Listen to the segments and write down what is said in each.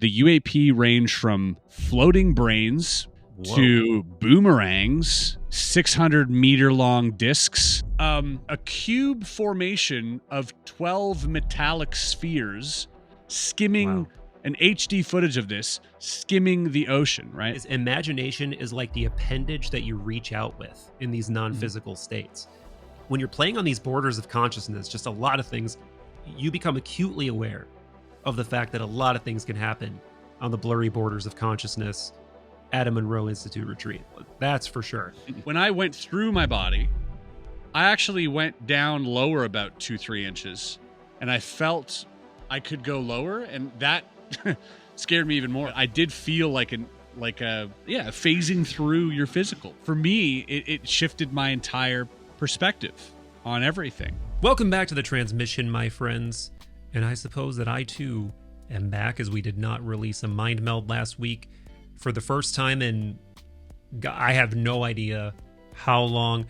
The UAP range from floating brains to boomerangs, 600-meter-long discs, a cube formation of 12 metallic spheres skimming, an HD footage of this, skimming the ocean, right? His imagination is like the appendage that you reach out with in these non-physical states. When you're playing on these borders of consciousness, just a lot of things, you become acutely aware of the fact that a lot of things can happen on the blurry borders of consciousness at a Monroe Institute retreat. That's for sure. When I went through my body, I actually went down lower about 2-3 inches, and I felt I could go lower, and that scared me even more. I did feel like phasing through your physical. For me, it shifted my entire perspective on everything. Welcome back to the transmission, my friends. And I suppose that I too am back, as we did not release a mind meld last week for the first time in I have no idea how long.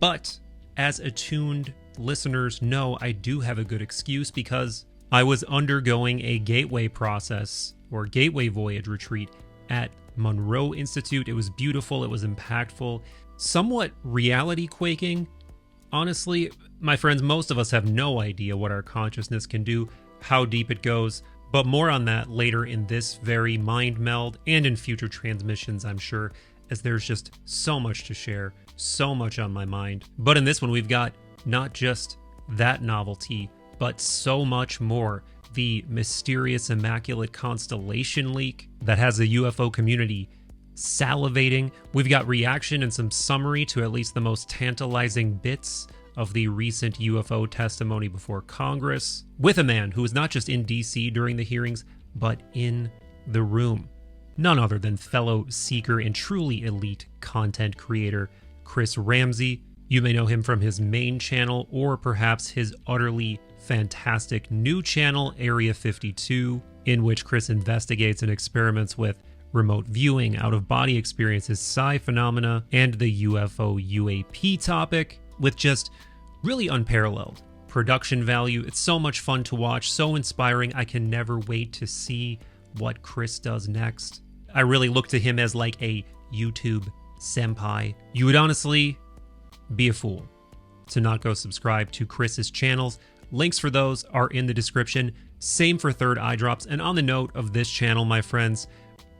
But as attuned listeners know, I do have a good excuse, because I was undergoing a gateway process or gateway voyage retreat at Monroe Institute. It was beautiful. It was impactful, somewhat reality quaking. Honestly, my friends, most of us have no idea what our consciousness can do, how deep it goes, but more on that later in this very mind meld and in future transmissions, I'm sure, as there's just so much to share, so much on my mind. But in this one, we've got not just that novelty, but so much more. The mysterious Immaculate Constellation leak that has the UFO community salivating. We've got reaction and some summary to at least the most tantalizing bits of the recent UFO testimony before Congress, with a man who was not just in DC during the hearings, but in the room. None other than fellow seeker and truly elite content creator Chris Ramsay. You may know him from his main channel, or perhaps his utterly fantastic new channel, Area 52, in which Chris investigates and experiments with remote viewing, out-of-body experiences, psi phenomena, and the UFO UAP topic, with just really unparalleled production value. It's so much fun to watch, so inspiring. I can never wait to see what Chris does next. I really look to him as like a YouTube senpai. You would honestly be a fool to not go subscribe to Chris's channels. Links for those are in the description. Same for Third Eye Drops. And on the note of this channel, my friends,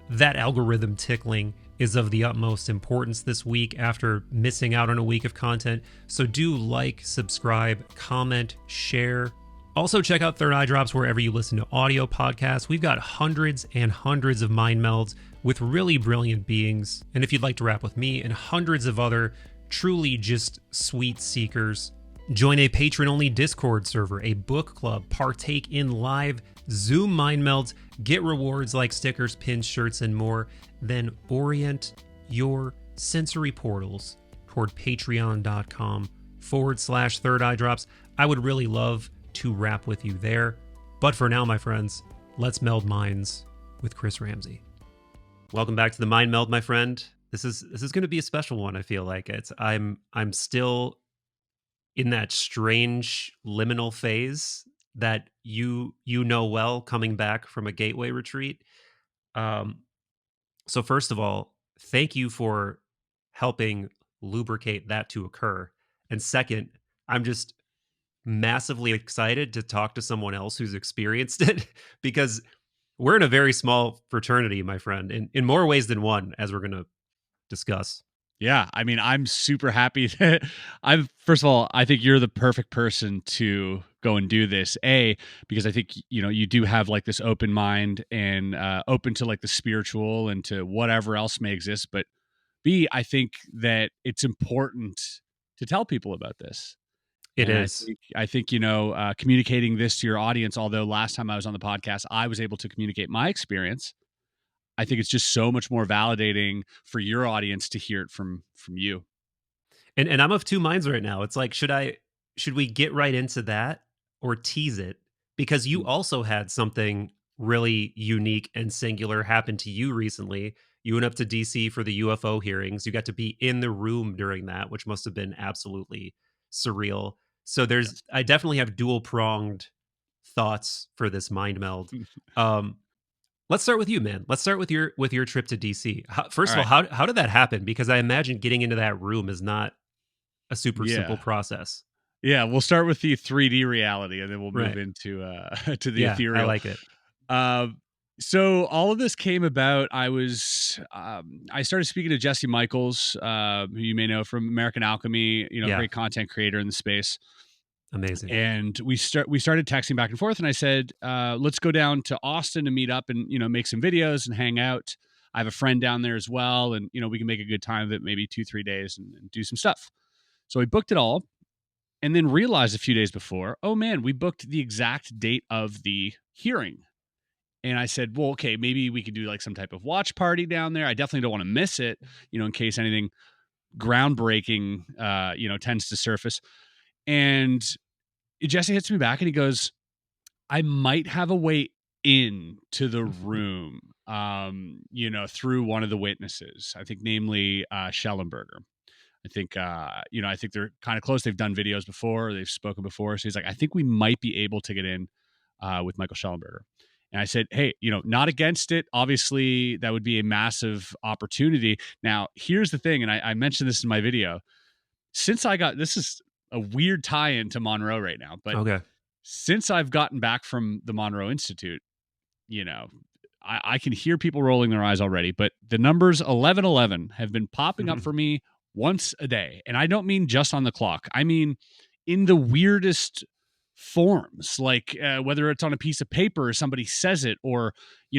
that algorithm tickling is of the utmost importance this week after missing out on a week of content. So do like, subscribe, comment, share. Also check out Third Eye Drops wherever you listen to audio podcasts. We've got hundreds and hundreds of mind melds with really brilliant beings. And if you'd like to rap with me and hundreds of other truly just sweet seekers, join a patron-only Discord server, a book club, partake in live Zoom mind melds, get rewards like stickers, pins, shirts, and more, then orient your sensory portals toward patreon.com/Third Eye Drops. I would really love to rap with you there. But for now, my friends, let's meld minds with Chris Ramsay. Welcome back to the Mind Meld, my friend. This is going to be a special one. I feel like I'm still in that strange liminal phase that you know well, coming back from a gateway retreat. So first of all, thank you for helping lubricate that to occur. And second, I'm just massively excited to talk to someone else who's experienced it, because we're in a very small fraternity, my friend, in more ways than one, as we're going to discuss. Yeah, I mean, I'm super happy that first of all, I think you're the perfect person to go and do this. A, because I think, you do have like this open mind and open to like the spiritual and to whatever else may exist. But B, I think that it's important to tell people about this. It is. I think communicating this to your audience, although last time I was on the podcast, I was able to communicate my experience. I think it's just so much more validating for your audience to hear it from you. And I'm of two minds right now. It's like, should we get right into that or tease it? Because you also had something really unique and singular happen to you recently. You went up to DC for the UFO hearings. You got to be in the room during that, which must have been absolutely surreal. So I definitely have dual pronged thoughts for this mind meld. let's start with you, man. Let's start with your trip to DC. First All of all, right. how did that happen? Because I imagine getting into that room is not a super simple Yeah. process. Yeah, we'll start with the 3D reality, and then we'll move Right. into to the Yeah, I ethereal. like it. Um, so all of this came about. I started speaking to Jesse Michaels, who you may know from American Alchemy. Yeah, Great content creator in the space. amazing. And we started texting back and forth, and I said, let's go down to Austin to meet up and make some videos and hang out. I have a friend down there as well, and we can make a good time of it, maybe 2-3 days, and do some stuff. So we booked it all, and then realized a few days before, oh man, we booked the exact date of the hearing. And I said, well, okay, maybe we could do like some type of watch party down there. I definitely don't want to miss it, in case anything groundbreaking, tends to surface. And Jesse hits me back and he goes, I might have a way in to the room, through one of the witnesses. I think namely Schellenberger. I think they're kind of close. They've done videos before. They've spoken before. So he's like, I think we might be able to get in with Michael Schellenberger. And I said, hey, not against it. Obviously, that would be a massive opportunity. Now, here's the thing, and I mentioned this in my video. This is a weird tie-in to Monroe right now, but Okay. since I've gotten back from the Monroe Institute, I can hear people rolling their eyes already, but the numbers 1111 have been popping up for me once a day. And I don't mean just on the clock. I mean in the weirdest forms, like whether it's on a piece of paper or somebody says it, or,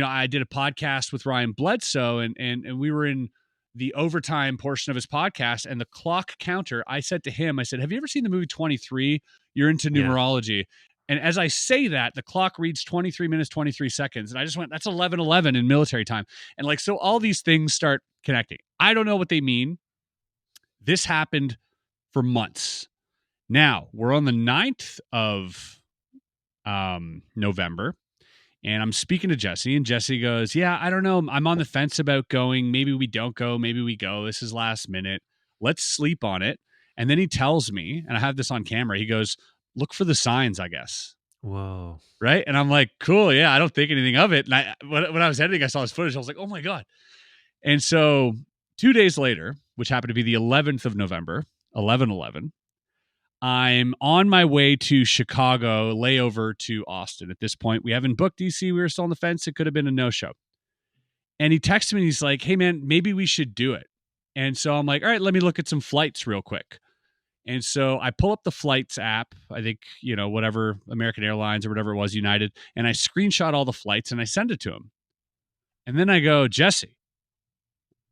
I did a podcast with Ryan Bledsoe and we were in the overtime portion of his podcast, and the clock counter, I said to him, I said, have you ever seen the movie 23? You're into Yeah. numerology. And as I say that, the clock reads 23 minutes, 23 seconds. And I just went, that's 11:11 in military time. And so all these things start connecting. I don't know what they mean. This happened for months. Now, we're on the 9th of November, and I'm speaking to Jesse, and Jesse goes, yeah, I don't know. I'm on the fence about going. Maybe we don't go. Maybe we go. This is last minute. Let's sleep on it. And then he tells me, and I have this on camera, he goes, look for the signs, I guess. Whoa. Right. And I'm like, cool. Yeah. I don't think anything of it. And when I was editing, I saw his footage. I was like, oh my God. And so 2 days later, which happened to be the 11th of November, 11/11, I'm on my way to Chicago, layover to Austin. At this point, we haven't booked DC. We were still on the fence. It could have been a no-show. And he texted me and he's like, hey man, maybe we should do it. And so I'm like, all right, let me look at some flights real quick. And so I pull up the flights app, I think, whatever, American Airlines or whatever it was, United, and I screenshot all the flights and I send it to him. And then I go, Jesse,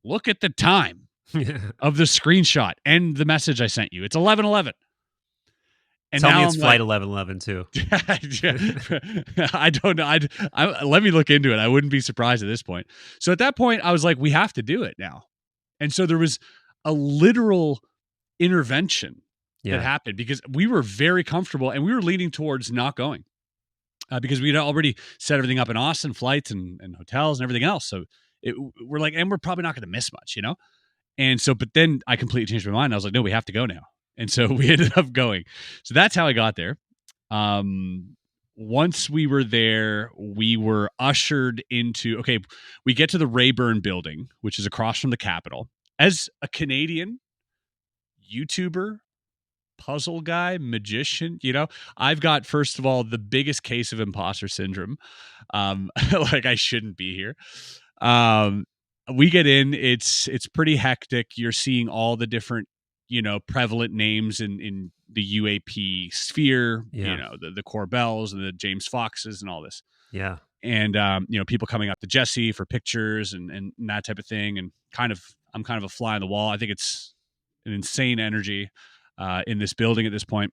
look at the time of the screenshot and the message I sent you. It's 11:11. And tell now me it's I'm flight like, 1111 too. I don't know. Let me look into it. I wouldn't be surprised at this point. So at that point, I was like, we have to do it now. And so there was a literal intervention that happened because we were very comfortable and we were leaning towards not going because we'd already set everything up in Austin, flights and hotels and everything else. So we're like, and we're probably not going to miss much, And so, but then I completely changed my mind. I was like, no, we have to go now. And so we ended up going. So that's how I got there. Once we were there, we were ushered into, we get to the Rayburn building, which is across from the Capitol. As a Canadian YouTuber, puzzle guy, magician, I've got, first of all, the biggest case of imposter syndrome. Like I shouldn't be here. We get in, it's pretty hectic. You're seeing all the different, prevalent names in the UAP sphere, the Corbells and the James Foxes and all this. Yeah. And, people coming up to Jesse for pictures and that type of thing. And I'm kind of a fly on the wall. I think it's an insane energy in this building at this point.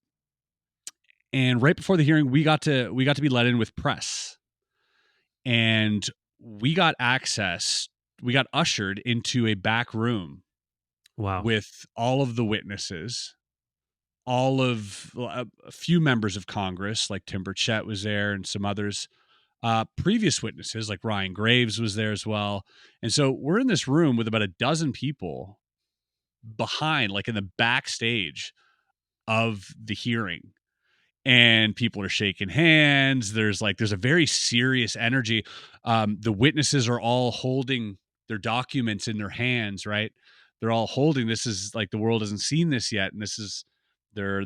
And right before the hearing, we got to be let in with press, and we got access. We got ushered into a back room. Wow. With all of the witnesses, all of a few members of Congress, like Tim Burchett was there and some others, previous witnesses like Ryan Graves was there as well. And so we're in this room with about a dozen people behind, like in the backstage of the hearing. and people are shaking hands. There's a very serious energy. The witnesses are all holding their documents in their hands, right? They're all holding, this is like the world hasn't seen this yet, and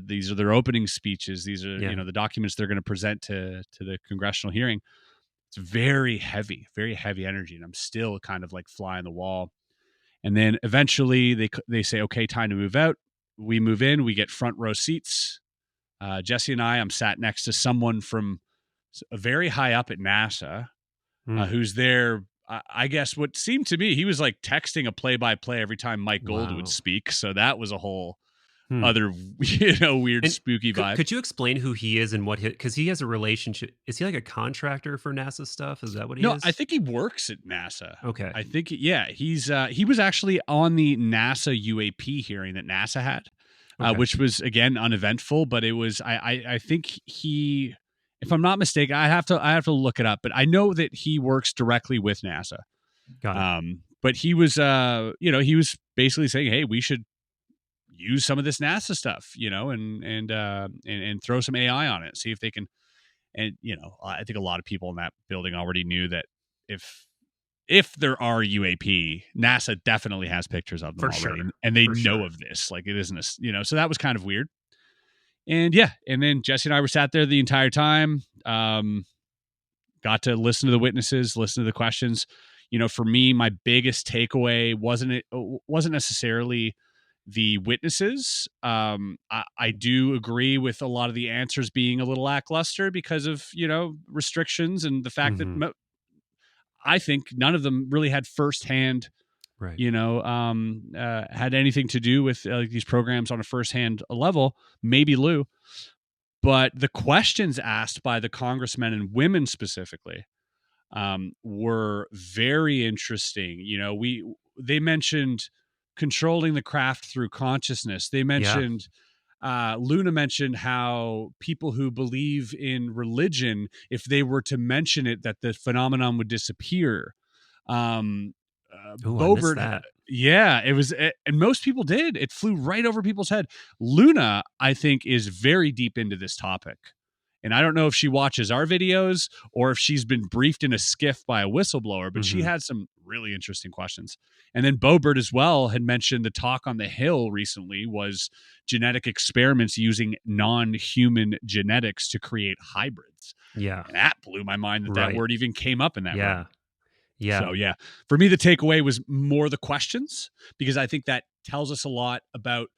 these are their opening speeches. These are Yeah. the documents they're going to present to the congressional hearing. It's very heavy energy, and I'm still kind of like fly on the wall. And then eventually they say, okay, time to move out. We move in. We get front row seats. Jesse and I'm sat next to someone from very high up at NASA, who's there. I guess what seemed to me, he was like texting a play-by-play every time Mike Gold would speak. So that was a whole other, weird, And spooky vibe. Could you explain who he is and what because he has a relationship? Is he like a contractor for NASA stuff? Is that what he is? No, I think he works at NASA. Okay. I think, he's he was actually on the NASA UAP hearing that NASA had, which was again uneventful, but it was I think he, if I'm not mistaken, I have to look it up, but I know that he works directly with NASA. Got it. But he was he was basically saying, hey, we should use some of this NASA stuff, and throw some AI on it, see if they can. And I think a lot of people in that building already knew that if there are UAP, NASA definitely has pictures of them For already, sure. and they For know sure. of this. Like, it isn't so that was kind of weird. And and then Jesse and I were sat there the entire time. Got to listen to the witnesses, listen to the questions. For me, my biggest takeaway wasn't necessarily the witnesses. I do agree with a lot of the answers being a little lackluster because of restrictions and the fact that I think none of them really had firsthand, Right. had anything to do with these programs on a firsthand level. Maybe Lou, but the questions asked by the congressmen and women specifically were very interesting. They mentioned controlling the craft through consciousness. They mentioned Luna mentioned how people who believe in religion, if they were to mention it, that the phenomenon would disappear. Oh, I missed Bobert, that. it was, and most people did. It flew right over people's head. Luna, I think, is very deep into this topic. And I don't know if she watches our videos or if she's been briefed in a skiff by a whistleblower, but she had some really interesting questions. And then Bobert as well had mentioned the talk on the Hill recently was genetic experiments using non-human genetics to create hybrids. Yeah. And that blew my mind that word even came up in that room. Yeah. So for me, the takeaway was more the questions, because I think that tells us a lot about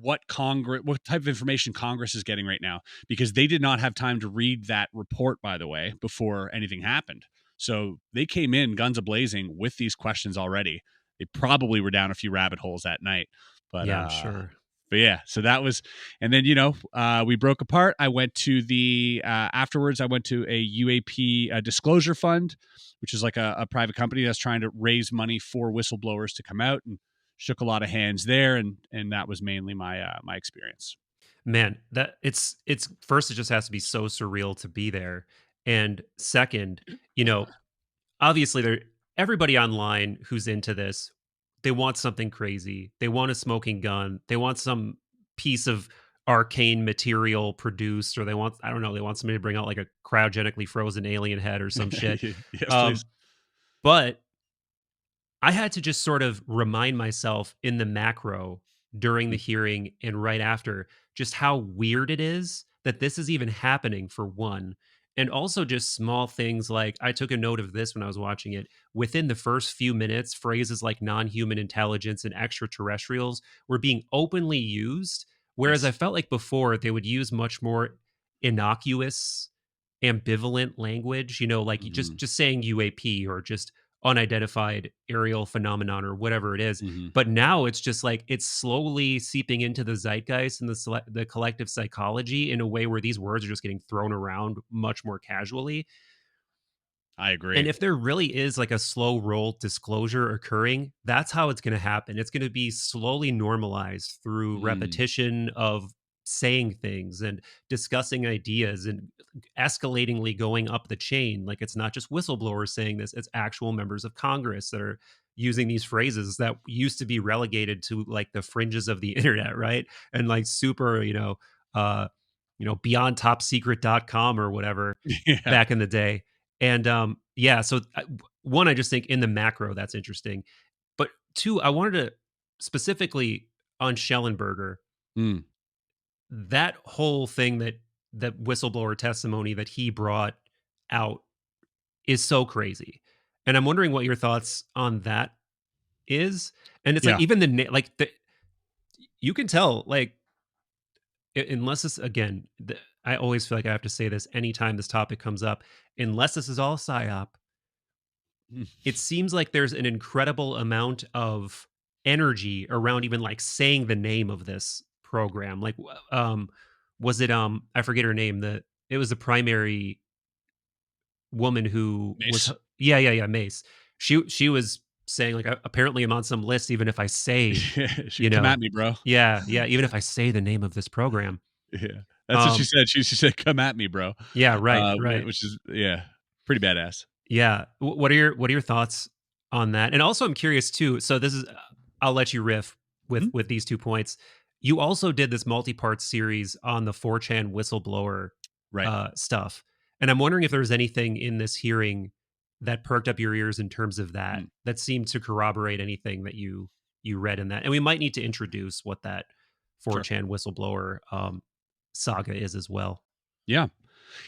what type of information Congress is getting right now, because they did not have time to read that report, by the way, before anything happened. So they came in guns a-blazing with these questions already. They probably were down a few rabbit holes that night, but I'm sure. But so that was, and then we broke apart. I went to the afterwards. I went to a UAP disclosure fund, which is like a private company that's trying to raise money for whistleblowers to come out, and shook a lot of hands there, and that was mainly my my experience. Man, that it's first, it just has to be so surreal to be there, and second, obviously everybody online who's into this, they want something crazy. They want a smoking gun. They want some piece of arcane material produced, or they want somebody to bring out like a cryogenically frozen alien head or some shit. Yes, please. But I had to just sort of remind myself in the macro during the hearing and right after just how weird it is that this is even happening, for one. And also just small things like, I took a note of this when I was watching it. Within the first few minutes, phrases like non-human intelligence and extraterrestrials were being openly used. Whereas I felt like before they would use much more innocuous, ambivalent language, like just saying UAP or just unidentified aerial phenomenon or whatever it is. But now it's just like it's slowly seeping into the zeitgeist and the collective psychology in a way where these words are just getting thrown around much more casually. I agree. And if there really is like a slow roll disclosure occurring, that's how it's going to happen. It's going to be slowly normalized through repetition of saying things and discussing ideas and escalatingly going up the chain. Like, it's not just whistleblowers saying this, it's actual members of Congress that are using these phrases that used to be relegated to like the fringes of the internet, right? And like super, beyondtopsecret.com or whatever Yeah. back in the day. And yeah, so one, I just think in the macro, that's interesting. But two, I wanted to specifically on Schellenberger, Mm. that whole thing that whistleblower testimony that he brought out is so crazy. And I'm wondering what your thoughts on that is. And it's like Yeah. even you can tell like unless this again, I always feel like I have to say this anytime this topic comes up. Unless this is all psyop, Mm. it seems like there's an incredible amount of energy around even like saying the name of this program. Like, was it I forget her name. It was the primary woman who was Mace. yeah Mace. She was saying like apparently I'm on some list even if I say She come at me, bro. yeah even if I say the name of this program. Yeah. That's what she Um said. She said, "Come at me, bro." yeah right. Which is pretty badass. Yeah. What are your thoughts on that? And also, I'm curious too. So this is, I'll let you riff Mhm. with these 2 points. You also did this multi-part series on the 4chan whistleblower Right. stuff, and I'm wondering if there was anything in this hearing that perked up your ears in terms of Mm. that seemed to corroborate anything that you read in that. And we might need to introduce what that Sure. 4chan whistleblower saga is as well. Yeah.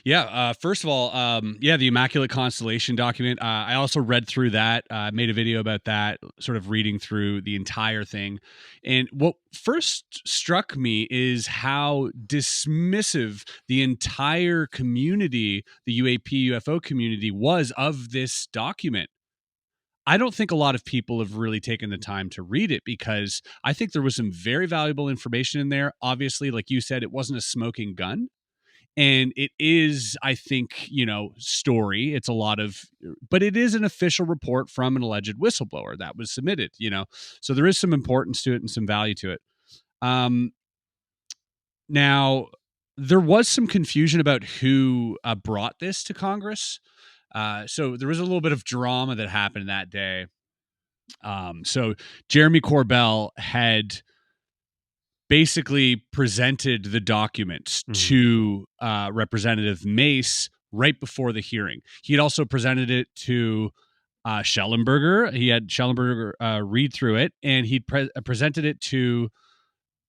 Yeah. First of all, the Immaculate Constellation document. I also read through that, made a video about that, sort of reading through the entire thing. And what first struck me is how dismissive the entire community, the UAP UFO community, was of this document. I don't think a lot of people have really taken the time to read it because I think there was some very valuable information in there. Obviously, like you said, it wasn't a smoking gun, and it is, I think, story. It's a lot of, but it is an official report from an alleged whistleblower that was submitted, so there is some importance to it and some value to it. um Now, there was some confusion about who brought this to Congress. So there was a little bit of drama that happened that day. So Jeremy Corbell had basically presented the documents Mhm. to Representative Mace right before the hearing. He had also presented it to Schellenberger. He had Schellenberger read through it, and he presented it to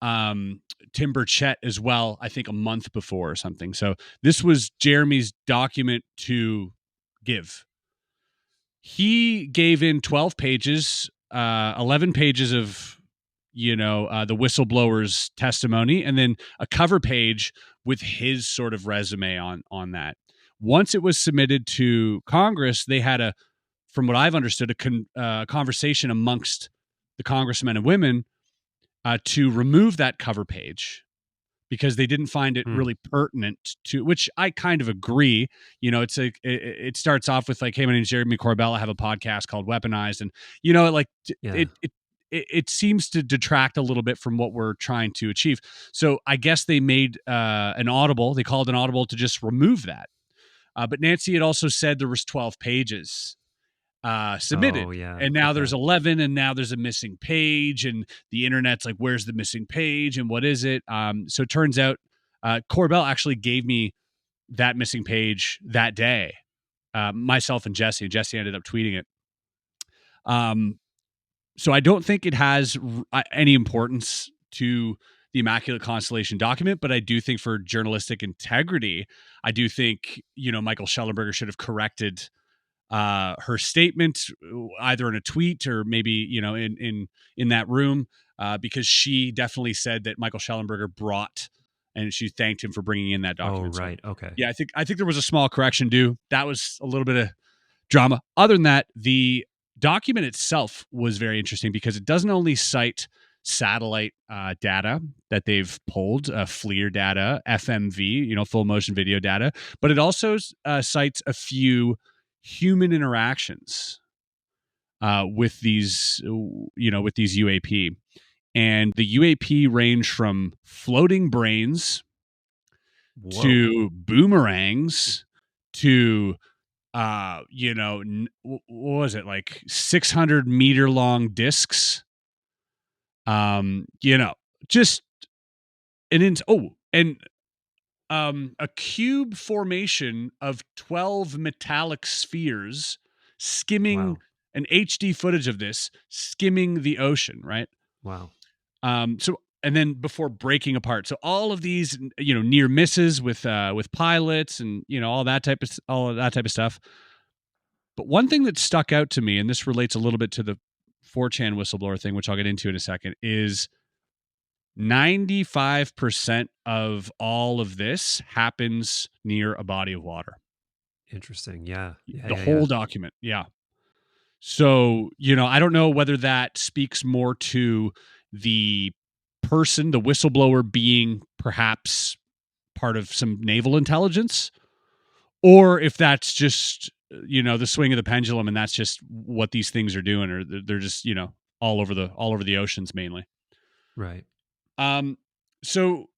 Tim Burchett as well, I think a month before or something. So this was Jeremy's document to give. He gave in 12 pages, 11 pages of the whistleblower's testimony, and then a cover page with his sort of resume on that. Once it was submitted to Congress, they had from what I've understood, a conversation amongst the congressmen and women to remove that cover page because they didn't find it Mm. really pertinent to, which I kind of agree. It's it starts off with like, "Hey, my name's Jeremy Corbell. I have a podcast called Weaponized," and like Yeah. it seems to detract a little bit from what we're trying to achieve. So I guess they made an audible. They called an audible to just remove that. But Nancy had also said there was 12 pages Oh submitted, yeah. and now there's Okay. 11, and now there's a missing page, and the internet's like, "Where's the missing page, and what is it?" So it turns out Corbell actually gave me that missing page that day. Myself and Jesse ended up tweeting it. So I don't think it has any importance to the Immaculate Constellation document, but I do think for journalistic integrity, I do think Michael Schellenberger should have corrected her statement either in a tweet or maybe in that room, because she definitely said that Michael Schellenberger brought, and she thanked him for bringing in that Oh document. So right. Okay. yeah, I think there was a small correction due. That was a little bit of drama. Other than that, the document itself was very interesting because it doesn't only cite satellite data that they've pulled, FLIR data, FMV, full motion video data, but it also cites a few human interactions with these, with these UAP. And the UAP range from floating brains Whoa. to boomerangs to what was it, like 600-meter long discs? Just an oh, and a cube formation of 12 metallic spheres skimming Wow. an HD footage of this skimming the ocean, right? Wow. So and then before breaking apart. So all of these, near misses with pilots and all of that type of stuff. But one thing that stuck out to me, and this relates a little bit to the 4chan whistleblower thing, which I'll get into in a second, is 95% of all of this happens near a body of water. Interesting. Yeah. Yeah. The Yeah. Yeah. whole document. Yeah. So, I don't know whether that speaks more to the person, the whistleblower being perhaps part of some naval intelligence, or if that's just, the swing of the pendulum and that's just what these things are doing, or they're just, all over the oceans mainly. Right. Um, so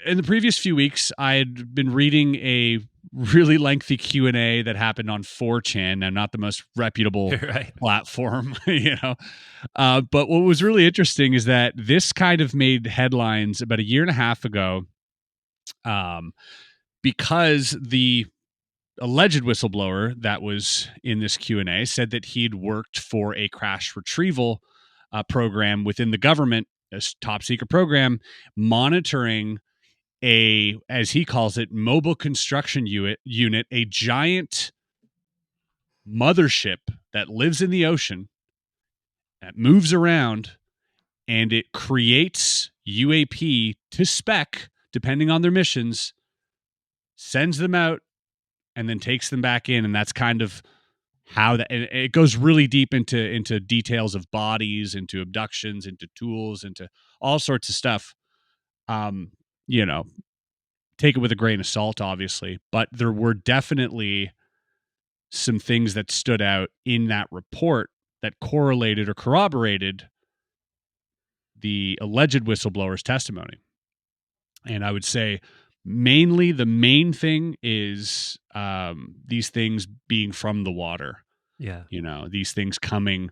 in the previous few weeks, I had been reading a really lengthy Q&A that happened on 4chan. Now, not the most reputable Right. platform, but what was really interesting is that this kind of made headlines about a year and a half ago, because the alleged whistleblower that was in this Q&A said that he'd worked for a crash retrieval program within the government, a top secret program, monitoring as he calls it, mobile construction unit, a giant mothership that lives in the ocean, that moves around, and it creates UAP to spec, depending on their missions, sends them out, and then takes them back in. And that's kind of how that, and it goes really deep into details of bodies, into abductions, into tools, into all sorts of stuff. Um, you know, take it with a grain of salt, obviously, but there were definitely some things that stood out in that report that correlated or corroborated the alleged whistleblower's testimony. And I would say mainly the main thing is these things being from the water. Yeah. These things coming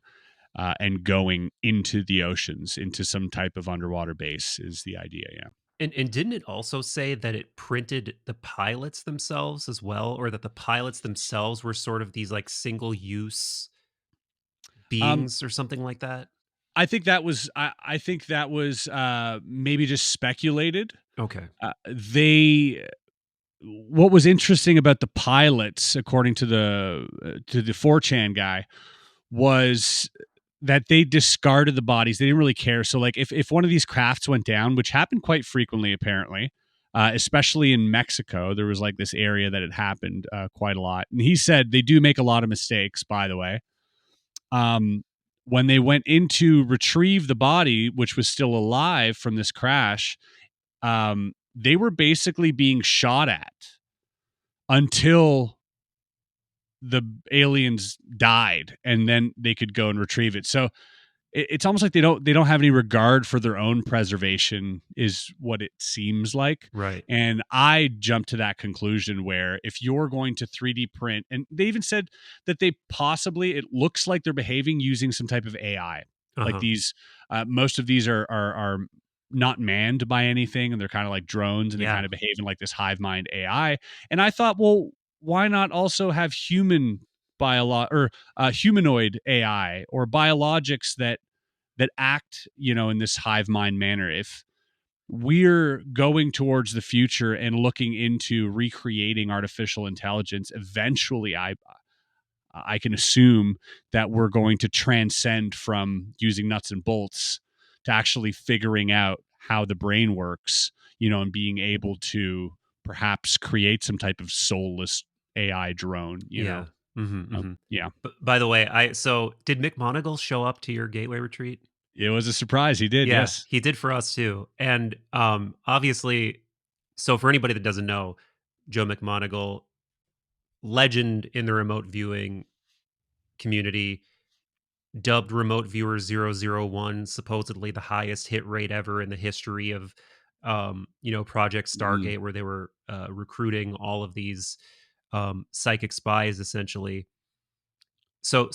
and going into the oceans, into some type of underwater base is the idea. Yeah. And didn't it also say that it printed the pilots themselves as well, or that the pilots themselves were sort of these like single use Um, beings or something like that? I think that was maybe just speculated. Okay. They What was interesting about the pilots, according to the 4chan guy, was that they discarded the bodies. They didn't really care. So, like, if one of these crafts went down, which happened quite frequently, apparently, especially in Mexico, there was like this area that it happened quite a lot. And he said they do make a lot of mistakes, by the way. When they went in to retrieve the body, which was still alive from this crash, they were basically being shot at until the aliens died, and then they could go and retrieve it. So it's almost like they don't have any regard for their own preservation, is what it seems like. Right. And I jumped to that conclusion where if you're going to 3D print, and they even said that it looks like they're behaving using some type of AI. Like Uh-huh. these, most of these are not manned by anything, and they're kind of like drones, and they Yeah. kind of behave in like this hive mind AI. And I thought, well, why not also have humanoid AI or biologics that act, in this hive mind manner? If we're going towards the future and looking into recreating artificial intelligence, eventually I can assume that we're going to transcend from using nuts and bolts to actually figuring out how the brain works, and being able to perhaps create some type of soulless AI drone, Yeah. Hmm. Hmm. Yeah. But by the way, so did Mick Monagle show up to your Gateway retreat? It was a surprise. He did, Yeah, yes. he did for us too. And obviously, so for anybody that doesn't know, Joe McMonagle, legend in the remote viewing community, dubbed Remote Viewer 001, supposedly the highest hit rate ever in the history of Project Mm. Stargate, where they were recruiting all of these psychic spies essentially. So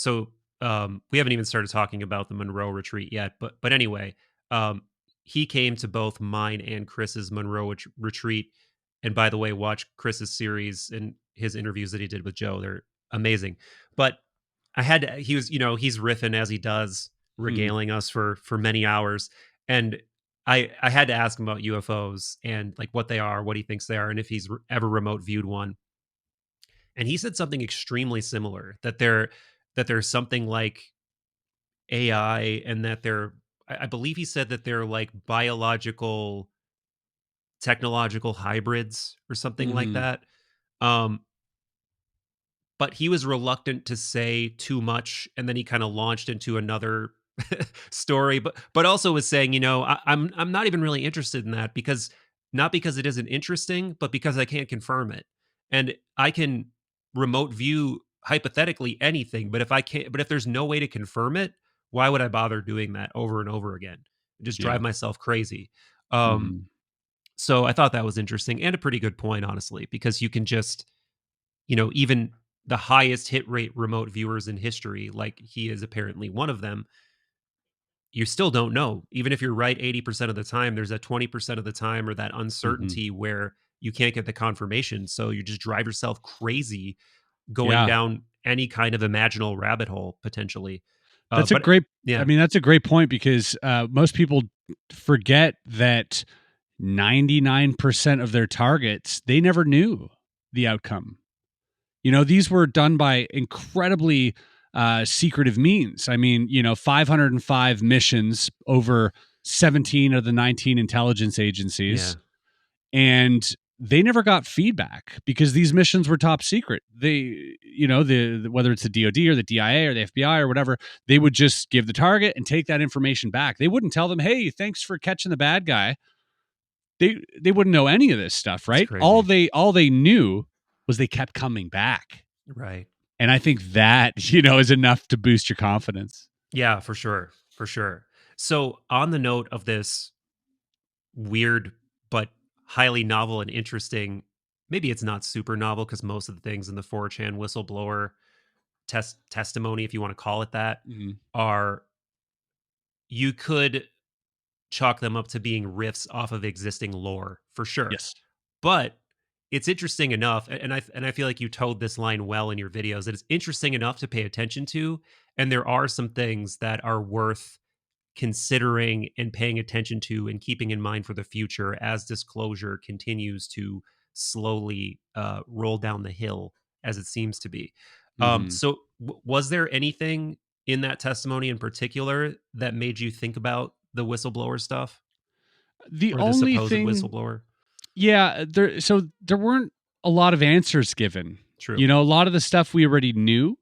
we haven't even started talking about the Monroe retreat yet, but anyway, um he came to both mine and Chris's Monroe retreat, And by the way, watch Chris's series and his interviews that he did with Joe. They're amazing. But he was, he's riffing as he does, Hmm. regaling us for many hours. And I had to ask him about UFOs and like what they are, what he thinks they are, and if he's ever remote viewed one. And he said something extremely similar, that there's something like AI, and that I believe he said that they're like biological technological hybrids or something like Hmm. that. Um, but he was reluctant to say too much, and then he kind of launched into another story, but also was saying, I'm not even really interested in that, because not because it isn't interesting, but because I can't confirm it. And I can remote view hypothetically anything, but if there's no way to confirm it, why would I bother doing that over and over again? Just Yeah. drive myself crazy. Um, Hmm. so I thought that was interesting and a pretty good point, honestly, because you can just, even the highest hit rate remote viewers in history, like he is apparently one of them, you still don't know. Even if you're right 80% of the time, there's that 20% of the time, or that Hmm. uncertainty where you can't get the confirmation. So you just drive yourself crazy going Yeah. down any kind of imaginal rabbit hole potentially. That's a But great, I yeah, mean, that's a great point because most people forget that 99% of their targets, they never knew the outcome. These were done by incredibly secretive means. I mean, 505 missions over 17 of the 19 intelligence yeah, agencies, and they never got feedback because these missions were top secret. They, whether it's the DoD or the DIA or the FBI or whatever, they would just give the target and take that information back. They wouldn't tell them, "Hey, thanks for catching the bad guy." They wouldn't know any of this stuff, it's right? All crazy. they knew was they kept coming back. Right. And I think that, is enough to boost your confidence. Yeah, for sure. For sure. So, on the note of this weird but highly novel and interesting, maybe it's not super novel because most of the things in the 4chan whistleblower testimony, if you want to call it that, Mhm. are, you could chalk them up to being riffs off of existing lore for sure. Yes. But it's interesting enough, and I feel like you toed this line well in your videos, that it's interesting enough to pay attention to, and there are some things that are worth considering and paying attention to and keeping in mind for the future as disclosure continues to slowly roll down the hill, as it seems to be. Mhm. So, was there anything in that testimony in particular that made you think about the whistleblower stuff, The or the only supposed thing, whistleblower? yeah, there weren't a lot of answers given. True. A lot of the stuff we already knew,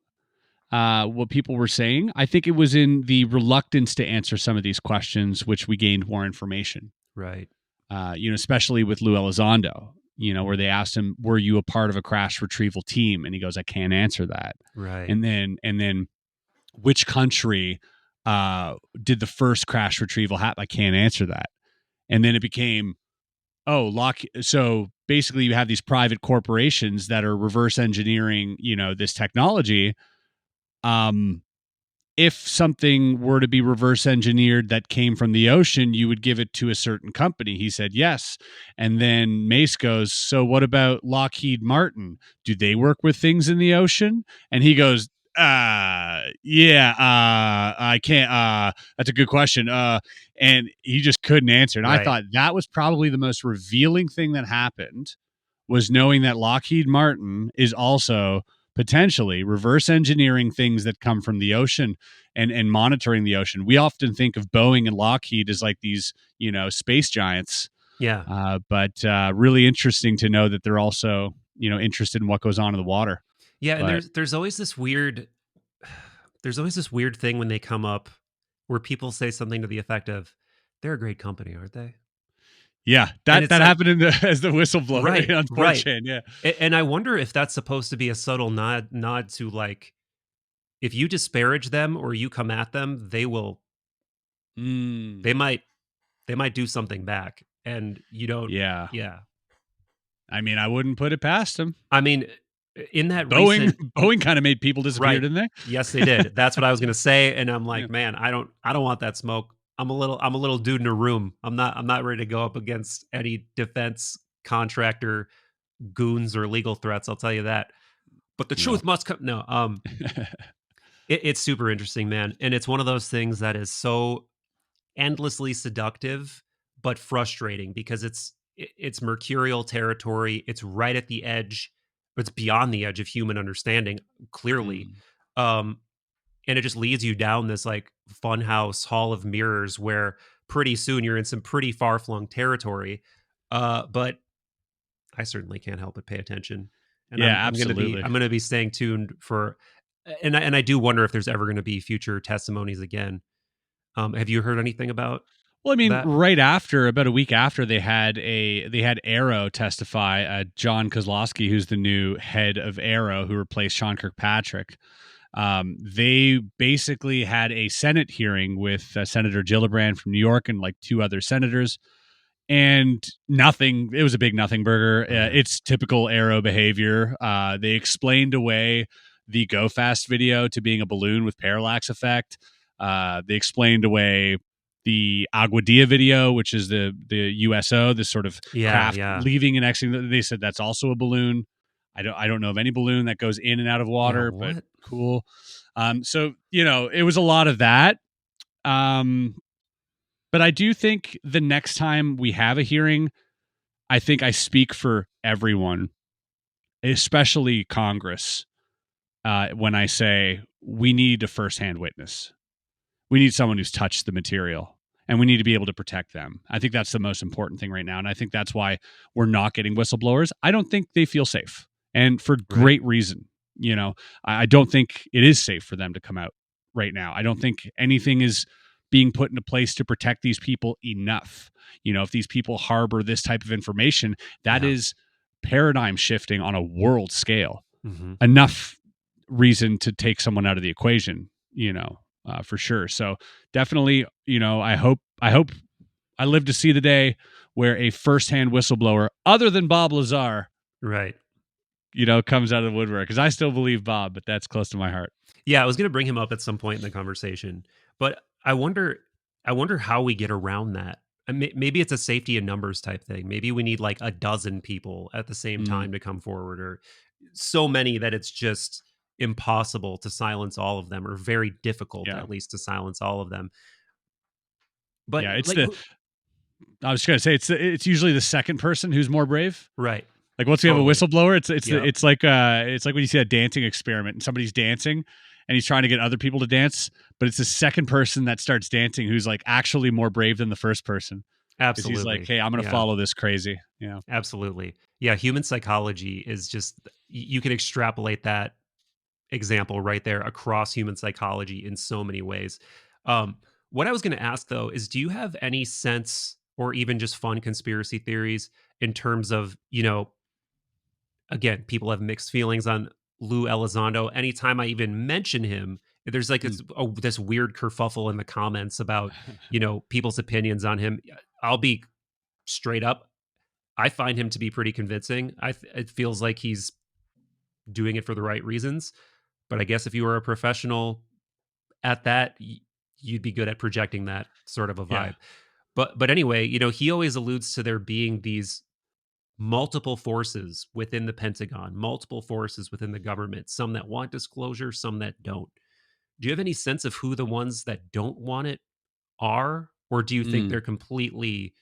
what people were saying. I think it was in the reluctance to answer some of these questions, which we gained more information. Right. Especially with Lou Elizondo, where they asked him, "Were you a part of a crash retrieval team?" And he goes, "I can't answer that." Right. And then which country did the first crash retrieval happen? I can't answer that. And then it became, oh, so basically you have these private corporations that are reverse engineering, this technology. Um, if something were to be reverse engineered that came from the ocean, you would give it to a certain company. He said yes. And then Mace goes, "So what about Lockheed Martin? Do they work with things in the ocean?" And he goes, yeah, I can't, that's a good question. And he just couldn't answer. And I Right. thought that was probably the most revealing thing that happened, was knowing that Lockheed Martin is also potentially reverse engineering things that come from the ocean, and monitoring the ocean. We often think of Boeing and Lockheed as like these, space giants. Yeah. But really interesting to know that they're also, interested in what goes on in the water. Yeah, and But there's always this weird there's always this weird thing when they come up where people say something to the effect of, "They're a great company, aren't they?" yeah, And that it's that like, happened as the whistleblower right, on right. 4chan. Yeah. And I wonder if that's supposed to be a subtle nod to, like, if you disparage them or you come at them, Mm, they might they might do something back, and you don't. yeah. Yeah. I mean, I wouldn't put it past them. I mean, in that Boeing recent Boeing kind of made people disappear, right. didn't they? Yes, they did. That's what I was gonna say, and I'm Yeah. like, "Man, I don't want that smoke." I'm a little dude in a room. I'm not ready to go up against any defense contractor goons or legal threats. I'll tell you that. But the truth must come. No, it's super interesting, man, and it's one of those things that is so endlessly seductive but frustrating because it's mercurial territory. It's right at the edge. It's beyond the edge of human understanding, clearly. Um, and it just leads you down this like funhouse hall of mirrors where pretty soon you're in some pretty far-flung territory. But I certainly can't help but pay attention. And Yeah, I'm absolutely. gonna be staying tuned for and I do wonder if there's ever gonna be future testimonies again. Have you heard anything about Well, I mean, that? right after, about a week after, they had AARO testify. John Kozlowski, who's the new head of AARO, who replaced Sean Kirkpatrick. They basically had a Senate hearing with Senator Gillibrand from New York and like two other senators, and nothing. It was a big nothing burger. It's typical AARO behavior. They explained away the Go Fast video to being a balloon with parallax effect. They explained away the Aguadilla video, which is the USO, this sort of craft leaving and exiting. They said that's also a balloon. I don't know of any balloon that goes in and out of water, but cool. So it was a lot of that. But I do think the next time we have a hearing, I think I speak for everyone, especially Congress, when I say we need a firsthand witness. We need someone who's touched the material, and we need to be able to protect them. I think that's the most important thing right now, and I think that's why we're not getting whistleblowers. I don't think they feel safe, and for great reason. I don't think it is safe for them to come out right now. I don't think anything is being put into place to protect these people enough. If these people harbor this type of information, that is paradigm shifting on a world scale. Enough reason to take someone out of the equation, for sure. So definitely, I hope I live to see the day where a firsthand whistleblower other than Bob Lazar, comes out of the woodwork, because I still believe Bob, but that's close to my heart. Yeah, I was going to bring him up at some point in the conversation, but I wonder how we get around that. Maybe it's a safety in numbers type thing. Maybe we need like a dozen people at the same time to come forward, or so many that it's just impossible to silence all of them, or very difficult at least to silence all of them. But yeah, I was going to say it's usually the second person who's more brave, right? Like once we have a whistleblower, it's like when you see a dancing experiment and somebody's dancing and he's trying to get other people to dance, but it's the second person that starts dancing who's like actually more brave than the first person. Absolutely. He's like, hey, I'm going to follow this crazy. Absolutely. Yeah. Human psychology is just, you can extrapolate that example right there across human psychology in so many ways. What I was going to ask though is, do you have any sense or even just fun conspiracy theories in terms of, again, people have mixed feelings on Lou Elizondo. Anytime I even mention him, there's like this weird kerfuffle in the comments about, people's opinions on him. I'll be straight up. I find him to be pretty convincing. It feels like he's doing it for the right reasons. But I guess if you were a professional at that, you'd be good at projecting that sort of a vibe. Yeah. But anyway, he always alludes to there being these multiple forces within the Pentagon, multiple forces within the government, some that want disclosure, some that don't. Do you have any sense of who the ones that don't want it are? Or do you think they're completely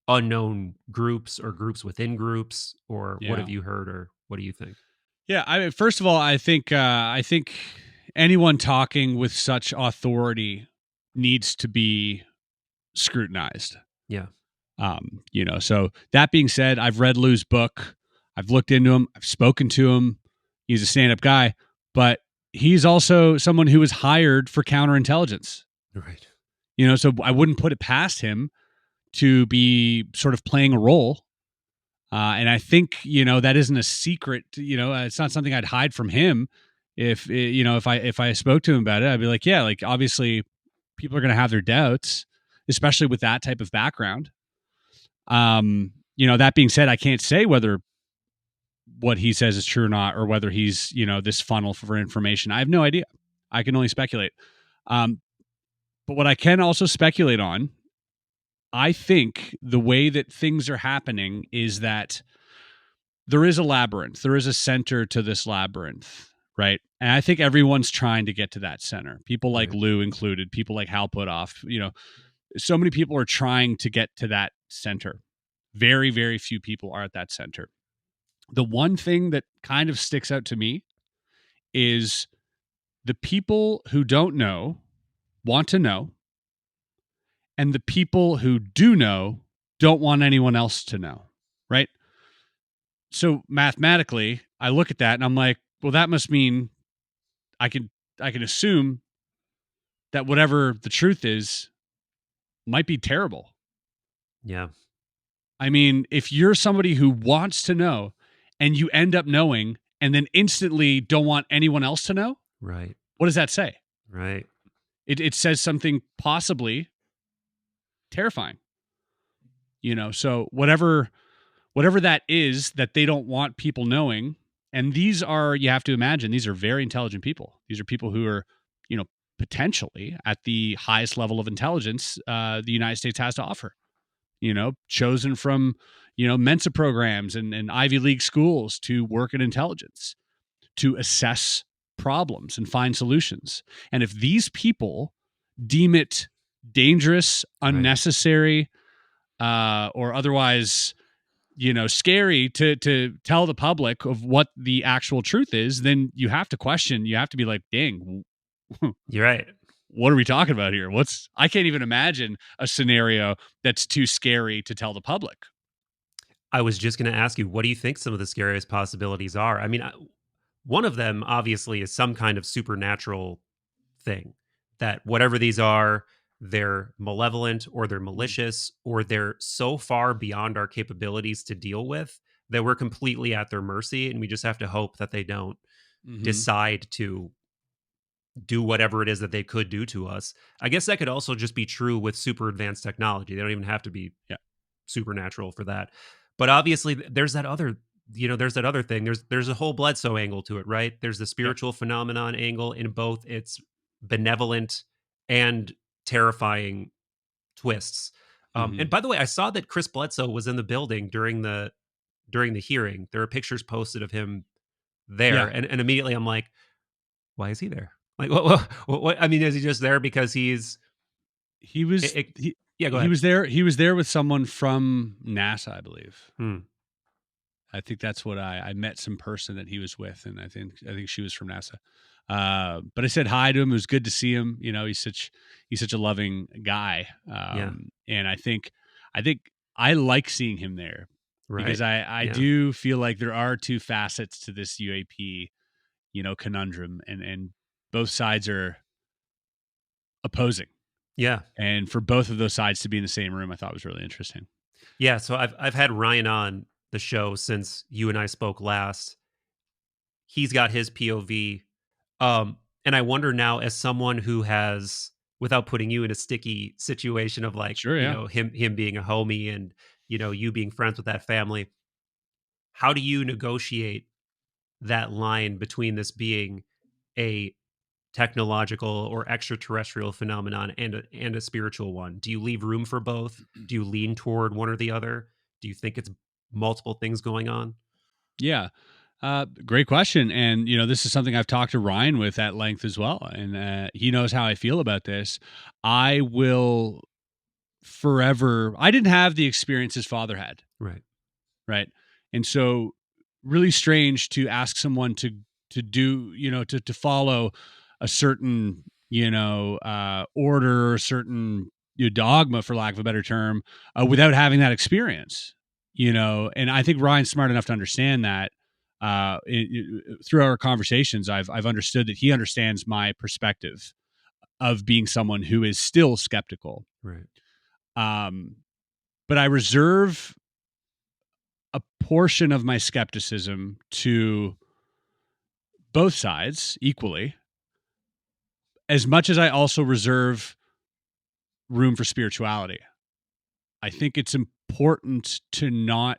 unknown groups or groups within groups? Or what have you heard, or what do you think? Yeah, first of all, I think anyone talking with such authority needs to be scrutinized. Yeah. So that being said, I've read Lou's book. I've looked into him. I've spoken to him. He's a stand-up guy, but he's also someone who was hired for counterintelligence. Right. So I wouldn't put it past him to be sort of playing a role. And I think, that isn't a secret, it's not something I'd hide from him. If I spoke to him about it, I'd be like, yeah, like obviously people are going to have their doubts, especially with that type of background. That being said, I can't say whether what he says is true or not, or whether he's, this funnel for information. I have no idea. I can only speculate. But what I can also speculate on I think the way that things are happening is that there is a labyrinth. There is a center to this labyrinth, right? And I think everyone's trying to get to that center. People like Right. Lou included, people like Hal Puthoff, so many people are trying to get to that center. Very, very few people are at that center. The one thing that kind of sticks out to me is the people who don't know want to know, and the people who do know don't want anyone else to know, right? So mathematically, I look at that and I'm like, well, that must mean I can assume that whatever the truth is might be terrible. Yeah. I mean, if you're somebody who wants to know and you end up knowing and then instantly don't want anyone else to know, Right. what does that say? Right. It says something possibly terrifying. So whatever that is that they don't want people knowing, and these are, you have to imagine, these are very intelligent people. These are people who are, potentially at the highest level of intelligence the United States has to offer. Chosen from, Mensa programs and Ivy League schools to work in intelligence, to assess problems and find solutions. And if these people deem it dangerous, unnecessary, or otherwise, scary to tell the public of what the actual truth is, then you have to question. You have to be like, dang, You're right. what are we talking about here? I can't even imagine a scenario that's too scary to tell the public. I was just going to ask you, what do you think some of the scariest possibilities are? I mean, one of them obviously is some kind of supernatural thing, that whatever these are, they're malevolent or they're malicious or they're so far beyond our capabilities to deal with that we're completely at their mercy. And we just have to hope that they don't decide to do whatever it is that they could do to us. I guess that could also just be true with super advanced technology. They don't even have to be supernatural for that. But obviously there's that other, there's that other thing. There's a whole Bledsoe angle to it, right? There's the spiritual phenomenon angle in both its benevolent and terrifying twists. And by the way, I saw that Chris Bledsoe was in the building during the hearing. There are pictures posted of him there, and immediately I'm like, why is he there? Like, what? I mean, is he just there because he was yeah, go ahead. He was there with someone from NASA, I believe. I think that's what I met some person that he was with, and I think she was from NASA. But I said hi to him. It was good to see him. He's such a loving guy. And I think I like seeing him there, right? Because I do feel like there are two facets to this UAP, conundrum, and both sides are opposing. Yeah. And for both of those sides to be in the same room, I thought was really interesting. Yeah. So I've had Ryan on the show since you and I spoke last. He's got his POV. And I wonder now, as someone who has, without putting you in a sticky situation of like, him being a homie and, you being friends with that family, how do you negotiate that line between this being a technological or extraterrestrial phenomenon and a spiritual one? Do you leave room for both? Do you lean toward one or the other? Do you think it's multiple things going on? Yeah. Great question. And, this is something I've talked to Ryan with at length as well. And he knows how I feel about this. I will forever, I didn't have the experience his father had. Right. Right. And so really strange to ask someone to do, to follow a certain, order, or certain dogma, for lack of a better term, without having that experience, and I think Ryan's smart enough to understand that. Through our conversations, I've understood that he understands my perspective of being someone who is still skeptical. Right. But I reserve a portion of my skepticism to both sides equally, as much as I also reserve room for spirituality. I think it's important to not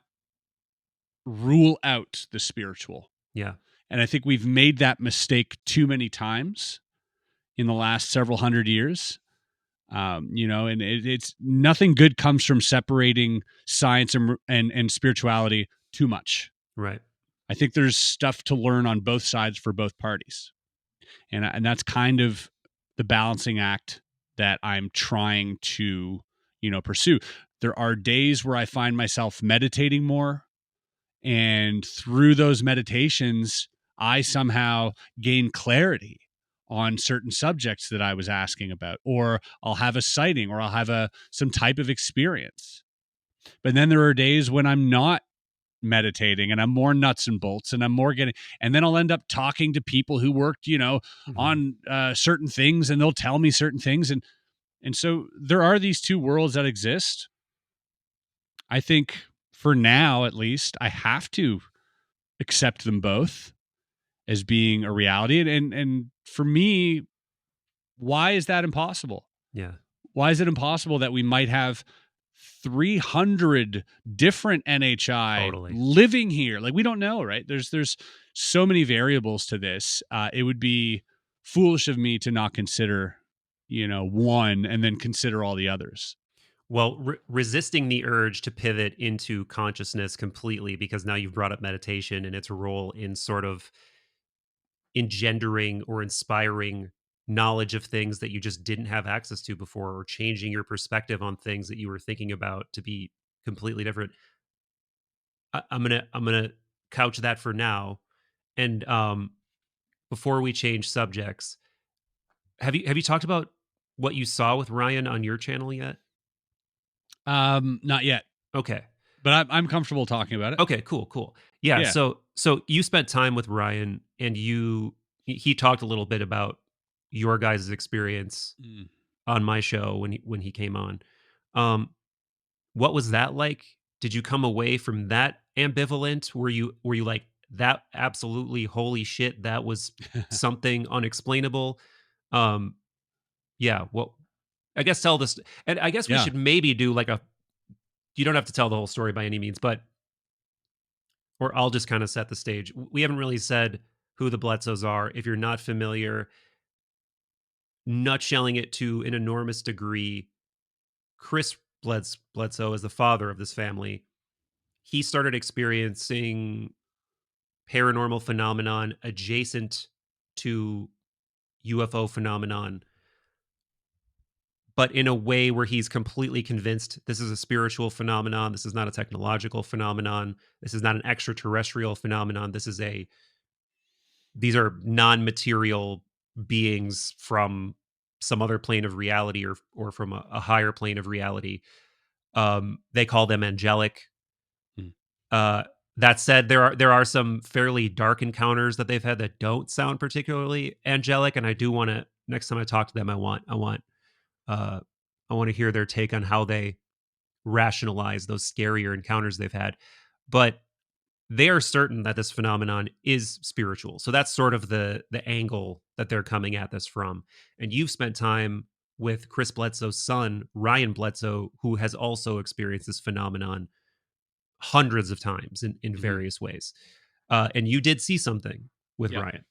rule out the spiritual. Yeah. And I think we've made that mistake too many times in the last several hundred years. And it's nothing good comes from separating science and spirituality too much. Right. I think there's stuff to learn on both sides for both parties. And that's kind of the balancing act that I'm trying to, pursue. There are days where I find myself meditating more, and through those meditations, I somehow gain clarity on certain subjects that I was asking about, or I'll have a sighting, or I'll have some type of experience. But then there are days when I'm not meditating and I'm more nuts and bolts, and I'm more and then I'll end up talking to people who worked, on certain things, and they'll tell me certain things. And so there are these two worlds that exist. I think for now, at least, I have to accept them both as being a reality. And for me, why is that impossible? Yeah. Why is it impossible that we might have 300 different NHI living here? Like, we don't know, right? There's so many variables to this. It would be foolish of me to not consider, one and then consider all the others. Well, resisting the urge to pivot into consciousness completely, because now you've brought up meditation and its role in sort of engendering or inspiring knowledge of things that you just didn't have access to before, or changing your perspective on things that you were thinking about to be completely different. I'm gonna couch that for now. And before we change subjects, have you talked about what you saw with Ryan on your channel yet? Not yet. Okay. But I'm comfortable talking about it. Okay, cool. Yeah. So you spent time with Ryan, and he talked a little bit about your guys' experience on my show when he came on. What was that like? Did you come away from that ambivalent? Were you like, that absolutely, holy shit, that was something unexplainable? Yeah. Well, I guess tell this, and I guess we should maybe do like you don't have to tell the whole story by any means, but, or I'll just kind of set the stage. We haven't really said who the Bledsoes are. If you're not familiar, nutshelling it to an enormous degree, Chris Bledsoe is the father of this family. He started experiencing paranormal phenomenon adjacent to UFO phenomenon, but in a way where he's completely convinced this is a spiritual phenomenon. This is not a technological phenomenon. This is not an extraterrestrial phenomenon. These are non-material beings from some other plane of reality, or from a higher plane of reality. They call them angelic. That said, there are some fairly dark encounters that they've had that don't sound particularly angelic, and I do want to, next time I talk to them, I want to hear their take on how they rationalize those scarier encounters they've had. But they are certain that this phenomenon is spiritual. So that's sort of the angle that they're coming at this from. And you've spent time with Chris Bledsoe's son, Ryan Bledsoe, who has also experienced this phenomenon hundreds of times in various ways. And you did see something with Ryan.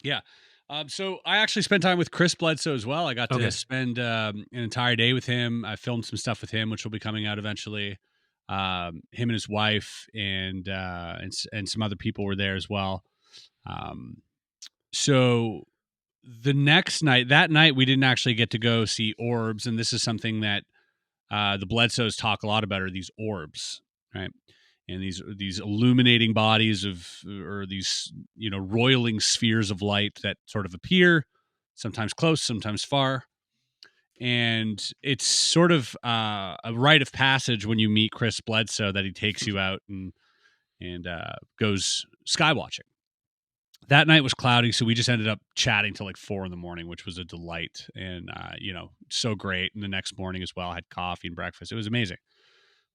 Yeah. So I actually spent time with Chris Bledsoe as well. I got to spend an entire day with him. I filmed some stuff with him, which will be coming out eventually. Him and his wife and some other people were there as well. So that night, we didn't actually get to go see orbs. And this is something that the Bledsoes talk a lot about, are these orbs, right? And these illuminating bodies or these, roiling spheres of light that sort of appear, sometimes close, sometimes far. And it's sort of a rite of passage when you meet Chris Bledsoe that he takes you out and goes sky watching. That night was cloudy, so we just ended up chatting till like 4 a.m, which was a delight, and so great. And the next morning as well, I had coffee and breakfast. It was amazing.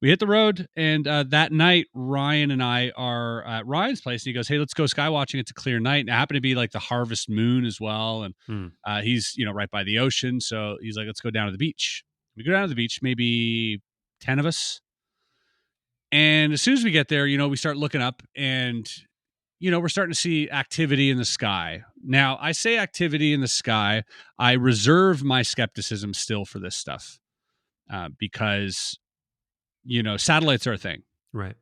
We hit the road, and that night, Ryan and I are at Ryan's place, and he goes, "Hey, let's go sky watching. It's a clear night." And it happened to be like the harvest moon as well, and he's right by the ocean, so he's like, "Let's go down to the beach." We go down to the beach, maybe 10 of us, and as soon as we get there, we start looking up, and we're starting to see activity in the sky. Now, I say activity in the sky. I reserve my skepticism still for this stuff because, satellites are a thing, Right.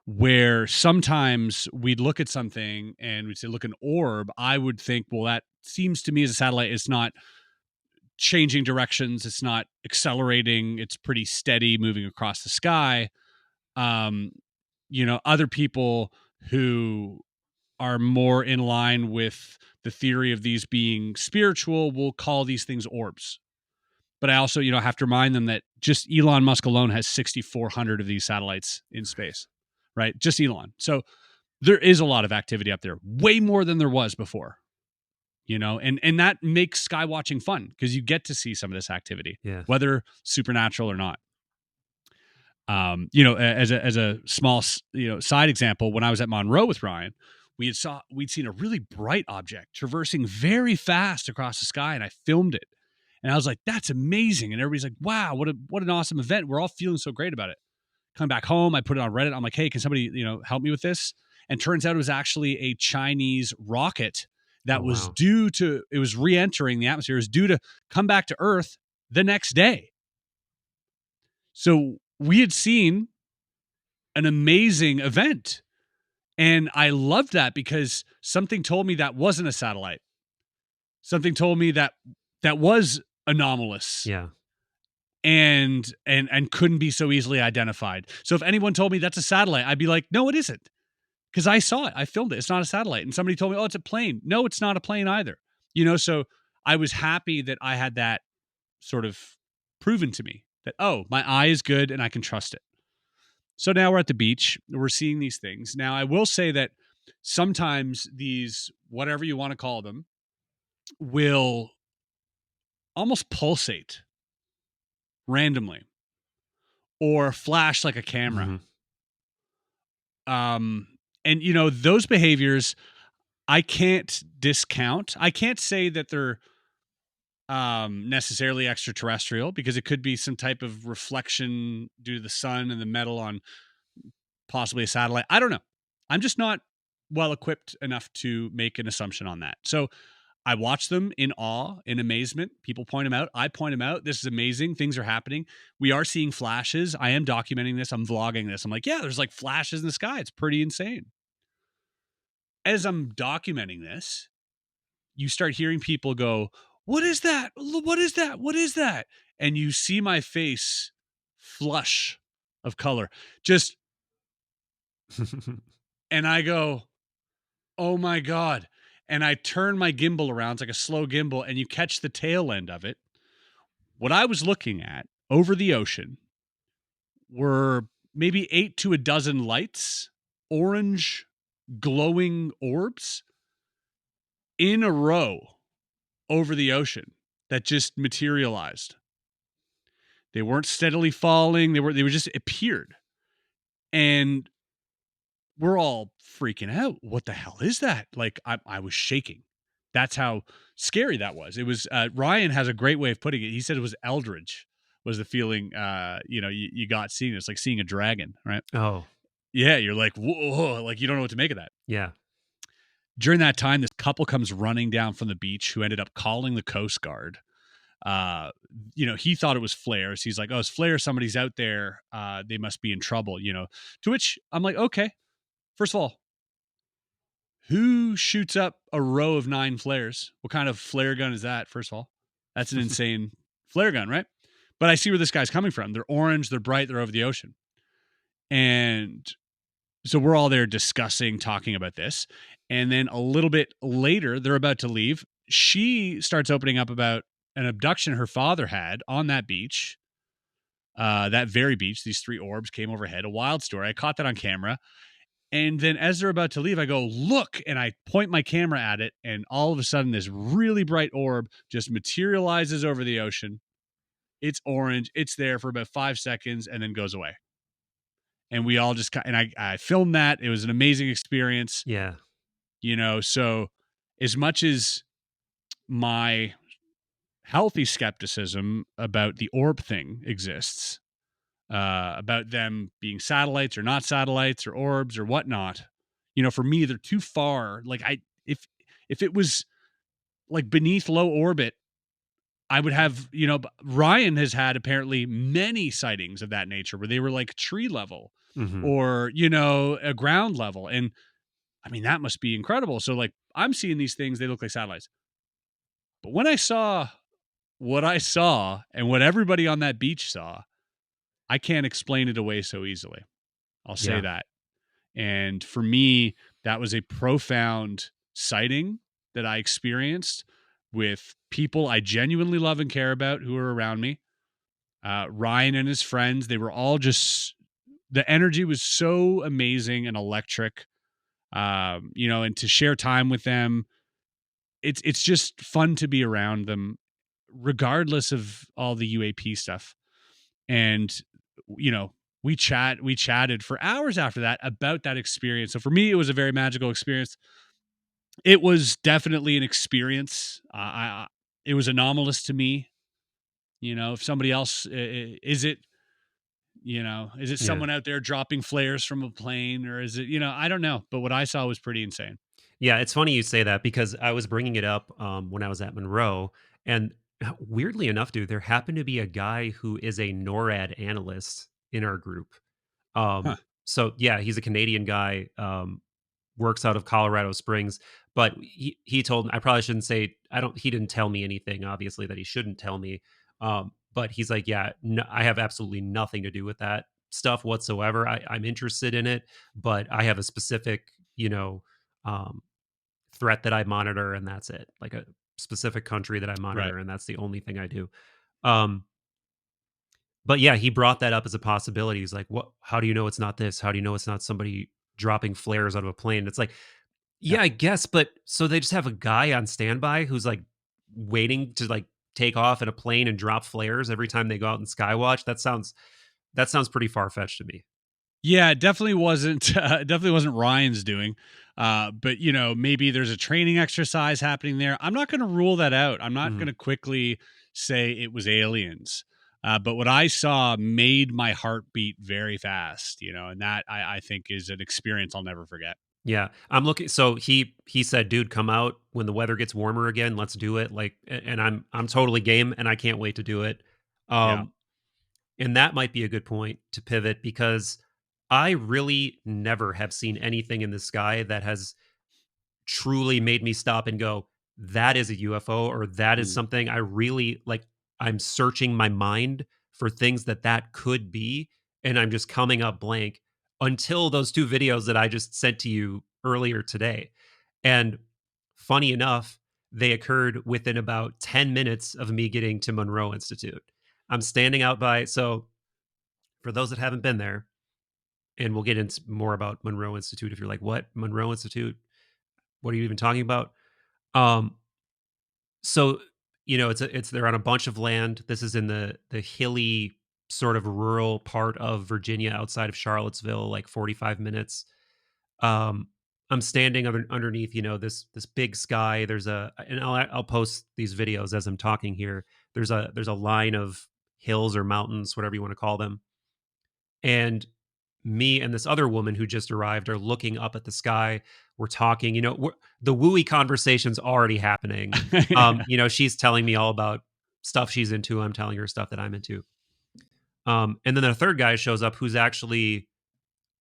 Where sometimes we'd look at something and we'd say, look, an orb. I would think, well, that seems to me as a satellite, it's not changing directions. It's not accelerating. It's pretty steady moving across the sky. Other people who are more in line with the theory of these being spiritual will call these things orbs. But I also, have to remind them that just Elon Musk alone has 6,400 of these satellites in space, right? Just Elon. So there is a lot of activity up there, way more than there was before, and that makes sky watching fun because you get to see some of this activity, whether supernatural or not. As a small, side example, when I was at Monroe with Ryan, we'd seen a really bright object traversing very fast across the sky, and I filmed it. And I was like, that's amazing. And everybody's like, wow, what an awesome event. We're all feeling so great about it. Coming back home, I put it on Reddit. I'm like, hey, can somebody, help me with this? And turns out it was actually a Chinese rocket that was it was re-entering the atmosphere. It was due to come back to Earth the next day. So we had seen an amazing event. And I loved that because something told me that wasn't a satellite. Something told me that was anomalous. Yeah. And couldn't be so easily identified. So if anyone told me that's a satellite, I'd be like, no, it isn't. Because I saw it. I filmed it. It's not a satellite. And somebody told me, oh, it's a plane. No, it's not a plane either. So I was happy that I had that sort of proven to me that, oh, my eye is good and I can trust it. So now we're at the beach. We're seeing these things. Now, I will say that sometimes these, whatever you want to call them, will almost pulsate randomly or flash like a camera. Mm-hmm. And those behaviors I can't discount. I can't say that they're necessarily extraterrestrial because it could be some type of reflection due to the sun and the metal on possibly a satellite. I don't know. I'm just not well equipped enough to make an assumption on that. So I watch them in awe, in amazement. People point them out. I point them out. This is amazing. Things are happening. We are seeing flashes. I am documenting this. I'm vlogging this. I'm like, yeah, there's like flashes in the sky. It's pretty insane. As I'm documenting this, you start hearing people go, what is that? What is that? What is that? And you see my face flush of color. Just, and I go, oh my God. And I turn my gimbal around. It's like a slow gimbal, and you catch the tail end of it. What I was looking at over the ocean were maybe 8 to a dozen lights, orange glowing orbs in a row over the ocean that just materialized. They weren't steadily falling. They were just appeared. And we're all freaking out. What the hell is that? Like I was shaking. That's how scary that was. It was Ryan has a great way of putting it. He said it was eldritch was the feeling you got seeing it. It's like seeing a dragon, right? Oh. Yeah, you're like, whoa, like you don't know what to make of that. Yeah. During that time, this couple comes running down from the beach who ended up calling the Coast Guard. He thought it was flares. He's like, oh, it's flares. Somebody's out there. They must be in trouble, to which I'm like, okay, first of all, who shoots up a row of 9 flares? What kind of flare gun is that? First of all, that's an insane flare gun, right? But I see where this guy's coming from. They're orange. They're bright. They're over the ocean. And so we're all there discussing, talking about this. And then a little bit later, they're about to leave. She starts opening up about an abduction her father had on that beach, that very beach. These 3 orbs came overhead, a wild story. I caught that on camera. And then as they're about to leave, I go, look, and I point my camera at it. And all of a sudden, this really bright orb just materializes over the ocean. It's orange. It's there for about 5 seconds and then goes away. And we all just, and I filmed that. It was an amazing experience. Yeah. So as much as my healthy skepticism about the orb thing exists, about them being satellites or not satellites or orbs or whatnot, for me, they're too far. Like if it was like beneath low orbit, I would have, Ryan has had apparently many sightings of that nature where they were like tree level Hmm. or, a ground level. And I mean, that must be incredible. So like I'm seeing these things, they look like satellites. But when I saw what I saw and what everybody on that beach saw, I can't explain it away so easily. I'll say Yeah. that. And for me, that was a profound sighting that I experienced with people I genuinely love and care about who are around me. Ryan and his friends, they were all just, the energy was so amazing and electric. And to share time with them, it's just fun to be around them, regardless of all the UAP stuff. And you know, we chatted for hours after that about that experience. So for me, it was a very magical experience. It was definitely an experience. It was anomalous to me. If somebody else is it, is it Yeah. someone out there dropping flares from a plane, or is it, I don't know. But what I saw was pretty insane. Yeah, it's funny you say that because I was bringing it up when I was at Monroe, and weirdly enough, dude, there happened to be a guy who is a NORAD analyst in our group. Huh. So yeah, he's a Canadian guy, works out of Colorado Springs, but he told me, I probably shouldn't say, I don't, he didn't tell me anything, obviously, that he shouldn't tell me. But he's like, yeah, no, I have absolutely nothing to do with that stuff whatsoever. I'm interested in it, but I have a specific, um, threat that I monitor, and that's it. Like a specific country that I Right. monitor, and that's the only thing I do. Um, but yeah, he brought that up as a possibility. He's like, "What? How do you know it's not this? How do you know it's not somebody dropping flares out of a plane?" It's like, Yeah. yeah, I guess, but so they just have a guy on standby who's like waiting to like take off in a plane and drop flares every time they go out and skywatch. That sounds pretty far fetched to me. Yeah, it definitely wasn't. Definitely wasn't Ryan's doing. But maybe there's a training exercise happening there. I'm not going to rule that out. I'm not going Mhm. to quickly say it was aliens. But what I saw made my heart beat very fast. And that I think is an experience I'll never forget. Yeah, I'm looking. So he said, "Dude, come out when the weather gets warmer again. Let's do it." Like, and I'm totally game, and I can't wait to do it. Yeah. Um, and that might be a good point to pivot because I really never have seen anything in the sky that has truly made me stop and go, that is a UFO or that is Mm. something I really like. I'm searching my mind for things that could be, and I'm just coming up blank until those two videos that I just sent to you earlier today. And funny enough, they occurred within about 10 minutes of me getting to Monroe Institute. I'm standing out by, so for those that haven't been there, and we'll get into more about Monroe Institute if you're like, what? Monroe Institute? What are you even talking about? Um, so it's they're on a bunch of land. This is in the hilly sort of rural part of Virginia outside of Charlottesville, like 45 minutes. Um, I'm standing underneath, this big sky. There's and I'll post these videos as I'm talking here. There's a line of hills or mountains, whatever you want to call them, and me and this other woman who just arrived are looking up at the sky. We're talking, the wooey conversation's already happening. She's telling me all about stuff she's into. I'm telling her stuff that I'm into. And then the third guy shows up who's actually,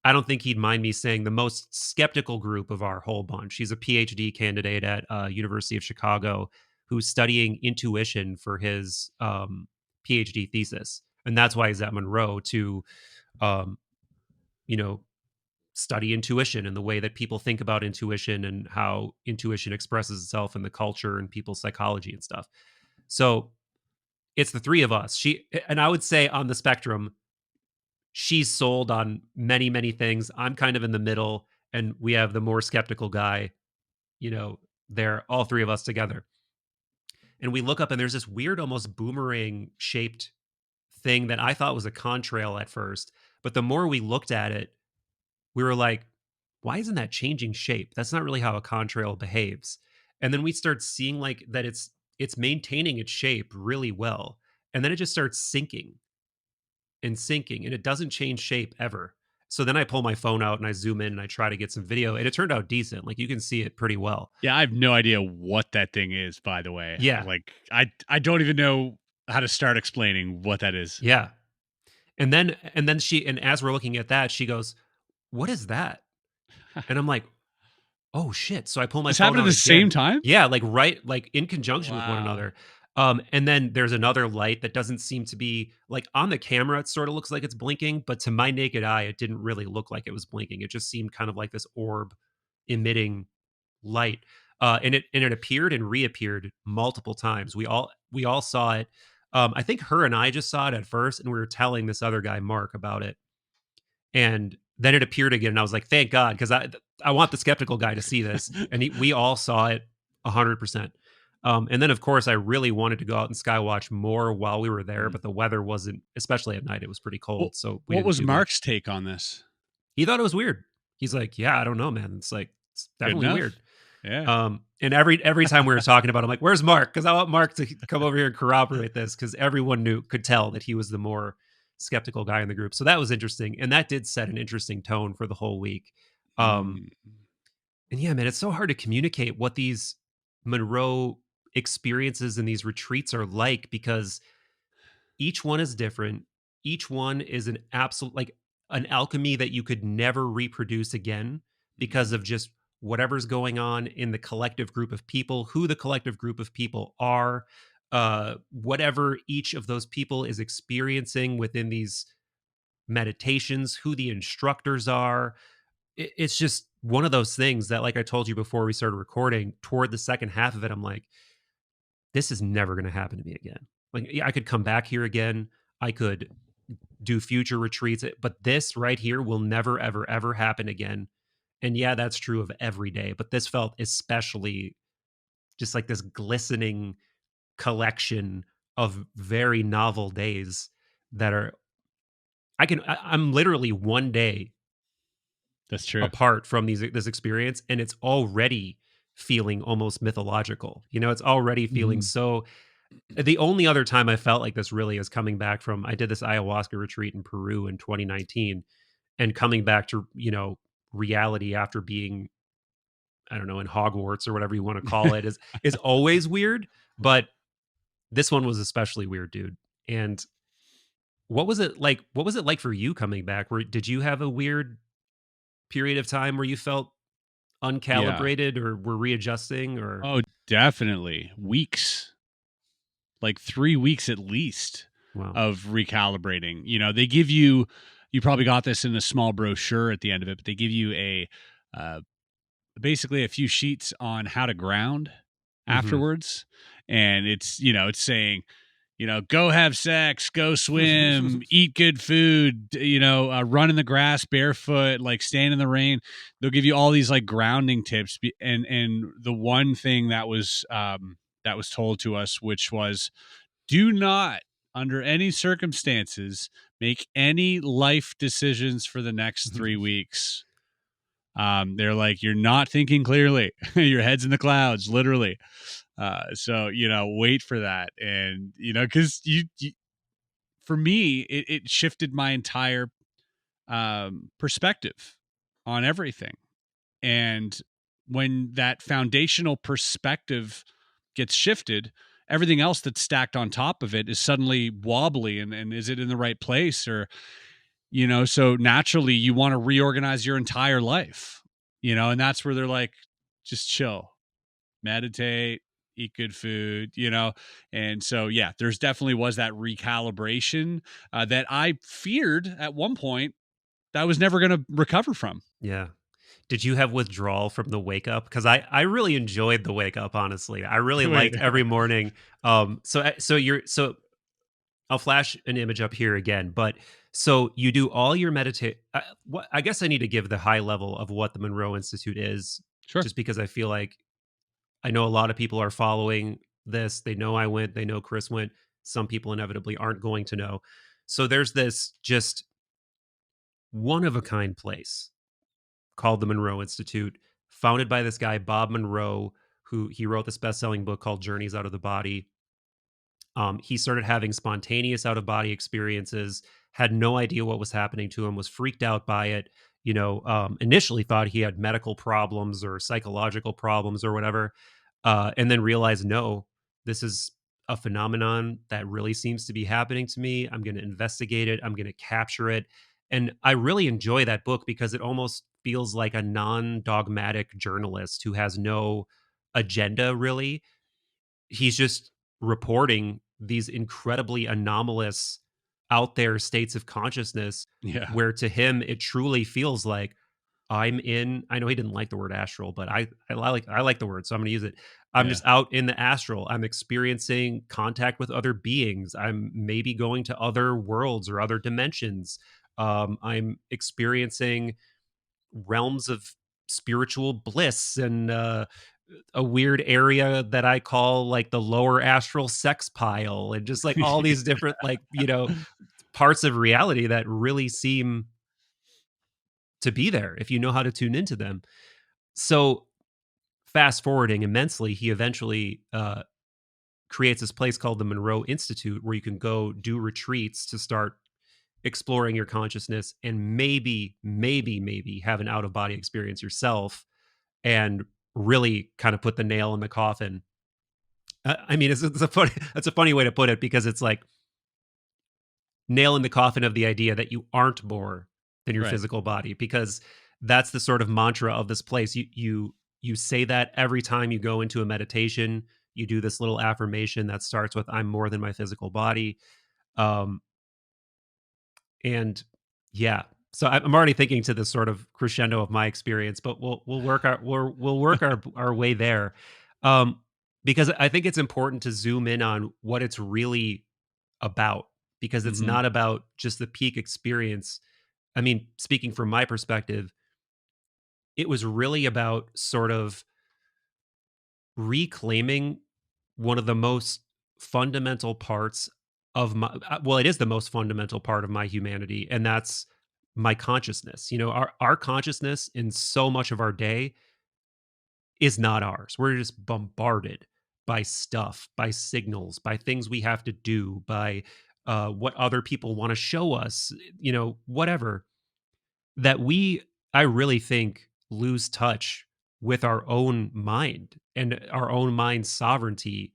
I don't think he'd mind me saying, the most skeptical group of our whole bunch. He's a PhD candidate at University of Chicago who's studying intuition for his PhD thesis. And that's why he's at Monroe to, um, you know, study intuition and the way that people think about intuition and how intuition expresses itself in the culture and people's psychology and stuff. So it's the three of us. And I would say on the spectrum, she's sold on many, many things. I'm kind of in the middle, and we have the more skeptical guy, they're all three of us together. And we look up and there's this weird, almost boomerang shaped thing that I thought was a contrail at first. But the more we looked at it, we were like, why isn't that changing shape? That's not really how a contrail behaves. And then we start seeing like that it's maintaining its shape really well. And then it just starts sinking and sinking and it doesn't change shape ever. So then I pull my phone out and I zoom in and I try to get some video, and it turned out decent. Like, you can see it pretty well. Yeah, I have no idea what that thing is, by the way. Yeah. Like, I don't even know how to start explaining what that is. Yeah. And then and as we're looking at that, she goes, "What is that?" And I'm like, "Oh shit." So I pull my This phone happened at out the same again. time? Yeah, like in conjunction with one Wow. another. And then there's another light that doesn't seem to be like on the camera. It sort of looks like it's blinking, but to my naked eye, it didn't really look like it was blinking. It just seemed kind of like this orb emitting light. And it appeared and reappeared multiple times. We all saw it. I think her and I just saw it at first, and we were telling this other guy Mark about it, and then it appeared again, and I was like, "Thank God," because I want the skeptical guy to see this, and we all saw it 100%. And then, of course, I really wanted to go out and skywatch more while we were there, but the weather wasn't, especially at night, it was pretty Well, cold, so we what didn't was do that. Mark's take on this? He thought it was weird. He's like, "Yeah, I don't know, man. It's like it's Good definitely enough. weird." Yeah. And every time we were talking about it, I'm like, "Where's Mark?" Because I want Mark to come over here and corroborate this, because everyone could tell that he was the more skeptical guy in the group. So that was interesting, and that did set an interesting tone for the whole week. Um, Mm. and yeah, man, it's so hard to communicate what these Monroe experiences and these retreats are like, because each one is different. Each one is an absolute, like, an alchemy that you could never reproduce again, because of just whatever's going on in the collective group of people, who the collective group of people are, whatever each of those people is experiencing within these meditations, who the instructors are. It's just one of those things that, like I told you before we started recording, toward the second half of it, I'm like, this is never going to happen to me again. Like, yeah, I could come back here again. I could do future retreats, but this right here will never, ever, ever happen again. And yeah, that's true of every day, but this felt especially just like this glistening collection of very novel days that are, I'm literally one day That's true. apart from this experience, and it's already feeling almost mythological. It's already feeling Mhm. so. The only other time I felt like this really is coming back from, I did this ayahuasca retreat in Peru in 2019, and coming back to, reality after being, I don't know, in Hogwarts or whatever you want to call it, is always weird, but this one was especially weird, dude. And what was it like? What was it like for you coming back? Did you have a weird period of time where you felt Yeah. uncalibrated or were readjusting, or? Oh, definitely. Weeks. Like 3 weeks at least Wow. of recalibrating. They give you probably got this in a small brochure at the end of it, but they give you uh basically a few sheets on how to ground Mhm. afterwards. And it's saying, go have sex, go swim, eat good food, run in the grass barefoot, like stand in the rain. They'll give you all these like grounding tips. And the one thing that was told to us, which was, do not, under any circumstances, make any life decisions for the next 3 weeks. They're like, you're not thinking clearly. Your head's in the clouds, literally. So wait for that, and because you for me, it shifted my entire perspective on everything. And when that foundational perspective gets shifted, everything else that's stacked on top of it is suddenly wobbly. And is it in the right place? Or, so naturally you want to reorganize your entire life, and that's where they're like, just chill, meditate, eat good food, and so yeah, there's definitely was that recalibration that I feared at one point that I was never going to recover from. Yeah. Did you have withdrawal from the wake up? Because I really enjoyed the wake up, honestly. I really Wait. liked every morning. So I'll flash an image up here again, but so you do all your meditate. I guess I need to give the high level of what the Monroe Institute is, Sure. just because I feel like I know a lot of people are following this. They know I went. They know Chris went. Some people inevitably aren't going to know. So there's this just one of a kind place called the Monroe Institute, founded by this guy, Bob Monroe, who he wrote this best-selling book called Journeys Out of the Body. He started having spontaneous out of body experiences had no idea what was happening to him, was freaked out by it, initially thought he had medical problems or psychological problems or whatever, and then realized, no, this is a phenomenon that really seems to be happening to me. I'm going to investigate it. I'm going to capture it. And I really enjoy that book because it almost feels like a non dogmatic journalist who has no agenda, really. He's just reporting these incredibly anomalous, out there states of consciousness Yeah. where to him it truly feels like I know he didn't like the word astral, but I like the word, so I'm gonna use it. I'm Yeah. just out in the astral. I'm experiencing contact with other beings. I'm maybe going to other worlds or other dimensions. I'm experiencing realms of spiritual bliss and a weird area that I call like the lower astral sex pile, and just like all these different like, parts of reality that really seem to be there if you know how to tune into them. So, fast forwarding immensely, he eventually creates this place called the Monroe Institute where you can go do retreats to start exploring your consciousness and maybe have an out of body experience yourself and really kind of put the nail in the coffin. I mean, it's a funny that's a funny way to put it because it's like nail in the coffin of the idea that you aren't more than your Right. physical body, because that's the sort of mantra of this place. You say that every time you go into a meditation. You do this little affirmation that starts with "I'm more than my physical body," um, and yeah. So I'm already thinking to this sort of crescendo of my experience, but we'll work our way there, um, because I think it's important to zoom in on what it's really about, because it's Hmm. not about just the peak experience. I mean, speaking from my perspective, it was really about sort of reclaiming one of the most fundamental parts of my well, it is the most fundamental part of my humanity, and that's my consciousness. Our consciousness in so much of our day is not ours. We're just bombarded by stuff, by signals, by things we have to do, by what other people want to show us, whatever, that I really think, lose touch with our own mind and our own mind's sovereignty.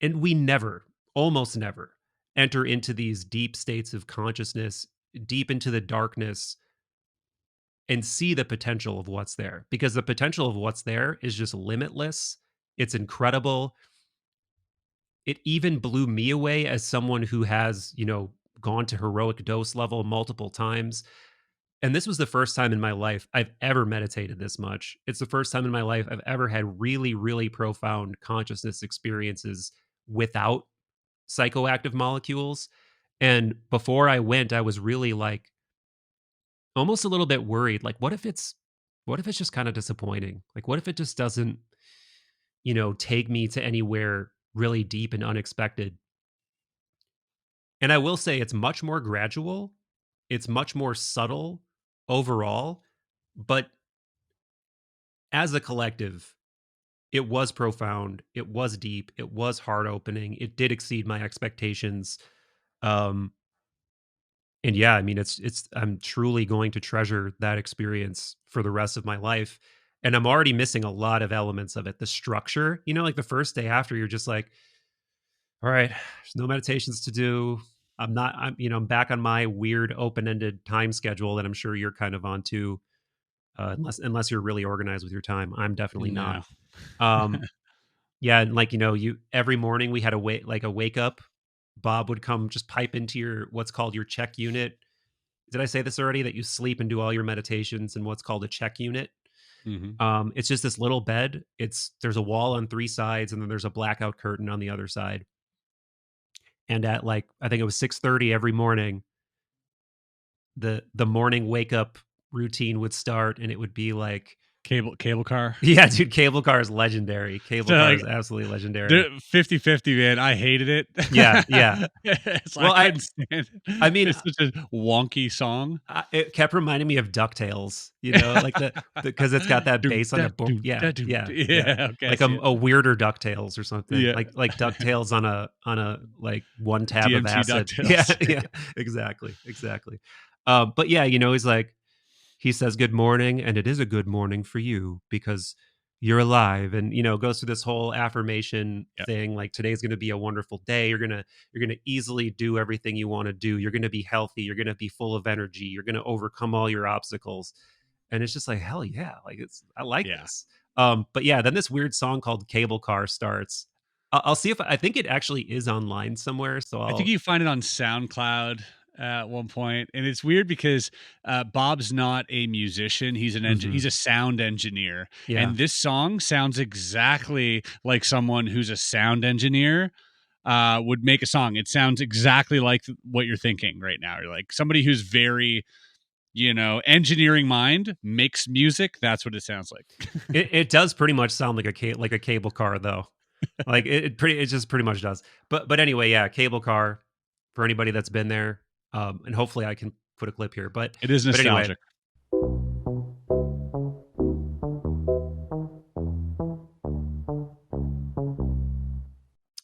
And we never, almost never, enter into these deep states of consciousness, deep into the darkness, and see the potential of what's there, because the potential of what's there is just limitless. It's incredible. It even blew me away as someone who has, gone to heroic dose level multiple times. And this was the first time in my life I've ever meditated this much. It's the first time in my life I've ever had really, really profound consciousness experiences without psychoactive molecules. And before I went, I was really like almost a little bit worried. Like, what if it's just kind of disappointing? Like, what if it just doesn't, take me to anywhere really deep and unexpected? And I will say it's much more gradual. It's much more subtle overall, but as a collective, it was profound, it was deep, it was heart opening, it did exceed my expectations. Um, and yeah, I mean, it's I'm truly going to treasure that experience for the rest of my life. And I'm already missing a lot of elements of it. The structure, like the first day after, you're just like, all right, there's no meditations to do. I'm back on my weird open-ended time schedule that I'm sure you're kind of on too. Unless you're really organized with your time. I'm definitely not. Yeah. Um, Yeah, and like, you every morning we had a wake up. Bob would come just pipe into your what's called your check unit. Did I say this already? That you sleep and do all your meditations in what's called a check unit? Hmm. It's just this little bed. There's a wall on three sides, and then there's a blackout curtain on the other side. And at like I think it was 6:30 every morning, the morning wake up routine would start, and it would be like Cable car. Yeah, dude, Cable Car is legendary. Cable So Car like is absolutely legendary. the 50-50, man. I hated it. Yeah, yeah. So I Well, couldn't stand it. I mean, It's such a wonky song. it kept reminding me of DuckTales, you know, like the because it's got that Doom bass on da the boom. doom Yeah, da doom. yeah, yeah. Yeah, okay, I Like see it. a weirder DuckTales or something. Yeah. Like DuckTales on a like one tab of DMT acid. Yeah, DuckTales. yeah. Exactly, exactly. But yeah, you know, he's like he says good morning, and it is a good morning for you because you're alive, and you know, goes through this whole affirmation Yeah. thing like today's going to be a wonderful day. You're going to easily do everything you want to do. You're going to be healthy, you're going to be full of energy, you're going to overcome all your obstacles. And it's just like, hell yeah, like it's I like Yeah. this. But yeah, then this weird song called Cable Car starts. I'll see if I think it actually is online somewhere, so I think I'll you find it on SoundCloud at one point, and it's weird because Bob's not a musician; Mhm. he's a sound engineer, Yeah. and this song sounds exactly like someone who's a sound engineer would make a song. It sounds exactly like what you're thinking right now. You're like somebody who's very, engineering mind makes music. That's what it sounds like. It does pretty much sound like like a cable car though. Like it just pretty much does. But anyway, yeah, cable car for anybody that's been there. And hopefully I can put a clip here. It is But anyway, nostalgic.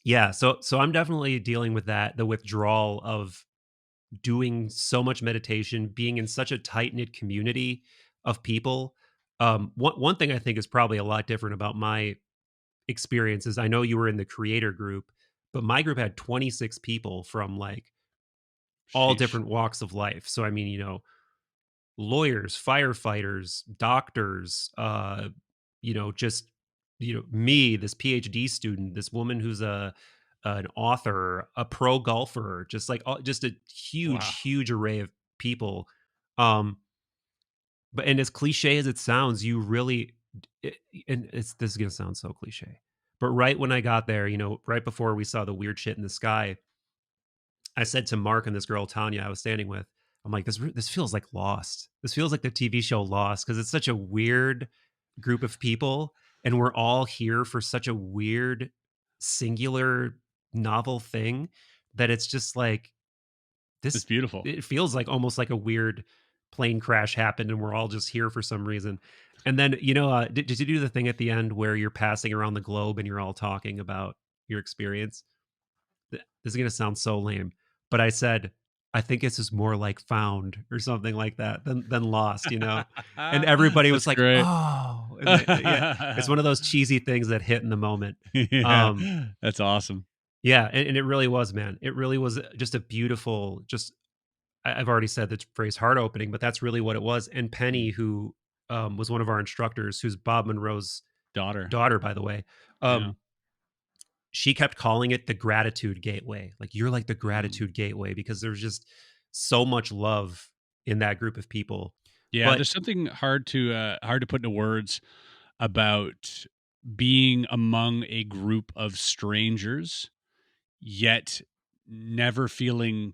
yeah, so I'm definitely dealing with that, the withdrawal of doing so much meditation, being in such a tight-knit community of people. One thing I think is probably a lot different about my experiences. I know you were in the creator group, but my group had 26 people from like all Sheesh. different walks of life. So I mean, you know, lawyers, firefighters, doctors, you know, just you know, me, this PhD student, this woman who's a an author, a pro golfer, just like just a Wow. huge array of people. Um, but and as cliche as it sounds, you really it, and it's this is gonna sound so cliche. But right when I got there, you know, right before we saw the weird shit in the sky, I said to Mark and this girl Tanya I was standing with, I'm like, this feels like Lost. This feels like the TV show Lost because it's such a weird group of people, and we're all here for such a weird, singular, novel thing that it's just like It's this. beautiful. It feels like almost like a weird plane crash happened, and we're all just here for some reason. And then you know, did you do the thing at the end where you're passing around the globe and you're all talking about your experience? This is gonna sound so lame, but I said, "I think this is more like Found or something like that than Lost," you know? And everybody That's was like, great. "Oh," and yeah, it's one of those cheesy things that hit in the moment. Yeah, Um, that's awesome. yeah, and it really was, man. It really was just a beautiful, just I've already said the phrase heart opening, but that's really what it was. And Penny, Mm. who was one of our instructors, who's Bob Monroe's Daughter. daughter, by the way, Yeah. um, she kept calling it the gratitude gateway. Like you're like the Mm. gratitude gateway because there's just so much love in that group of people. Yeah, But there's something hard to put into words about being among a group of strangers, yet never feeling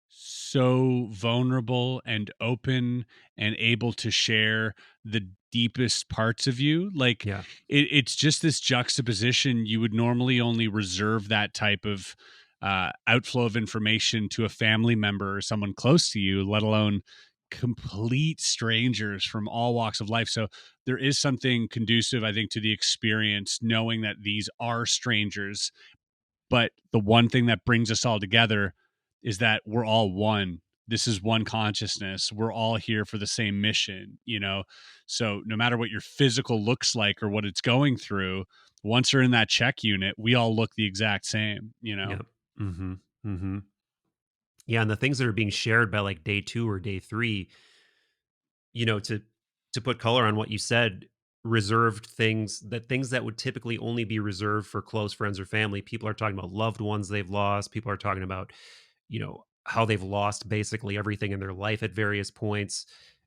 so vulnerable and open and able to share the deepest parts of you. Like yeah, it's just this juxtaposition. You would normally only reserve that type of outflow of information to a family member or someone close to you, let alone complete strangers from all walks of life. So there is something conducive, I think, to the experience, knowing that these are strangers, but the one thing that brings us all together is that we're all one. This is one consciousness. We're all here for the same mission. So no matter what your physical looks like or what it's going through, once you're in that check unit, we all look the exact same. yeah, mm-hmm, mm-hmm, yeah. And the things that are being shared by like day 2 or day 3, you know, to put color on what you said, reserved things that would typically only be reserved for close friends or family. People are talking about loved ones they've lost. People are talking about, you know, how they've lost basically everything in their life at various points.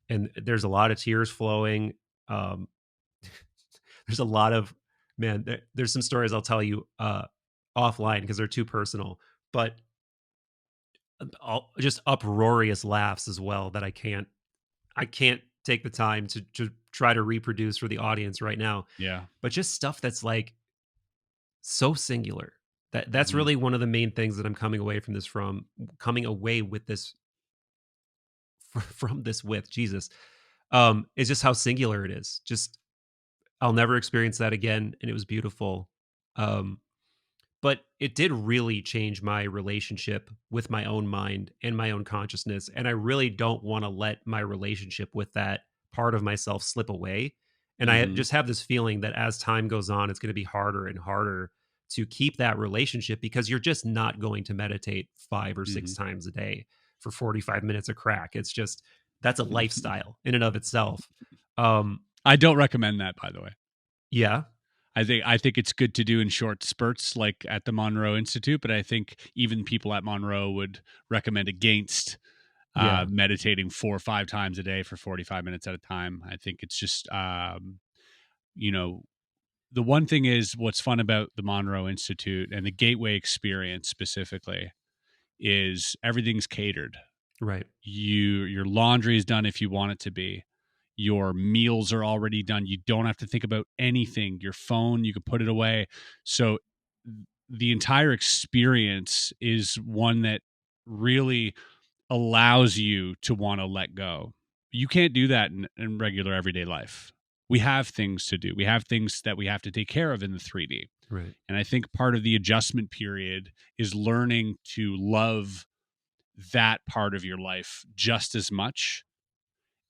And there's a lot of tears flowing. Um, there's a lot of man, there's some stories I'll tell you offline because they're too personal, but just uproarious laughs as well that I can't take the time to try to reproduce for the audience right now. Yeah. But just stuff that's like so singular. That's Hmm. really one of the main things that I'm coming away with this from this with Jesus. Is just how singular it is. Just I'll never experience that again, and it was beautiful. Um, but it did really change my relationship with my own mind and my own consciousness, and I really don't want to let my relationship with that part of myself slip away. And I Hmm. just have this feeling that as time goes on, it's going to be harder and harder to keep that relationship because you're just not going to meditate 5 or 6 Hmm. times a day for 45 minutes a crack. It's just that's a lifestyle in and of itself. Um, I don't recommend that, by the way. yeah, I think it's good to do in short spurts, like at the Monroe Institute. But I think even people at Monroe would recommend against yeah, meditating 4 or 5 times a day for 45 minutes at a time. I think it's just, you know, the one thing is what's fun about the Monroe Institute and the Gateway experience specifically is everything's catered. right. Your laundry is done if you want it to be. Your meals are already done. You don't have to think about anything. Your phone, you can put it away. So the entire experience is one that really allows you to want to let go. You can't do that in regular everyday life. We have things to do. We have things that we have to take care of in the 3D. Right. And I think part of the adjustment period is learning to love that part of your life just as much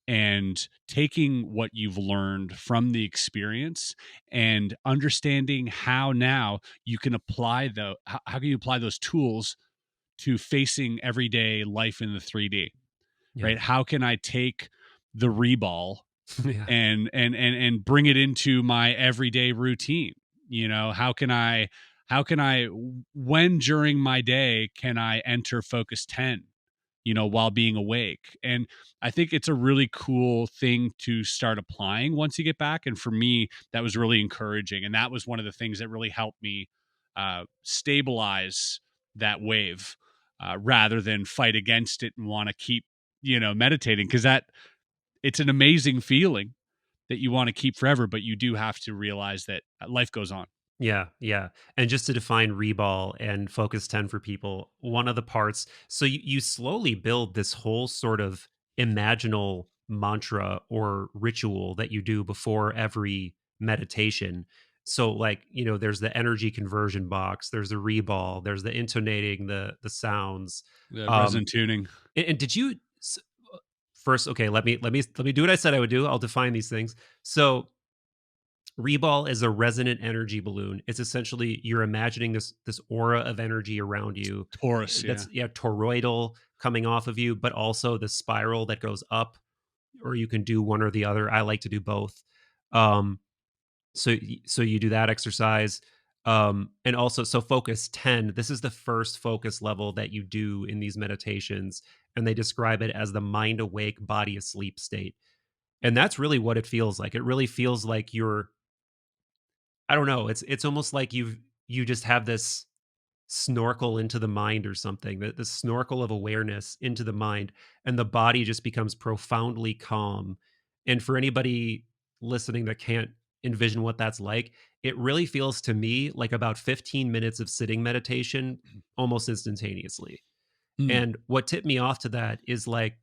and taking what you've learned from the experience and understanding how now you can apply how can you apply those tools to facing everyday life in the 3D, Yeah. right? How can I take the reball Yeah. and bring it into my everyday routine? How can I when during my day can I enter focus 10, while being awake? And I think it's a really cool thing to start applying once you get back. And for me, that was really encouraging. And that was one of the things that really helped me stabilize that wave, rather than fight against it and want to keep, meditating. Cause it's an amazing feeling that you want to keep forever, but you do have to realize that life goes on. Yeah, yeah. And just to define reball and focus 10 for people, one of the parts, so you slowly build this whole sort of imaginal mantra or ritual that you do before every meditation. So like, there's the energy conversion box, there's the reball, there's the intonating the sounds. The Um resin tuning. and did you first, okay, let me do what I said I would do. I'll define these things. So Reball is a resonant energy balloon. It's essentially you're imagining this aura of energy around you. Taurus, yeah. That's toroidal coming off of you, but also the spiral that goes up, or you can do one or the other. I like to do both. Um, so you do that exercise. And also so focus 10. This is the first focus level that you do in these meditations, and they describe it as the mind awake, body asleep state. And that's really what it feels like. It really feels like you're I don't know. It's almost like you just have this snorkel into the mind or something. The snorkel of awareness into the mind, and the body just becomes profoundly calm. And for anybody listening that can't envision what that's like, it really feels to me like about 15 minutes of sitting meditation almost instantaneously. Mm. And what tipped me off to that is like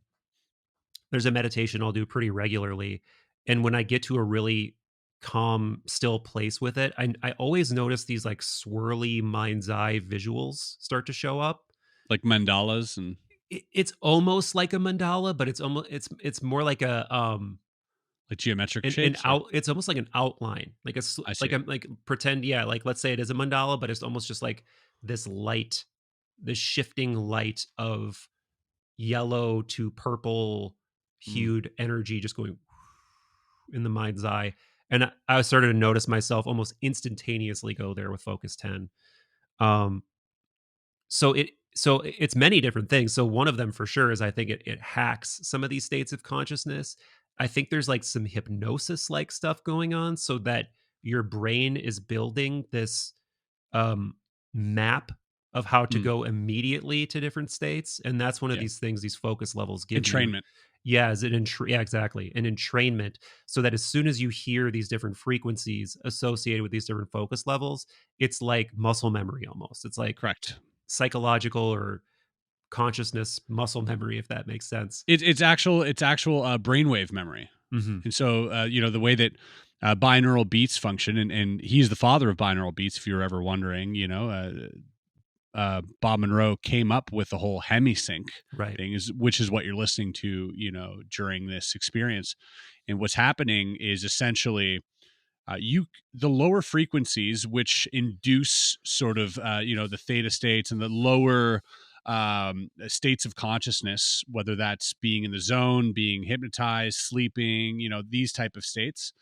there's a meditation I'll do pretty regularly. And when I get to a really calm, still place with it, I always notice these like swirly mind's eye visuals start to show up. Like mandalas and It's almost like a mandala, but it's more like like geometric an shapes, or out. It's almost like an outline, like I see. like a like pretend, yeah, like let's say it is a mandala, but it's almost just like this light, this shifting light of yellow to purple Mm. hued energy just going in the mind's eye. And I started to notice myself almost instantaneously go there with focus 10. Um, so it's many different things. So one of them for sure is I think it hacks some of these states of consciousness. I think there's like some hypnosis like stuff going on so that your brain is building this um, map of how to Mm. go immediately to different states. And that's one of Yeah. these things these focus levels give you. Entrainment. Yeah, as yeah, exactly. An entrainment, so that as soon as you hear these different frequencies associated with these different focus levels, it's like muscle memory almost. It's like Correct. psychological or consciousness muscle memory, if that makes sense. It's actual brainwave memory. Hmm. And so, the way that binaural beats function, and he's the father of binaural beats, if you're ever wondering, Bob Monroe came up with the whole hemisync Right. thing, which is what you're listening to, during this experience. And what's happening is essentially the lower frequencies, which induce sort of the theta states and the lower states of consciousness, whether that's being in the zone, being hypnotized, sleeping, these type of states.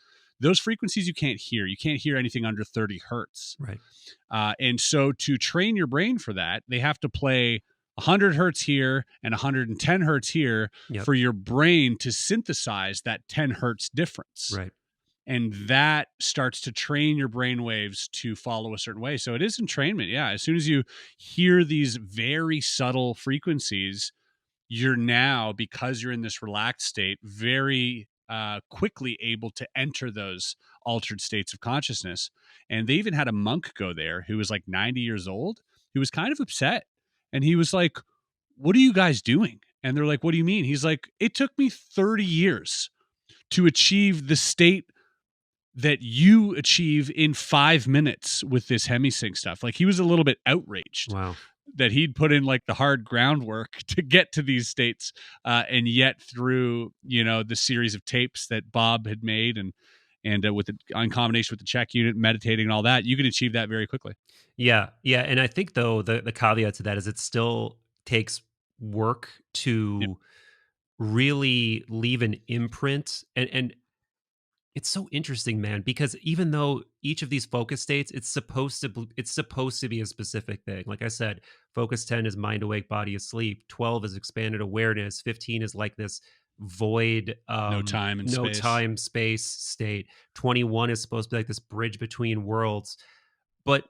Those frequencies you can't hear. You can't hear anything under 30 hertz. Right. And so to train your brain for that, they have to play 100 hertz here and 110 hertz here Yep. for your brain to synthesize that 10 hertz difference. Right. And that starts to train your brain waves to follow a certain way. So it is entrainment. Yeah. As soon as you hear these very subtle frequencies, you're now, because you're in this relaxed state, very quickly able to enter those altered states of consciousness. And they even had a monk go there who was like 90 years old, who was kind of upset. And he was like, "What are you guys doing?" And they're like, "What do you mean?" He's like, "It took me 30 years to achieve the state that you achieve in 5 minutes with this hemisync stuff." Like, he was a little bit outraged Wow. that he'd put in like the hard groundwork to get to these states, and yet through the series of tapes that Bob had made, and with in combination with the check unit, meditating, and all that, you can achieve that very quickly. Yeah. Yeah. And I think though the caveat to that is it still takes work Yep. to really leave an imprint. And it's so interesting, man, because even though each of these focus states, it's supposed to be a specific thing. Like I said, focus 10 is mind awake, body asleep. 12 is expanded awareness. 15 is like this void, No time and no space. time space state. 21 is supposed to be like this bridge between worlds. But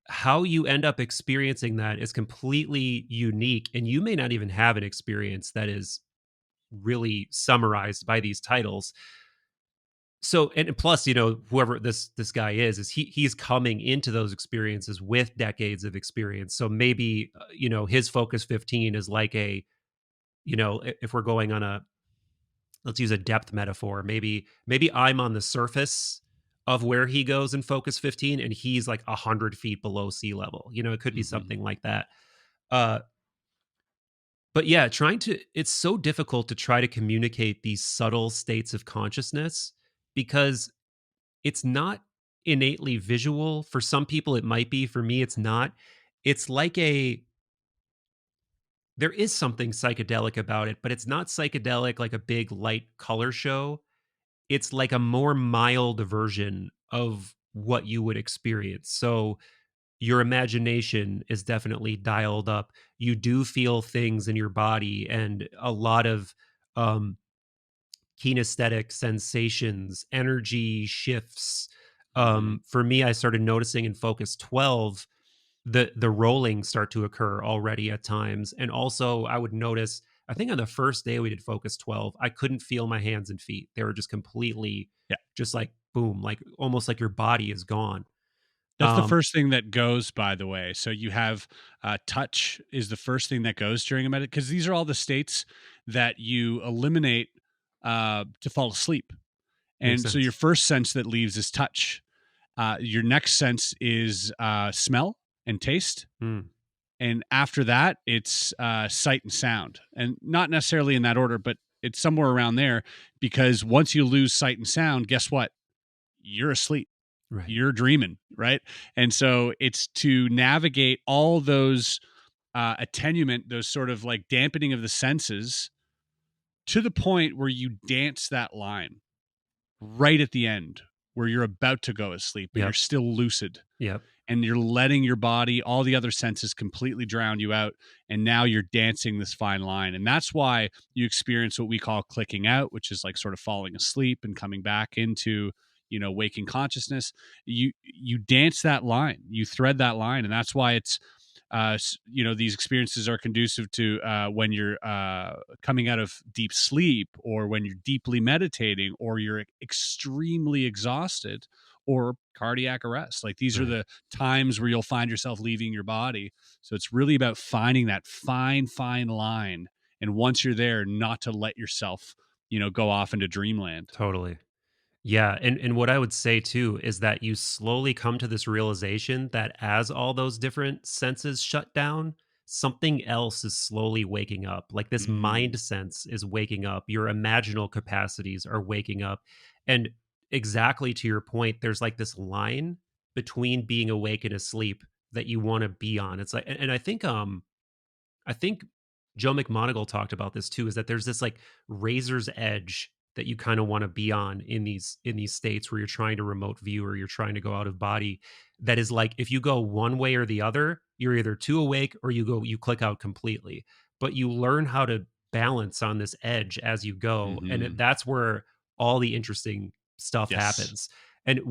how you end up experiencing that is completely unique, and you may not even have an experience that is really summarized by these titles. So, and plus, whoever this guy is he's coming into those experiences with decades of experience. So maybe his focus 15 is like a, if we're going on a, let's use a depth metaphor, maybe I'm on the surface of where he goes in focus 15 and he's like 100 feet below sea level. It could be Hmm. something like that. uh but yeah, it's so difficult to try to communicate these subtle states of consciousness because it's not innately visual. For some people it might be, for me it's not. It's like there is something psychedelic about it, but it's not psychedelic like a big light color show. It's like a more mild version of what you would experience. So your imagination is definitely dialed up. You do feel things in your body and a lot of um kinesthetic sensations, energy shifts. Hmm. For me, I started noticing in focus 12 the rolling start to occur already at times. And also I would notice, I think on the first day we did focus 12, I couldn't feel my hands and feet. They were just completely Yeah. just like boom, like almost like your body is gone. That's the Um, first thing that goes, by the way. So you have touch is the first thing that goes during a meditation, because these are all the states that you eliminate to fall asleep. Makes And so your sense. first sense that leaves is touch. Your next sense is smell and taste. Mm, And after that, it's sight and sound. And not necessarily in that order, but it's somewhere around there, because once you lose sight and sound, guess what? You're asleep, right. you're dreaming, right? And so it's to navigate all those attenument, those sort of like dampening of the senses, to the point where you dance that line right at the end, where you're about to go asleep, but you're Yep. still lucid, Yep. and you're letting your body, all the other senses completely drown you out. And now you're dancing this fine line. And that's why you experience what we call clicking out, which is like sort of falling asleep and coming back into, waking consciousness. You dance that line, you thread that line. And that's why it's these experiences are conducive to when you're coming out of deep sleep, or when you're deeply meditating, or you're extremely exhausted, or cardiac arrest. Like, these are Right. the times where you'll find yourself leaving your body. So it's really about finding that fine line, and once you're there, not to let yourself go off into dreamland. Totally. Yeah, and what I would say too is that you slowly come to this realization that as all those different senses shut down, something else is slowly waking up. Like this Mm. mind sense is waking up, your imaginal capacities are waking up. And exactly to your point, there's like this line between being awake and asleep that you want to be on. It's like, and I think Joe McMoneagle talked about this too, is that there's this like razor's edge that you kind of want to be on in these states where you're trying to remote view or you're trying to go out of body. That is like if you go one way or the other, you're either too awake or you click out completely. But you learn how to balance on this edge as you go, and Hmm. that's where all the interesting stuff Yes. happens. And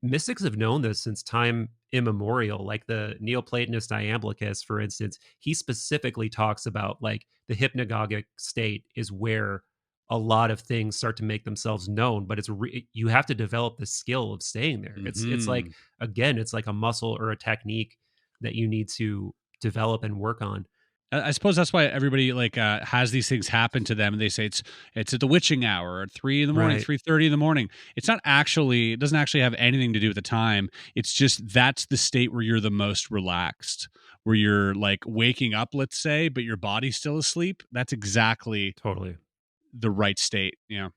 mystics have known this since time immemorial. Like the Neoplatonist Iamblichus, for instance, he specifically talks about like the hypnagogic state is where a lot of things start to make themselves known, but you have to develop the skill of staying there. It's like, Hmm. again, it's like a muscle or a technique that you need to develop and work on. I suppose that's why everybody has these things happen to them, and they say it's at the witching hour at 3 in the morning, Right. 3:30 in the morning. It's not actually. It doesn't actually have anything to do with the time. It's just that's the state where you're the most relaxed, where you're like waking up, let's say, but your body's still asleep. That's exactly Totally. the right state. Yeah.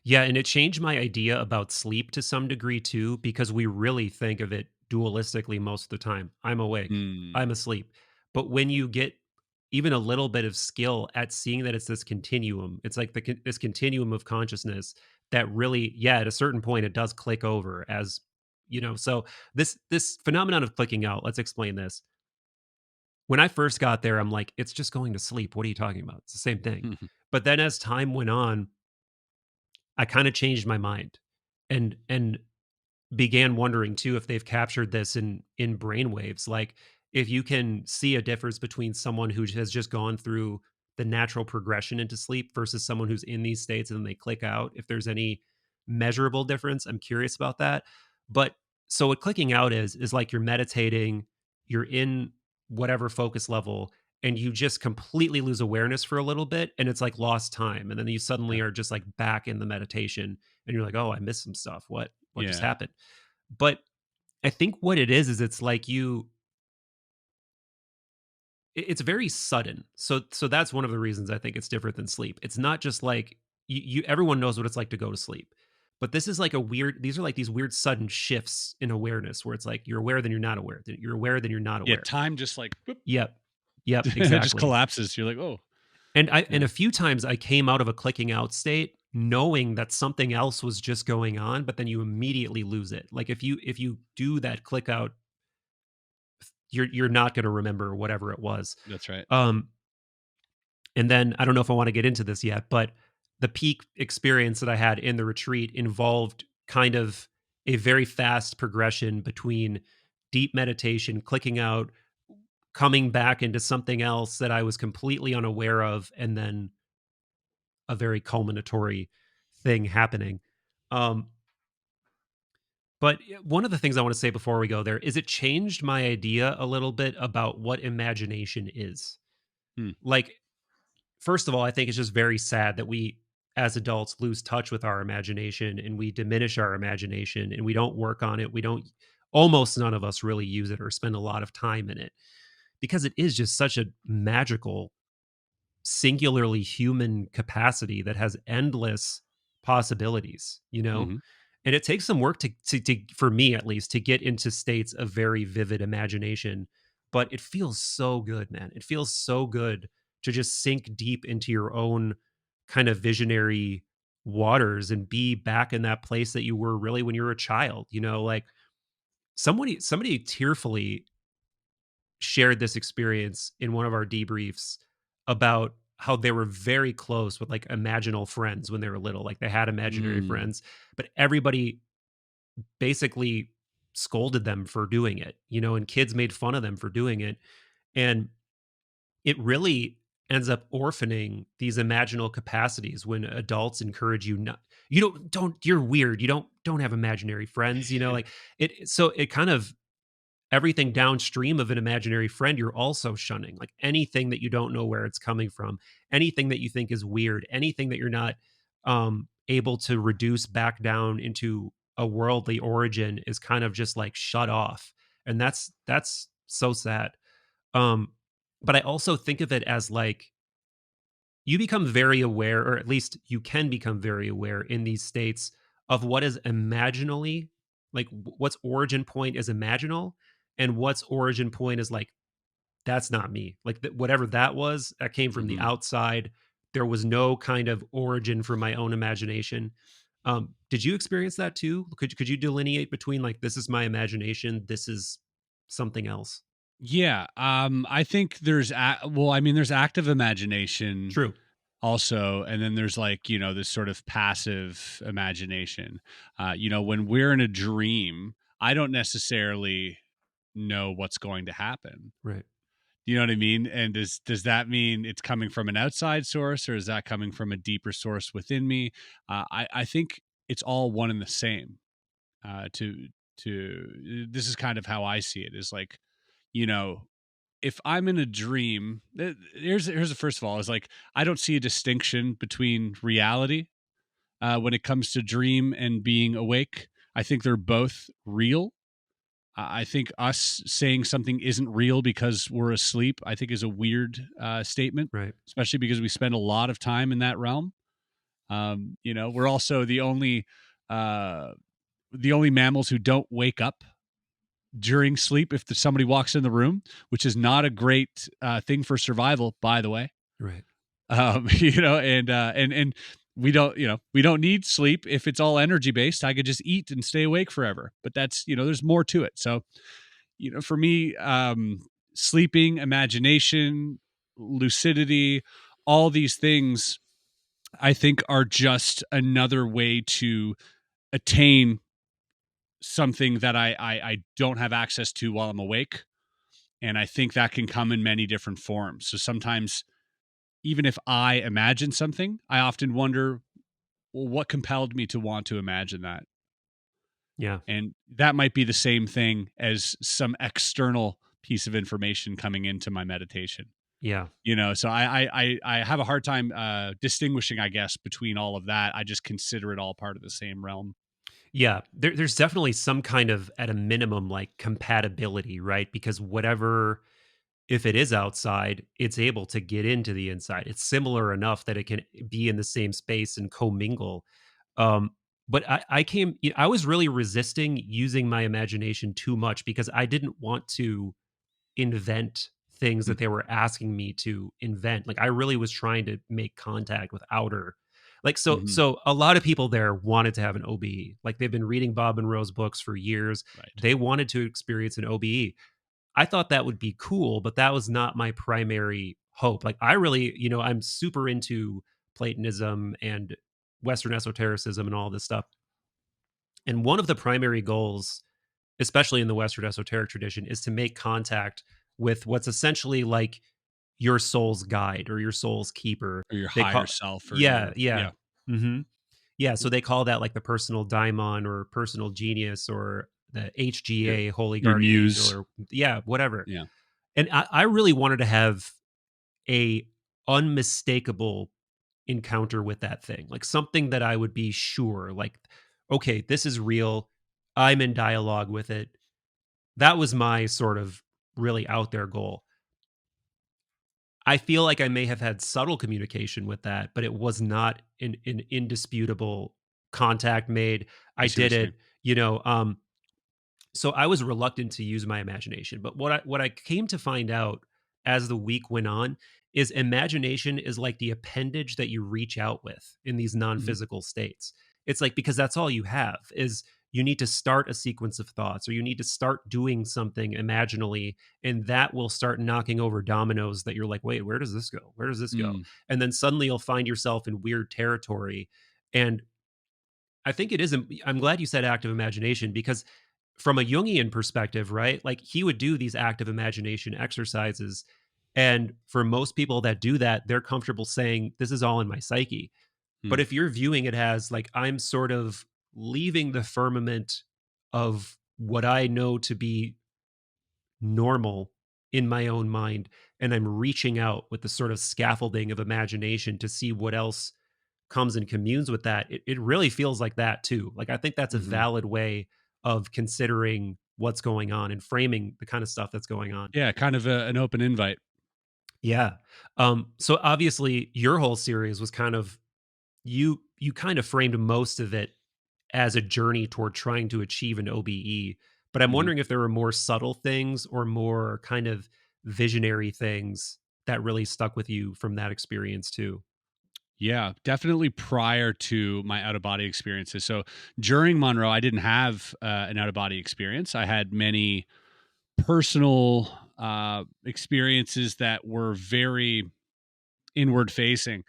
Yeah, and it changed my idea about sleep to some degree too, because we really think of it dualistically most of the time. I'm awake, Mm. I'm asleep. But when you get even a little bit of skill at seeing that it's this continuum, it's like this continuum of consciousness that really, yeah, at a certain point, it does click over as So this phenomenon of clicking out. Let's explain this. When I first got there, I'm like, it's just going to sleep. What are you talking about? It's the same thing. But then as time went on, I kinda changed my mind and began wondering too if they've captured this in brainwaves. Like, if you can see a difference between someone who has just gone through the natural progression into sleep versus someone who's in these states and then they click out, if there's any measurable difference, I'm curious about that. But so what clicking out is like you're meditating, you're in whatever focus level, and you just completely lose awareness for a little bit, and it's like lost time, and then you suddenly Yeah. are just like back in the meditation, and you're like, oh, I missed some stuff. What just Yeah. happened? But I think what it is it's like it's very sudden. So that's one of the reasons I think it's different than sleep. It's not just like you everyone knows what it's like to go to sleep. But this is like a weird these are like these weird sudden shifts in awareness where it's like you're aware then you're not aware. Then you're aware then you're not Yeah. aware. Time just like boop, Yep. Yep, it just exactly. collapses. You're like, oh, And yeah. a few times I came out of a clicking out state knowing that something else was just going on, but then you immediately lose it. Like if you do that click out, you're not going to remember whatever it was. That's right. Um and then I don't know if I want to get into this yet, but the peak experience that I had in the retreat involved kind of a very fast progression between deep meditation, clicking out, coming back into something else that I was completely unaware of, and then a very culminatory thing happening. Um, but one of the things I want to say before we go there is it changed my idea a little bit about what imagination is. Hmm. Like, first of all, I think it's just very sad that we as adults lose touch with our imagination and we diminish our imagination and we don't work on it. We don't, almost none of us really use it or spend a lot of time in it because it is just such a magical singularly human capacity that has endless possibilities, you know? Hmm. And it takes some work to for me at least to get into states of very vivid imagination, but it feels so good, man. It feels so good to just sink deep into your own kind of visionary waters and be back in that place that you were really when you were a child, like somebody tearfully shared this experience in one of our debriefs about how they were very close with like imaginal friends when they were little. Like they had imaginary Mm. friends, but everybody basically scolded them for doing it, and kids made fun of them for doing it. And it really ends up orphaning these imaginal capacities when adults encourage you not, you don't you're weird, you don't have imaginary friends, like it kind of, everything downstream of an imaginary friend you're also shunning, like anything that you don't know where it's coming from, anything that you think is weird, anything that you're not able to reduce back down into a worldly origin is kind of just like shut off. And that's so sad. um but I also think of it as like, you become very aware, or at least you can become very aware in these states of what is imaginally, like what's origin point is imaginal, and what's origin point is like, that's not me. Like whatever that was, that came from the Hmm. outside. There was no kind of origin for my own imagination. Did you experience that too? Could you delineate between like, this is my imagination, this is something else? Yeah, I think well, I mean, there's active imagination True. also, and then there's like this sort of passive imagination. When we're in a dream, I don't necessarily know what's going to happen. Right. You know what I mean? And does that mean it's coming from an outside source, or is that coming from a deeper source within me? I think it's all one and the same. This is kind of how I see it. Is like, you know, if I'm in a dream, here's the first of all, is like, I don't see a distinction between reality when it comes to dream and being awake. I think they're both real. I think us saying something isn't real because we're asleep, I think, is a weird statement, Right. especially because we spend a lot of time in that realm. We're also uh, the only mammals who don't wake up during sleep if somebody walks in the room, which is not a great thing for survival, by the way. Right. And we don't need sleep if it's all energy based. I could just eat and stay awake forever. But that's there's more to it. So for me, sleeping, imagination, lucidity, all these things, I think, are just another way to attain something that I don't have access to while I'm awake. And I think that can come in many different forms. So sometimes, even if I imagine something, I often wonder, well, what compelled me to want to imagine that? Yeah. And that might be the same thing as some external piece of information coming into my meditation. Yeah. So I have a hard time distinguishing, I guess, between all of that. I just consider it all part of the same realm. Yeah, there's definitely some kind of, at a minimum, like compatibility, right? Because whatever, if it is outside, it's able to get into the inside. It's similar enough that it can be in the same space and commingle. Um, but I was really resisting using my imagination too much because I didn't want to invent things that they were asking me to invent. Like I really was trying to make contact with outer, like, so Mm-hmm. so a lot of people there wanted to have an OBE. Like they've been reading Bob Monroe's books for years. Right. They wanted to experience an OBE. I thought that would be cool, but that was not my primary hope. Like I really, I'm super into Platonism and Western esotericism and all this stuff. And one of the primary goals, especially in the Western esoteric tradition, is to make contact with what's essentially like your soul's guide or your soul's keeper. Or your They higher call, self, or yeah, your yeah, yeah, hmm yeah. So they call that like the personal daimon or personal genius or the your, HGA, holy your guardian angel, muse. or yeah, whatever. Yeah. And I really wanted to have a unmistakable encounter with that thing, like something that I would be sure, like, okay, this is real. I'm in dialogue with it. That was my sort of really out there goal. I feel like I may have had subtle communication with that, but it was not an indisputable contact made. I I see what you're did saying. it, so I was reluctant to use my imagination. But what I came to find out as the week went on is imagination is like the appendage that you reach out with in these Mhm. non-physical states. It's like, because that's all you have is, you need to start a sequence of thoughts, or you need to start doing something imaginally, and that will start knocking over dominoes that you're like, wait, where does this go? Where does this go? Mm. And then suddenly you'll find yourself in weird territory. And I think it is, I'm glad you said active imagination, because from a Jungian perspective, right? Like he would do these active imagination exercises. And for most people that do that, they're comfortable saying, this is all in my psyche. But Hmm. if you're viewing it as like, I'm sort of leaving the firmament of what I know to be normal in my own mind, and I'm reaching out with the sort of scaffolding of imagination to see what else comes and communes with that, it really feels like that too. Like I think that's a Hmm. valid way of considering what's going on and framing the kind of stuff that's going on. Yeah, kind of an open invite. Yeah. So obviously your whole series was kind of, you kind of framed most of it as a journey toward trying to achieve an OBE. But I'm Hmm. wondering if there were more subtle things or more kind of visionary things that really stuck with you from that experience too. Yeah, definitely prior to my out of body experiences. So during Monroe, I didn't have an out of body experience. I had many personal experiences that were very inward facing.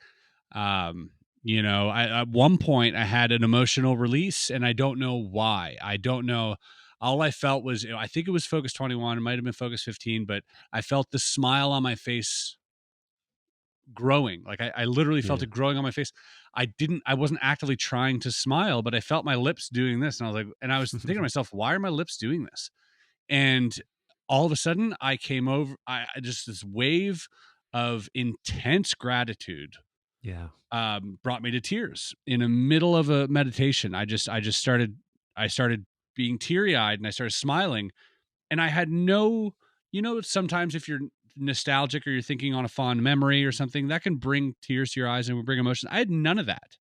Um, at one point I had an emotional release, and I don't know why. I don't know. All I felt was, I think it was Focus 21. It might have been Focus 15, but I felt the smile on my face growing. Like I literally felt Yeah. it growing on my face. I wasn't actively trying to smile, but I felt my lips doing this. And I was like, and I was thinking to myself, why are my lips doing this? And all of a sudden I came over, I just, this wave of intense gratitude Yeah. brought me to tears in the middle of a meditation. I started being teary eyed, and I started smiling, and I had no, sometimes if you're nostalgic or you're thinking on a fond memory or something, that can bring tears to your eyes and will bring emotion. I had none of that.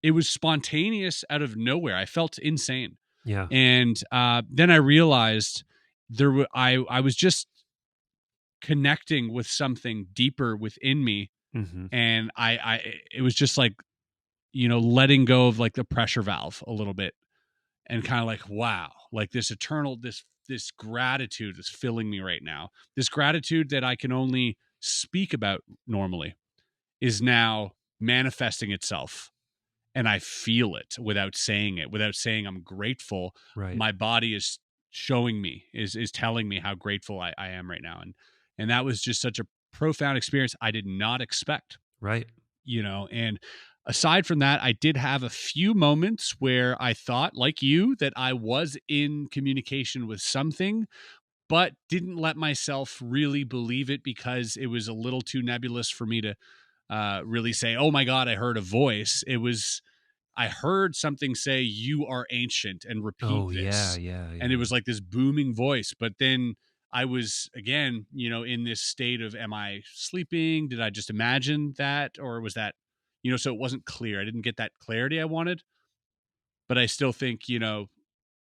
It was spontaneous out of nowhere. I felt insane. Yeah. And then I realized I was just connecting with something deeper within me. Hmm. And it was just like, letting go of like the pressure valve a little bit, and kind of like, wow, like this eternal, this gratitude is filling me right now. This gratitude that I can only speak about normally is now manifesting itself, and I feel it without saying it, without saying I'm grateful. Right. My body is showing me, is telling me how grateful I am right now. And that was just such a profound experience I did not expect, Right. and aside from that, I did have a few moments where I thought, like you, that I was in communication with something, but didn't let myself really believe it because it was a little too nebulous for me to really say, oh my God, I heard a voice. I heard something say, you are ancient, and repeat Oh yeah. this. Yeah. And it Yeah. was like this booming voice. But then I was, again, in this state of, am I sleeping? Did I just imagine that? Or was that, so it wasn't clear. I didn't get that clarity I wanted. But I still think,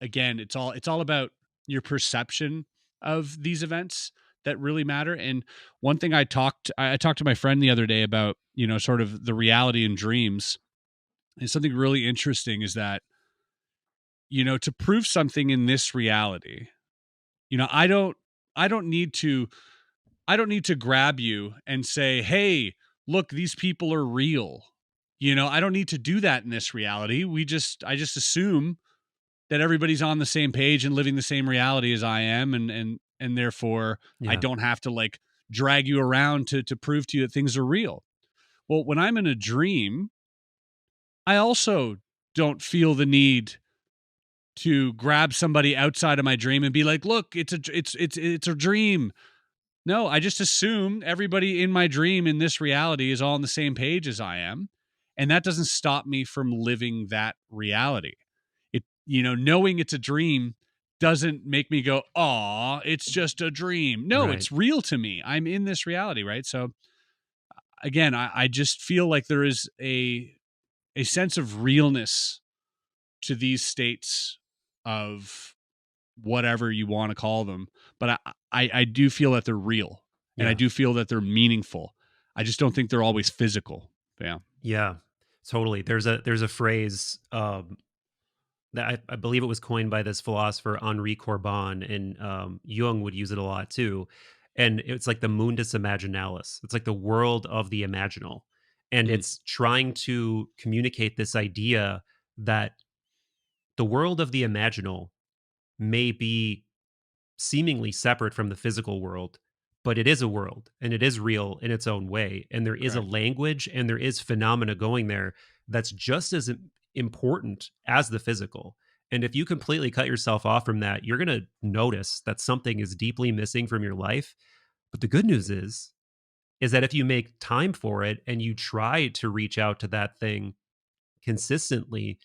again, it's all about your perception of these events that really matter. And one thing I talked to my friend the other day about, sort of the reality in dreams. And something really interesting is that, to prove something in this reality, you know, I don't I don't need to I don't need to grab you and say, "Hey, look, these people are real." I don't need to do that in this reality. I just assume that everybody's on the same page and living the same reality as I am, and therefore I Yeah. don't have to like drag you around to prove to you that things are real. Well, when I'm in a dream, I also don't feel the need to grab somebody outside of my dream and be like, "Look, it's a dream." No, I just assume everybody in my dream in this reality is all on the same page as I am, and that doesn't stop me from living that reality. Knowing it's a dream doesn't make me go, "Aw, it's just a dream." No, Right. it's real to me. I'm in this reality, right? So again, I just feel like there is a sense of realness to these states of whatever you want to call them. But I do feel that they're real, and I Yeah. do feel that they're meaningful. I just don't think they're always physical. Yeah. Yeah. Totally. There's a phrase that I believe it was coined by this philosopher Henri Corbin, and Jung would use it a lot too. And it's like the mundus imaginalis. It's like the world of the imaginal, and Mm. it's trying to communicate this idea that the world of the imaginal may be seemingly separate from the physical world, but it is a world and it is real in its own way. And there is a Correct. language and there is phenomena going there that's just as important as the physical. And if you completely cut yourself off from that, you're going to notice that something is deeply missing from your life. But the good news is that if you make time for it and you try to reach out to that thing consistently,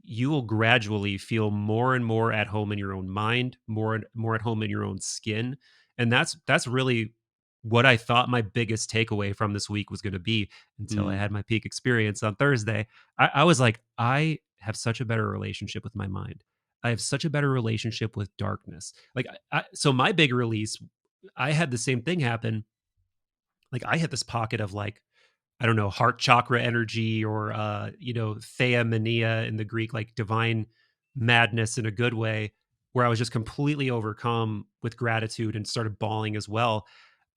you will gradually feel more and more at home in your own mind, more and more at home in your own skin. And that's really what I thought my biggest takeaway from this week was going to be until I Mm, had my peak experience on Thursday. I was like, I have such a better relationship with my mind. I have such a better relationship with darkness. Like, so my big release, I had the same thing happen. Like, I hit this pocket of like, I don't know, heart chakra energy or theomania in the Greek, like divine madness in a good way, where I was just completely overcome with gratitude and started bawling as well.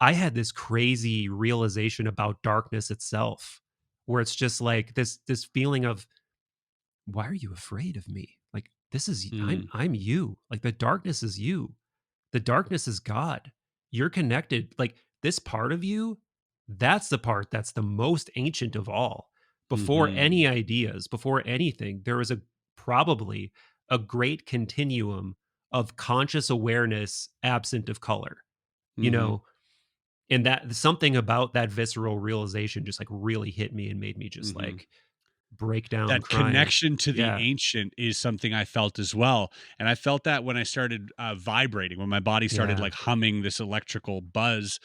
I had this crazy realization about darkness itself, where it's just like this feeling of, why are you afraid of me? Like, this is mm, I'm you. Like, the darkness is you. The darkness is God. You're connected. Like, this part of you, that's the part that's the most ancient of all. Before mhm, any ideas, before anything, there is probably a great continuum of conscious awareness absent of color. You mhm. know, and that something about that visceral realization just like really hit me and made me just Mhm. like break down That crying. connection to the Yeah. ancient is something I felt as well, and I felt that when I started, vibrating, when my body started, Yeah. like, humming this electrical buzz,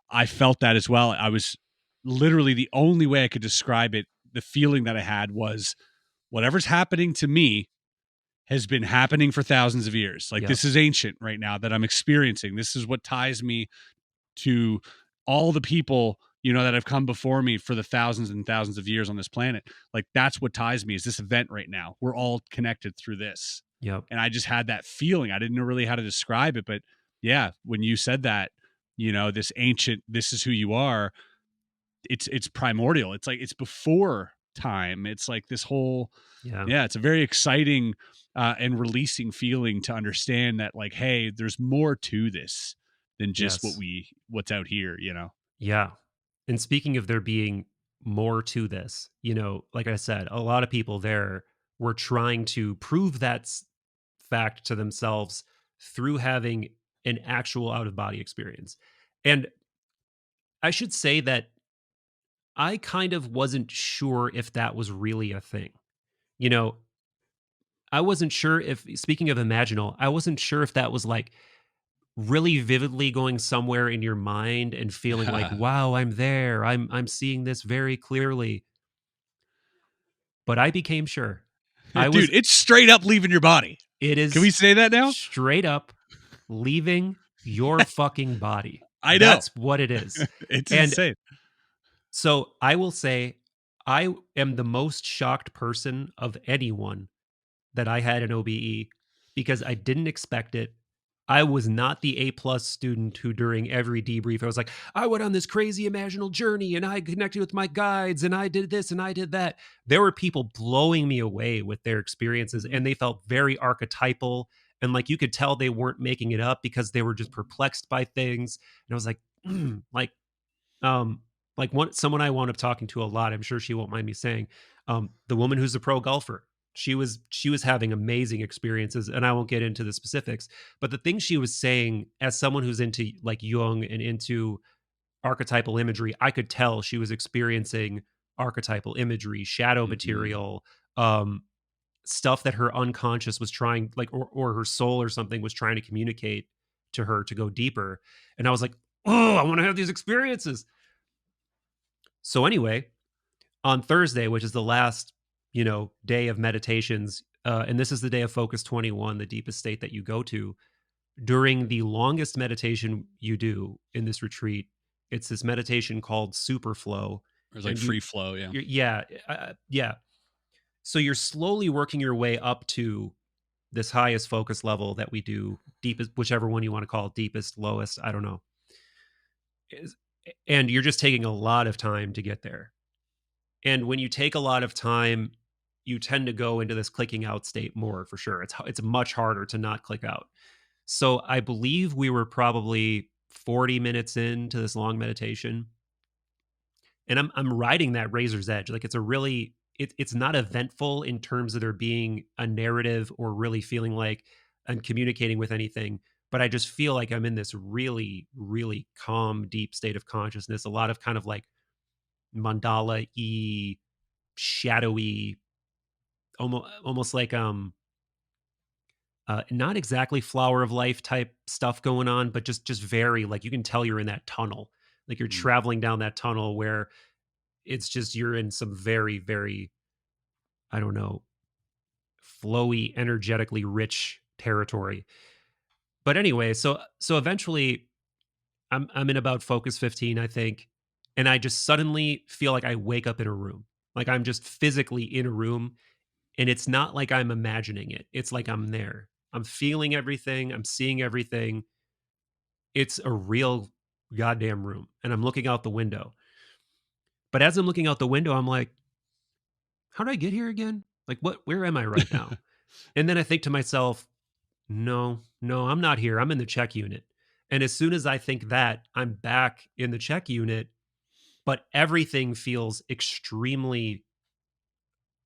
I felt that as well. I was literally the only way I could describe it, the feeling that I had was, "Whatever's happening to me has been happening for thousands of years. Like, Yep. this is ancient right now that I'm experiencing. This is what ties me to all the people, that have come before me for the thousands and thousands of years on this planet. Like, that's what ties me, is this event right now. We're all connected through this." Yep. And I just had that feeling. I didn't know really how to describe it, but yeah, when you said that, this ancient, this is who you are, it's primordial. It's like it's before time. It's like this whole, Yeah. yeah, it's a very exciting and releasing feeling to understand that, like, hey, there's more to this than just Yes. what's out here. Yeah. And speaking of there being more to this, like I said, a lot of people there were trying to prove that fact to themselves through having an actual out of body experience. And I should say that I kind of wasn't sure if that was really a thing. You know, I wasn't sure if, speaking of imaginal, I wasn't sure if that was like really vividly going somewhere in your mind and feeling like, wow, I'm there. I'm seeing this very clearly. But I became sure. I was Dude, it's straight up leaving your body. It Can we is say that now? straight up leaving your fucking body. I know. That's what it is. It's And insane. so I will say I am the most shocked person of anyone that I had an OBE because I didn't expect it. I was not the A plus student who during every debrief I was like, I went on this crazy imaginal journey and I connected with my guides and I did this and I did that. There were people blowing me away with their experiences and they felt very archetypal and like you could tell they weren't making it up because they were just perplexed by things. And I was like, like um, someone I wound up talking to a lot, I'm sure she won't mind me saying, the woman who's a pro golfer. She was having amazing experiences, and I won't get into the specifics, but the thing she was saying, as someone who's into like Jung and into archetypal imagery, I could tell she was experiencing archetypal imagery, shadow Mhm. material, stuff that her unconscious was trying, like, or her soul or something was trying to communicate to her to go deeper. And I was like, oh, I want to have these experiences. So anyway, on Thursday, which is the last, day of meditations, and this is the day of Focus 21, the deepest state that you go to, during the longest meditation you do in this retreat, it's this meditation called Superflow. There's like And free flow, yeah. yeah, yeah. So you're slowly working your way up to this highest focus level that we do, deepest, whichever one you want to call it, deepest, lowest, I don't know. Is- And you're just taking a lot of time to get there. And when you take a lot of time, you tend to go into this clicking out state more for sure. It's much harder to not click out. So I believe we were probably 40 minutes into this long meditation, and I'm riding that razor's edge. Like it's a really it's not eventful in terms of there being a narrative or really feeling like I'm communicating with anything, but I just feel like I'm in this really really calm deep state of consciousness, a lot of kind of like mandala-y, shadowy, almost like not exactly flower of life type stuff going on, but just very like you can tell you're in that tunnel. Like you're Mm. traveling down that tunnel where it's just you're in some very, very, I don't know, flowy, energetically rich territory. But anyway, so eventually I'm in about focus 15, I think, and I just suddenly feel like I wake up in a room. Like I'm just physically in a room, and it's not like I'm imagining it. It's like I'm there. I'm feeling everything, I'm seeing everything. It's a real goddamn room, and I'm looking out the window. But as I'm looking out the window, I'm like, how did I get here again? Like where am I right now? And then I think to myself, no, no, I'm not here. I'm in the check unit. And as soon as I think that, I'm back in the check unit, but everything feels extremely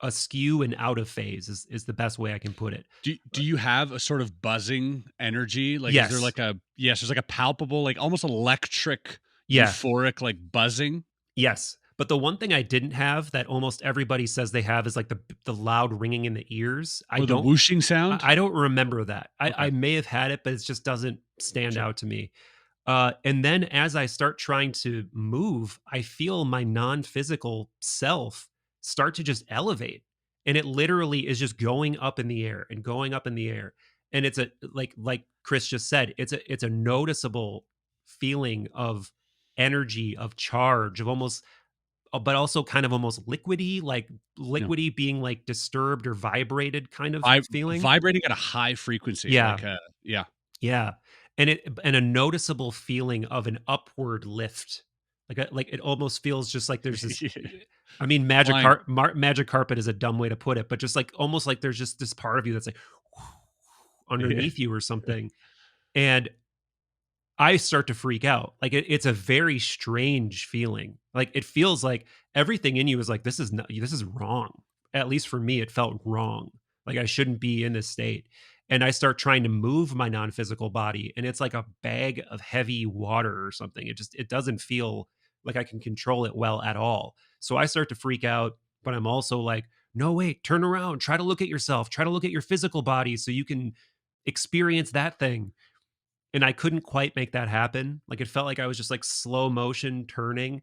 askew and out of phase is the best way I can put it. Do you have a sort of buzzing energy? Like, is there Yes. like a yes? There's like a palpable, like almost electric, Yeah. euphoric, like buzzing. Yes. But the one thing I didn't have that almost everybody says they have is like the loud ringing in the ears. Or the whooshing sound? I don't remember that. I Okay, may have had it, but it just doesn't stand sure. out to me. And then as I start trying to move, I feel my non-physical self start to just elevate. And it literally is just going up in the air and going up in the air. And it's a like Chris just said, it's a noticeable feeling of energy, of charge, of almost but also kind of almost liquidy, like Yeah. liquidy being like disturbed or vibrated kind of feeling. Vibrating at a high frequency, Yeah. like yeah. Yeah. And a noticeable feeling of an upward lift. Like it almost feels just like there's this I mean Flying. magic carpet is a dumb way to put it, but just like almost like there's just this part of you that's like Yeah. underneath you or something. And I start to freak out. Like it's a very strange feeling. Like it feels like everything in you is like this is wrong. At least for me, it felt wrong. Like I shouldn't be in this state. And I start trying to move my non-physical body, and it's like a bag of heavy water or something. It doesn't feel like I can control it well at all. So I start to freak out, but I'm also like, no, wait, turn around, try to look at yourself, try to look at your physical body so you can experience that thing, and I couldn't quite make that happen. Like it felt like I was just like slow motion turning.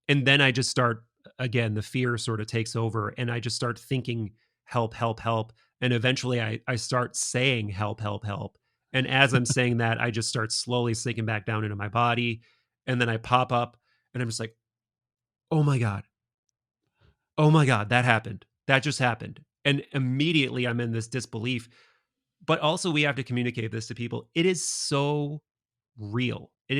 And then I just start again, the fear sort of takes over and I just start thinking, help, help, help. And eventually I start saying help, help, help. And as I'm saying that, I just start slowly sinking back down into my body. And then I pop up and I'm just like, oh my God. Oh my God, that happened. That just happened. And immediately I'm in this disbelief. But also we have to communicate this to people. It is so real. It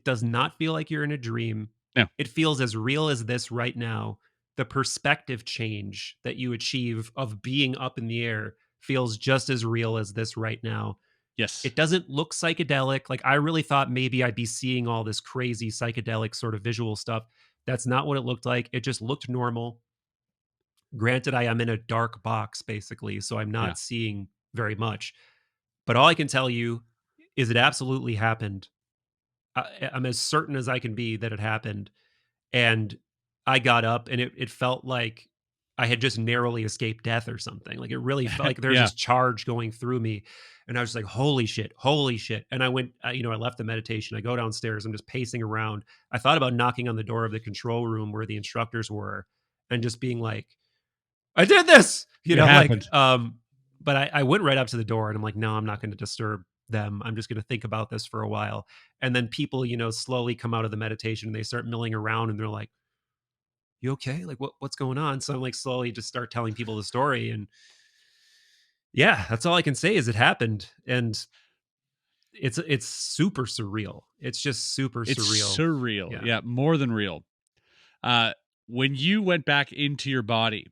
does not feel like you're in a dream. No. It feels as real as this right now. The perspective change that you achieve of being up in the air feels just as real as this right now. Yes. It doesn't look psychedelic. Like I really thought maybe I'd be seeing all this crazy psychedelic sort of visual stuff. That's not what it looked like. It just looked normal. Granted, I am in a dark box basically, so I'm Yeah. not seeing very much. But all I can tell you is it absolutely happened. I'm as certain as I can be that it happened. And I got up and it felt like I had just narrowly escaped death or something. Like it really felt like there's Yeah. this charge going through me. And I was just like, holy shit, holy shit. And I went, I left the meditation. I go downstairs. I'm just pacing around. I thought about knocking on the door of the control room where the instructors were and just being like, I did this, It happened. but I went right up to the door and I'm like, no, I'm not going to disturb them. I'm just going to think about this for a while. And then people, slowly come out of the meditation and they start milling around and they're like, you okay? Like what's going on? So I'm like slowly just start telling people the story. And yeah, that's all I can say is it happened. And it's super surreal. It's just super It's surreal. surreal. Yeah. Yeah, more than real. Uh when you went back into your body,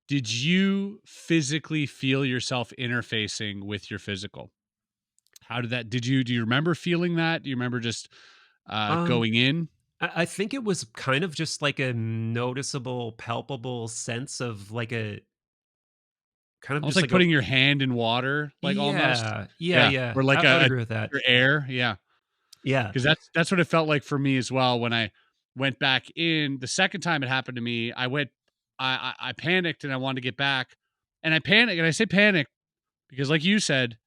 Did you physically feel yourself interfacing with your physical? How did that? Do you remember feeling that? Do you remember just Um, going in? I think it was kind of just like a noticeable, palpable sense of like a kind of Almost just like like a putting your hand in water, like almost. yeah, Yeah, yeah. or like I would a agree with that. air. Yeah, Yeah, because that's what it felt like for me as well when I went back in the second time it happened to me. I panicked and I wanted to get back, and I panicked, and I say panic because, like you said,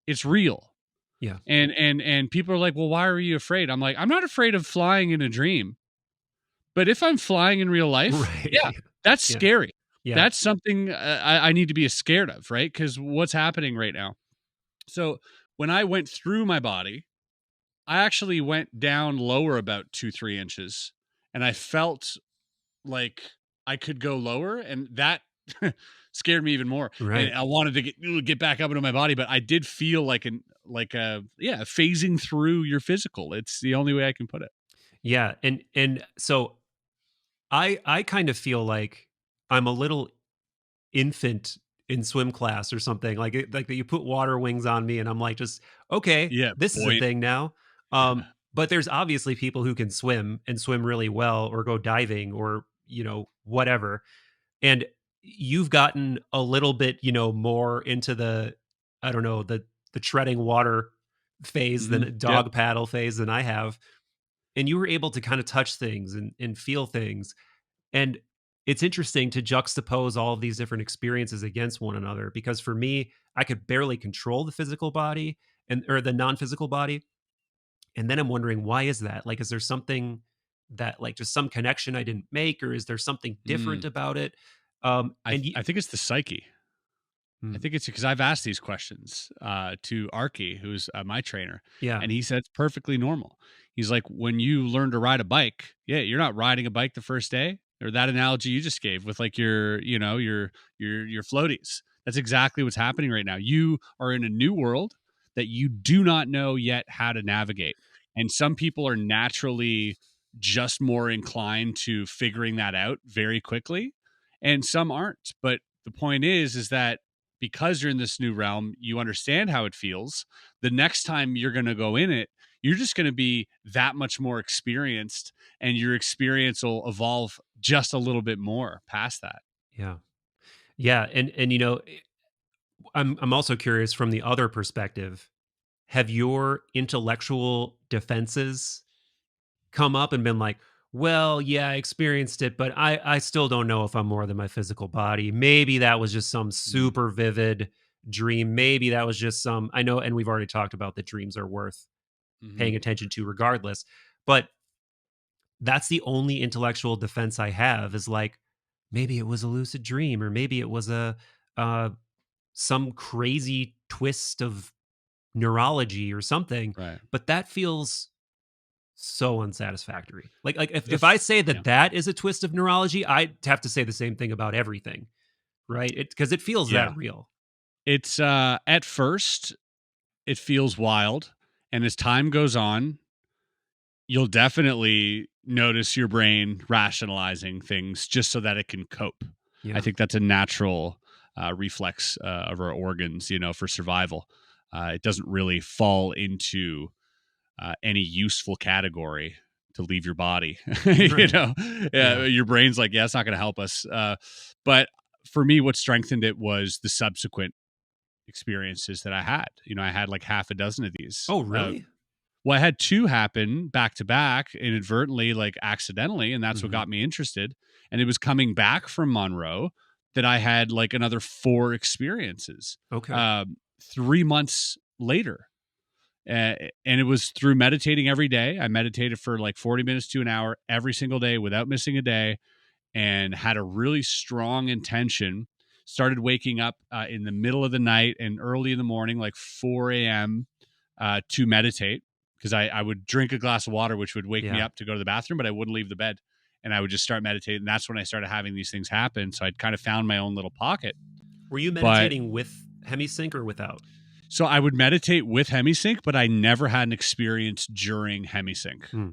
it's real. yeah. And people are like, well, why are you afraid? I'm like, I'm not afraid of flying in a dream, but if I'm flying in real life, yeah, Right. that's Yeah, scary. yeah, That's something I need to be scared of, right? Because what's happening right now. So when I went through my body, I actually went down lower about 2-3 inches, and I felt like I could go lower, and that scared me even more. And right. I wanted to get back up into my body, but I did feel like a yeah, phasing through your physical. It's the only way I can put it. Yeah, and so I kind of feel like I'm a little infant in swim class or something. Like like you put water wings on me and I'm like just okay, Yeah, this is a buoyant. thing now. But there's obviously people who can swim and swim really well or go diving or, whatever. And you've gotten a little bit, more into the I don't know, the treading water phase than a Yep. dog paddle phase than I have. And you were able to kind of touch things and feel things. And it's interesting to juxtapose all of these different experiences against one another because for me, I could barely control the physical body and or the non-physical body. And then I'm wondering why is that? Like, is there something that like just some connection I didn't make, or is there something different Mm. about it? I think it's the psyche. I Hmm, think it's because I've asked these questions to Arky, who's my trainer, yeah, and he said it's perfectly normal. He's like, when you learn to ride a bike, yeah, you're not riding a bike the first day, or that analogy you just gave with like your floaties. That's exactly what's happening right now. You are in a new world that you do not know yet how to navigate, and some people are naturally just more inclined to figuring that out very quickly, and some aren't. But the point is that because you're in this new realm, you understand how it feels. The next time you're going to go in it, you're just going to be that much more experienced, and your experience will evolve just a little bit more past that. yeah, yeah. And I'm also curious from the other perspective. Have your intellectual defenses come up and been like, well, yeah, I experienced it, but I still don't know if I'm more than my physical body. Maybe that was just some Mm. super vivid dream. Maybe that was just some, I know, and we've already talked about that dreams are worth Hmm. paying attention to regardless. But that's the only intellectual defense I have is like, maybe it was a lucid dream, or maybe it was uh, some crazy twist of neurology or something. Right. But that feels so unsatisfactory. Like The if I say yeah. that that is a twist of neurology, I'd have to say the same thing about everything, right? It because it feels Yeah. that real. It's at first it feels wild, and as time goes on, you'll definitely notice your brain rationalizing things just so that it can cope. I Yeah. think that's a natural reflex of our organs, for survival. It doesn't really fall into any useful category to leave your body. Right. Yeah. Your brain's like, yeah, it's not going to help us. But for me, what strengthened it was the subsequent experiences that I had. I had like half a dozen of these. Oh, really? Well, I had two happen back to back inadvertently, like accidentally, and that's what Hmm. got me interested. And it was coming back from Monroe that I had like another four experiences Okay. 3 months later. And it was through meditating every day. I meditated for like 40 minutes to an hour every single day without missing a day, and had a really strong intention. Started waking up in the middle of the night and early in the morning, like 4 a.m., to meditate, because I would drink a glass of water, which would wake me Yeah. up to go to the bathroom, but I wouldn't leave the bed. And I would just start meditating. And that's when I started having these things happen. So I'd kind of found my own little pocket. Were you But meditating with hemisync or without? so I would meditate with hemisync, but I never had an experience during hemisync. Hmm.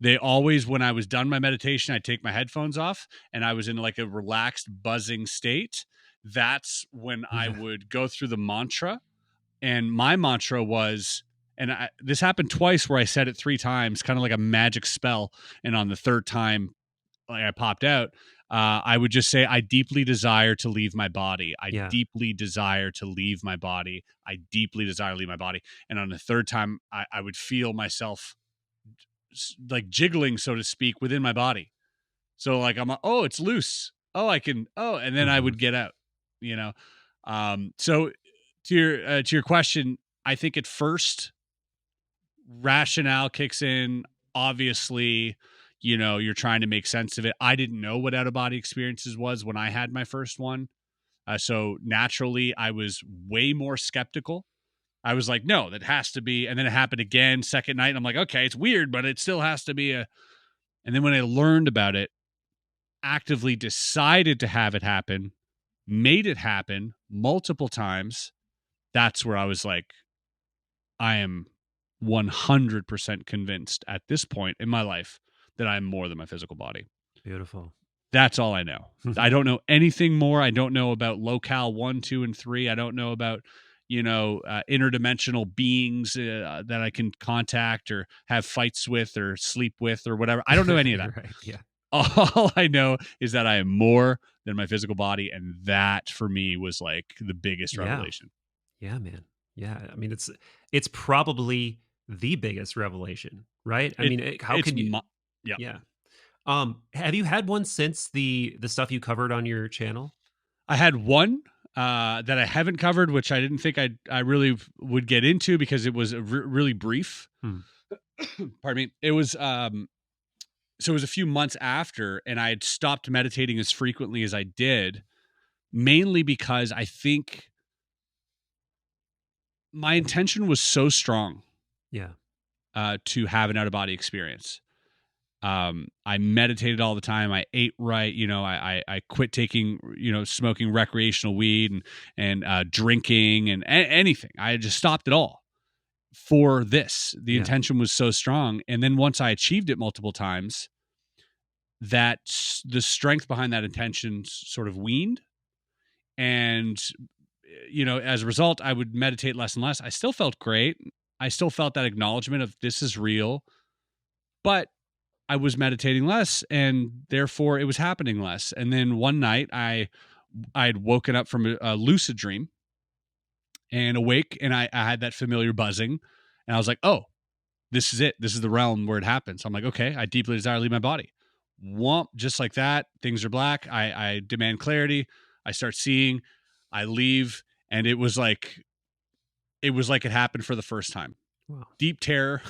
They always, when I was done my meditation, I'd take my headphones off and I was in like a relaxed, buzzing state. That's when I would go through the mantra. And my mantra was, this happened twice where I said it 3 times, kind of like a magic spell. And on the third time, like I popped out, I would just say, I deeply desire to leave my body. I Yeah. deeply desire to leave my body. I deeply desire to leave my body. And on the third time, I would feel myself like jiggling, so to speak, within my body. So like oh, it's loose. Oh, I can. Oh, and then I would get out. You know. So to your question, I think at first rationale kicks in. Obviously, you're trying to make sense of it. I didn't know what out of body experiences was when I had my first one. So naturally, I was way more skeptical. I was like, no, that has to be. And then it happened again, second night. And I'm like, okay, it's weird, but it still has to be a. And then when I learned about it, actively decided to have it happen, made it happen multiple times, that's where I was like, I am 100% convinced at this point in my life that I'm more than my physical body. Beautiful. That's all I know. I don't know anything more. I don't know about locale 1, 2, and 3. I don't know about, interdimensional beings that I can contact or have fights with or sleep with or whatever. I don't know any of that. Right. Yeah. All I know is that I am more than my physical body. And that for me was like the biggest revelation. Yeah, man. Yeah. I mean, it's probably the biggest revelation, right? I mean, how can you? Yeah. Have you had one since the stuff you covered on your channel? I had one that I haven't covered, which I didn't think I really would get into because it was really brief. Pardon me. It was so it was a few months after, and I had stopped meditating as frequently as I did, mainly because I think my intention was so strong. Yeah. To have an out of body experience. I meditated all the time. I ate right. I quit taking, smoking recreational weed and drinking and anything. I just stopped it all for this. The intention was so strong. And then once I achieved it multiple times, that the strength behind that intention sort of weaned. And, as a result, I would meditate less and less. I still felt great. I still felt that acknowledgement of this is real, but I was meditating less and therefore it was happening less. And then one night I'd woken up from a lucid dream and awake, and I had that familiar buzzing, and I was like, oh, this is it. This is the realm where it happens. I'm like, okay, I deeply desire to leave my body. Womp, just like that. Things are black. I demand clarity. I start seeing, I leave, and it was like it happened for the first time. Wow. Deep terror,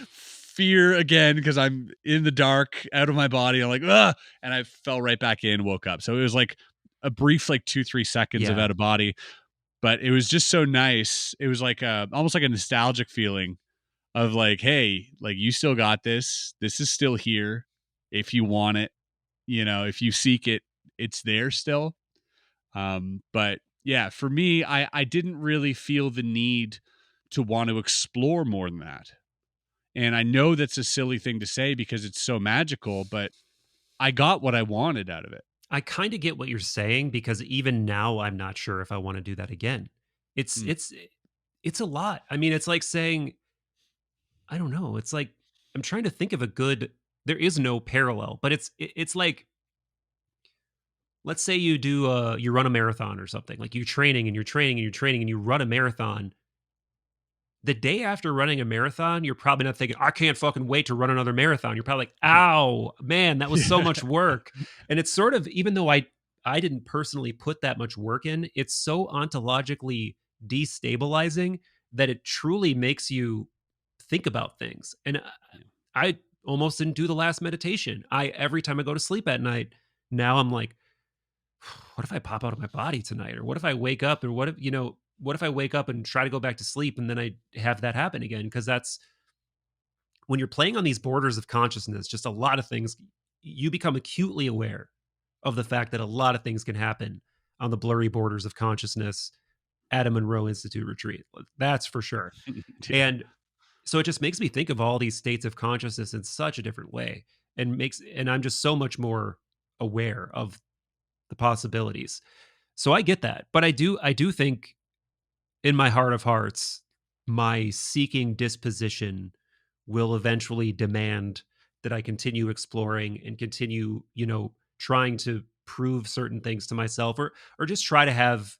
fear again, because I'm in the dark, out of my body. I'm like, ugh, and I fell right back in, woke up. So it was like a brief, like 2-3 seconds of out of body, but it was just so nice. It was like almost like a nostalgic feeling of like, hey, like you still got this. This is still here. If you want it, if you seek it, it's there still. But yeah, for me, I didn't really feel the need to want to explore more than that. And I know that's a silly thing to say because it's so magical, but I got what I wanted out of it. I kind of get what you're saying, because even now I'm not sure if I want to do that again. It's a lot. I mean, it's like saying, I don't know. It's like, I'm trying to think of there is no parallel, but it's like, let's say you run a marathon or something. Like you're training and you're training and you're training and you run a marathon. The day after running a marathon, you're probably not thinking, I can't fucking wait to run another marathon. You're probably like, ow, man, that was so much work. And it's sort of, even though I didn't personally put that much work in, it's so ontologically destabilizing that it truly makes you think about things. And I almost didn't do the last meditation. Every time I go to sleep at night, now I'm like, what if I pop out of my body tonight? Or what if I wake up, or what if I wake up and try to go back to sleep and then I have that happen again? Because that's when you're playing on these borders of consciousness, just a lot of things, you become acutely aware of the fact that a lot of things can happen on the blurry borders of consciousness at a Monroe Institute retreat. That's for sure. Yeah. And So it just makes me think of all these states of consciousness in such a different way, and I'm just so much more aware of the possibilities. So I get that. But I do think in my heart of hearts, my seeking disposition will eventually demand that I continue exploring and continue, trying to prove certain things to myself, or just try to have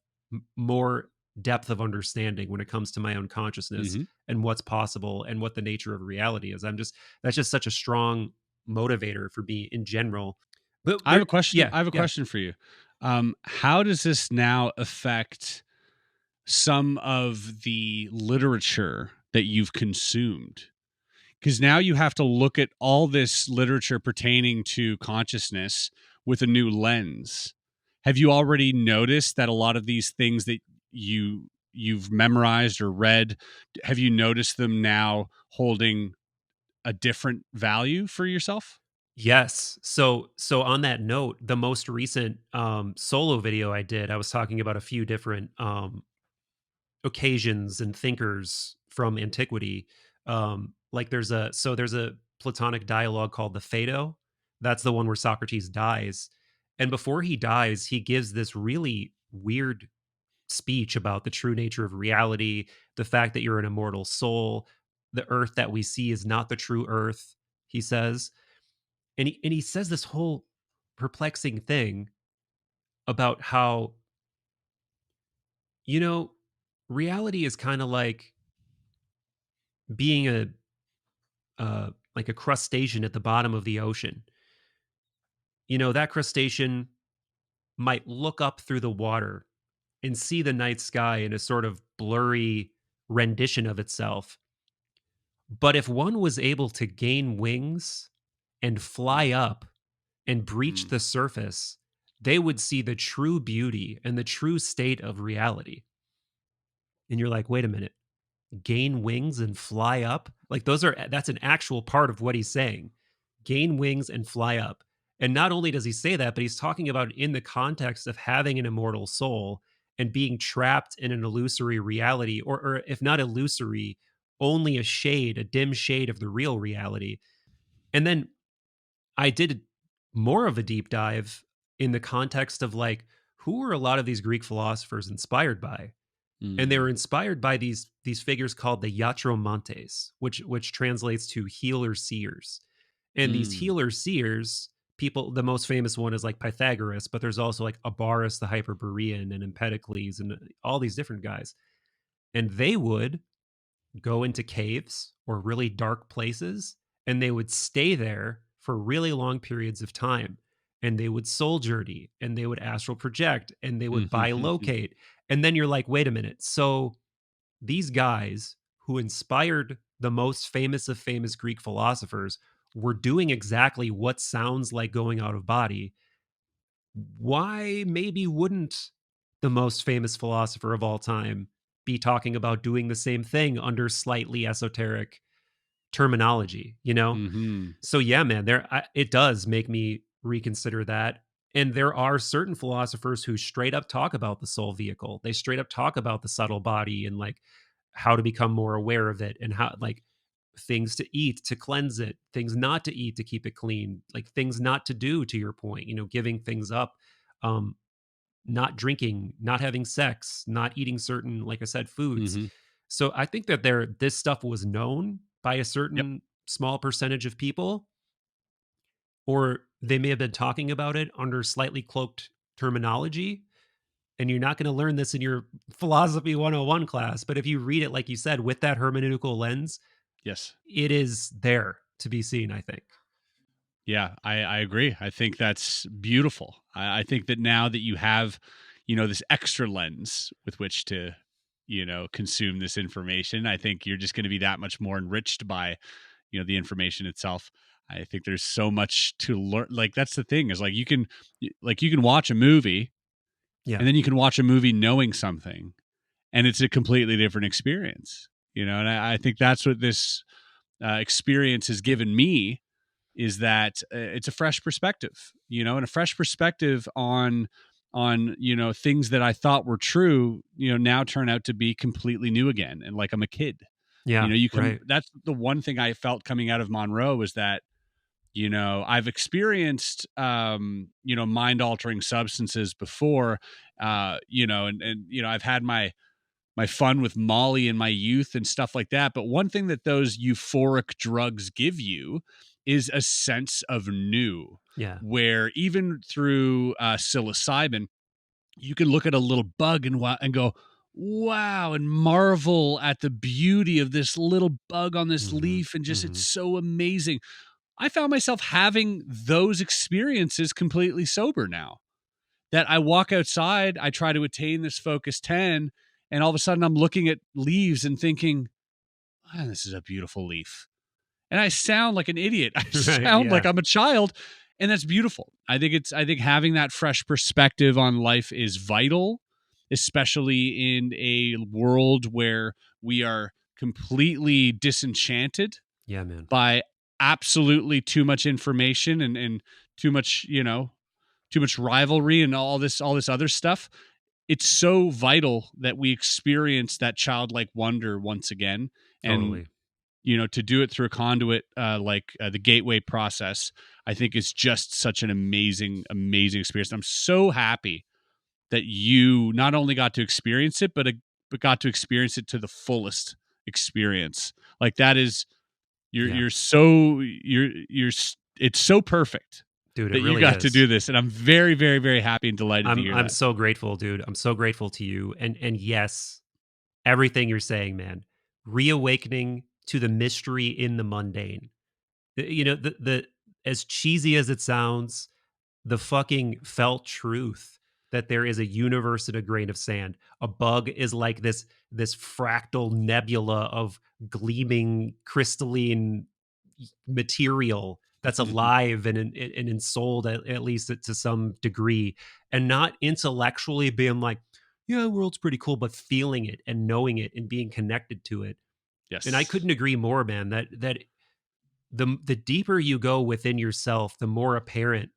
more depth of understanding when it comes to my own consciousness Hmm. and what's possible and what the nature of reality is. That's just such a strong motivator for me in general. But I have a there, question. yeah, I have a yeah. question for you. How does this now affect some of the literature that you've consumed? Because now you have to look at all this literature pertaining to consciousness with a new lens. Have you already noticed that a lot of these things that you've memorized or read, have you noticed them now holding a different value for yourself? Yes. So on that note, the most recent solo video I did, I was talking about a few different occasions and thinkers from antiquity. Like there's a Platonic dialogue called the Phaedo. That's the one where Socrates dies. And before he dies, he gives this really weird speech about the true nature of reality, the fact that you're an immortal soul, the earth that we see is not the true earth, he says. And he says this whole perplexing thing about how, you know, reality is kind of like being like a crustacean at the bottom of the ocean. That crustacean might look up through the water and see the night sky in a sort of blurry rendition of itself. But if one was able to gain wings and fly up and breach Mm. the surface, they would see the true beauty and the true state of reality. And you're like, wait a minute, gain wings and fly up? Like that's an actual part of what he's saying. Gain wings and fly up. And not only does he say that, but he's talking about in the context of having an immortal soul and being trapped in an illusory reality, or if not illusory, only a dim shade of the real reality. And then I did more of a deep dive in the context of like, who were a lot of these Greek philosophers inspired by? And they Mm. were inspired by these figures called the iatromantes, which translates to healer seers. And these Mm. healer seers, people, the most famous one is like Pythagoras, but there's also like Abaris the Hyperborean and Empedocles and all these different guys. And they would go into caves or really dark places, and they would stay there for really long periods of time. And they would soul journey, and they would astral project, and they would bilocate. And then you're like, wait a minute. So these guys who inspired the most famous of famous Greek philosophers were doing exactly what sounds like going out of body. Why maybe wouldn't the most famous philosopher of all time be talking about doing the same thing under slightly esoteric terminology, you know? Hmm. So yeah, man, it does make me reconsider that. And there are certain philosophers who straight up talk about the soul vehicle. They straight up talk about the subtle body and like how to become more aware of it and how like things to eat to cleanse it, things not to eat to keep it clean, like things not to do to your point, giving things up, um not drinking, not having sex, not eating certain, like I said, foods. Hmm. So I think that this stuff was known by a Yep. certain small percentage of people, or they may have been talking about it under slightly cloaked terminology. And you're not going to learn this in your philosophy 101 class. But if you read it, like you said, with that hermeneutical lens, Yes. it is there to be seen, I think. Yeah, I agree. I think that's beautiful. I think that now that you have, this extra lens with which to, consume this information, I think you're just going to be that much more enriched by, the information itself. I think there's so much to learn. Like that's the thing is like you can watch a movie Yeah. and then you can watch a movie knowing something and it's a completely different experience, and I think that's what this experience has given me is that it's a fresh perspective, and a fresh perspective on things that I thought were true, now turn out to be completely new again, and like I'm a kid, Yeah, You can, right. that's the one thing I felt coming out of Monroe was that, I've experienced, mind altering substances before, I've had my fun with Molly in my youth and stuff like that. But one thing that those euphoric drugs give you is a sense of new, Yeah. where even through psilocybin, you can look at a little bug and go, wow, and marvel at the beauty of this little bug on this Mm-hmm. leaf. And just, it's Mm-hmm. so amazing. I found myself having those experiences completely sober now. That I walk outside, I try to attain this focus 10, and all of a sudden I'm looking at leaves and thinking, oh, this is a beautiful leaf. And I sound like an idiot. I Right. sound like Yeah. I'm a child, and that's beautiful. I think having that fresh perspective on life is vital, especially in a world where we are completely disenchanted Yeah, man. by absolutely too much information and too much, too much rivalry and all this other stuff. It's so vital that we experience that childlike wonder once again. And, Totally. to do it through a conduit the gateway process, I think is just such an amazing, amazing experience. I'm so happy that you not only got to experience it, but got to experience it to the fullest experience. Like that is, Yeah. it's so perfect Dude, it that you really got to is. do this, and I'm very, very, very happy and delighted to hear I'm that. so grateful, dude. I'm so grateful to you. And yes, everything you're saying, man. Reawakening to the mystery in the mundane. The as cheesy as it sounds, the fucking felt truth that there is a universe in a grain of sand. A bug is like this fractal nebula of gleaming crystalline material that's alive and ensouled at least to some degree, and not intellectually being like, yeah, the world's pretty cool, but feeling it and knowing it and being connected to it. And I Yes. couldn't agree more, man, that the deeper you go within yourself, the more apparent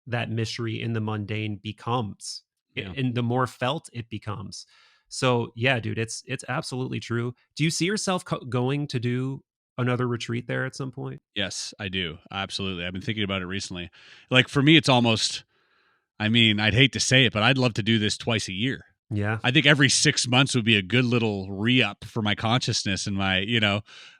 that mystery in the mundane becomes, Yeah. and the more felt it becomes. So yeah, dude, it's absolutely true. Do you see yourself going to do another retreat there at some point? Yes, I do. Absolutely. I've been thinking about it recently. Like for me, it's almost, I mean, I'd hate to say it, but I'd love to do this twice a year. Yeah. I think every 6 months would be a good little re-up for my consciousness and my,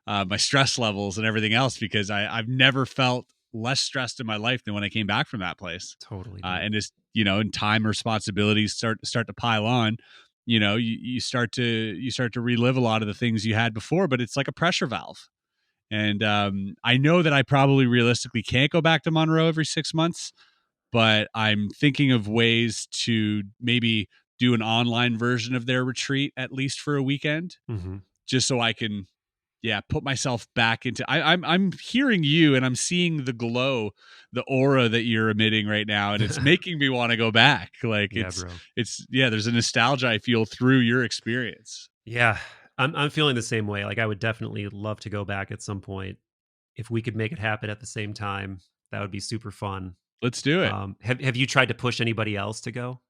my stress levels and everything else, because I've never felt less stressed in my life than when I came back from that place. Totally, dude. And just, and time responsibilities start to pile on, you start to relive a lot of the things you had before, but it's like a pressure valve. And I know that I probably realistically can't go back to Monroe every 6 months, but I'm thinking of ways to maybe do an online version of their retreat at least for a weekend, Hmm. just so I can, put myself back into. I'm hearing you and I'm seeing the glow, the aura that you're emitting right now, and it's making me want to go back. Like Yeah, bro. there's a nostalgia I feel through your experience. Yeah, I'm feeling the same way. Like I would definitely love to go back at some point. If we could make it happen at the same time, that would be super fun. Let's do it. Have you tried to push anybody else to go?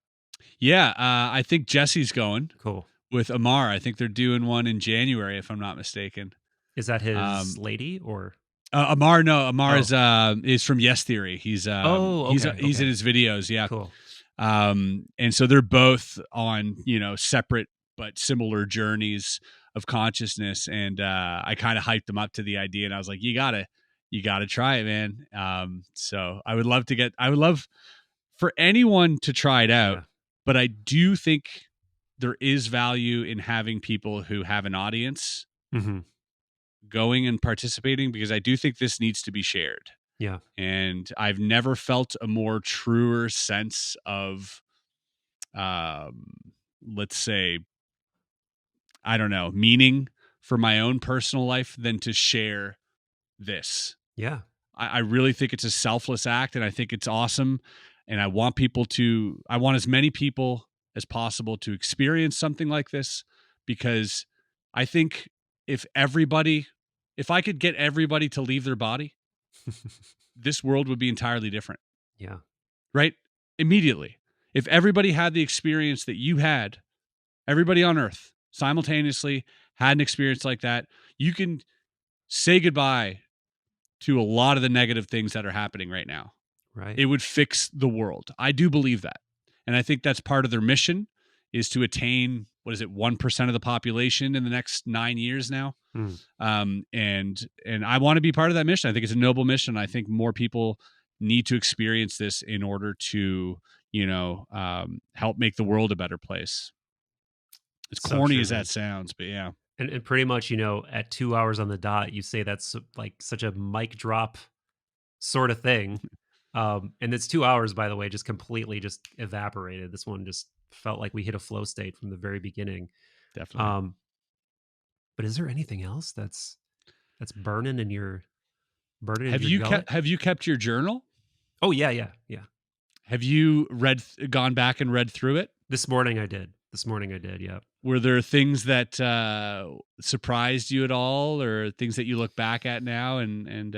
Yeah, I think Jesse's going Cool. with Amar. I think they're doing one in January, if I'm not mistaken. Is that his Um, lady or? Amar, no, Amar Oh, is from Yes Theory. He's oh, okay, he's in okay, his videos, yeah. cool. And so they're both on, separate but similar journeys of consciousness. And I kind of hyped them up to the idea, and I was like, you gotta try it, man. So I would love for anyone to try it out, Yeah. but I do think there is value in having people who have an audience Hmm. going and participating, because I do think this needs to be shared. Yeah. And I've never felt a more truer sense of, um, let's say, I don't know, meaning for my own personal life than to share this. Yeah. I really think it's a selfless act, and I think it's awesome. And I want as many people as possible to experience something like this, because I think if I could get everybody to leave their body, this world would be entirely different, Yeah. right? Immediately. If everybody had the experience that you had, everybody on earth simultaneously had an experience like that, you can say goodbye to a lot of the negative things that are happening right now. Right. It would fix the world. I do believe that. And I think that's part of their mission, is to attain, 1% of the population in the next 9 years now. And I want to be part of that mission. I think it's a noble mission. I think more people need to experience this in order to, help make the world a better place. As So corny true, as man. that sounds, but yeah. And pretty much, at 2 hours on the dot, you say that's like such a mic drop sort of thing. And it's 2 hours, by the way, just completely just evaporated. This one just felt like we hit a flow state from the very beginning. Definitely. But is there anything else that's burning in your gullet? Have you kept your journal? Oh yeah. Have you gone back and read through it? This morning I did. Yeah. Were there things that surprised you at all, or things that you look back at now and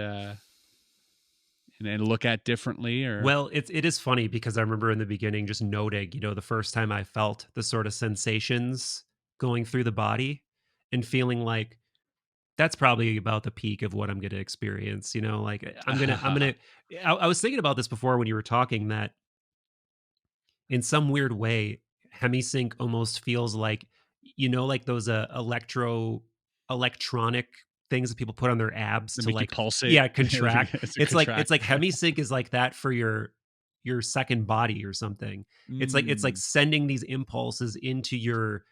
look at differently? Or Well, it is funny because I remember in the beginning just noting, the first time I felt the sort of sensations going through the body and feeling like that's probably about the peak of what I'm going to experience. Like I was thinking about this before when you were talking, that in some weird way, hemisync almost feels like, like those electronic things that people put on their abs to to make you like pulsate. contract. It's like contract. hemisync is like that for your second body or something. It's like sending these impulses into your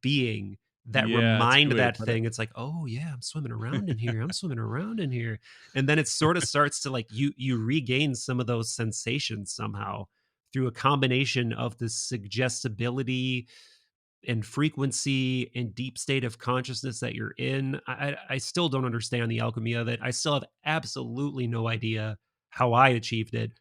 being that remind that thing. It's like, oh yeah, I'm swimming around in here. I'm swimming around in here. And then it sort of starts to like you regain some of those sensations somehow through a combination of the suggestibility and frequency and deep state of consciousness that you're in. I still don't understand the alchemy of it. I still have absolutely no idea how I achieved it.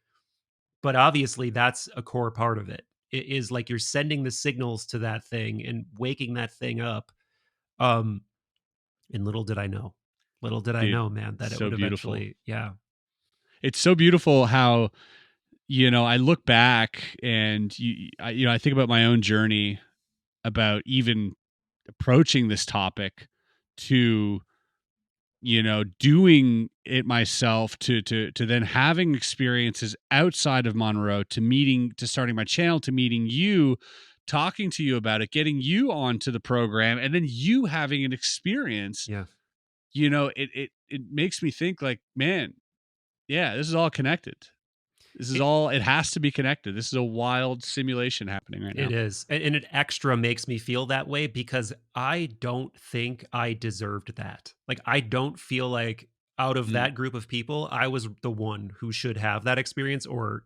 But obviously that's a core part of it. It is like you're sending the signals to that thing and waking that thing up. And little did I know, man, that it so would beautiful. eventually, yeah. It's so beautiful how, I look back and I think about my own journey about even approaching this topic, to doing it myself, to then having experiences outside of Monroe, to starting my channel, to meeting you, talking to you about it, getting you onto the program, and then you having an experience. Yeah. It makes me think like, man, yeah, this is all connected. It has to be connected. This is a wild simulation happening right now. It is. And it extra makes me feel that way because I don't think I deserved that. Like, I don't feel like out of that group of people, I was the one who should have that experience or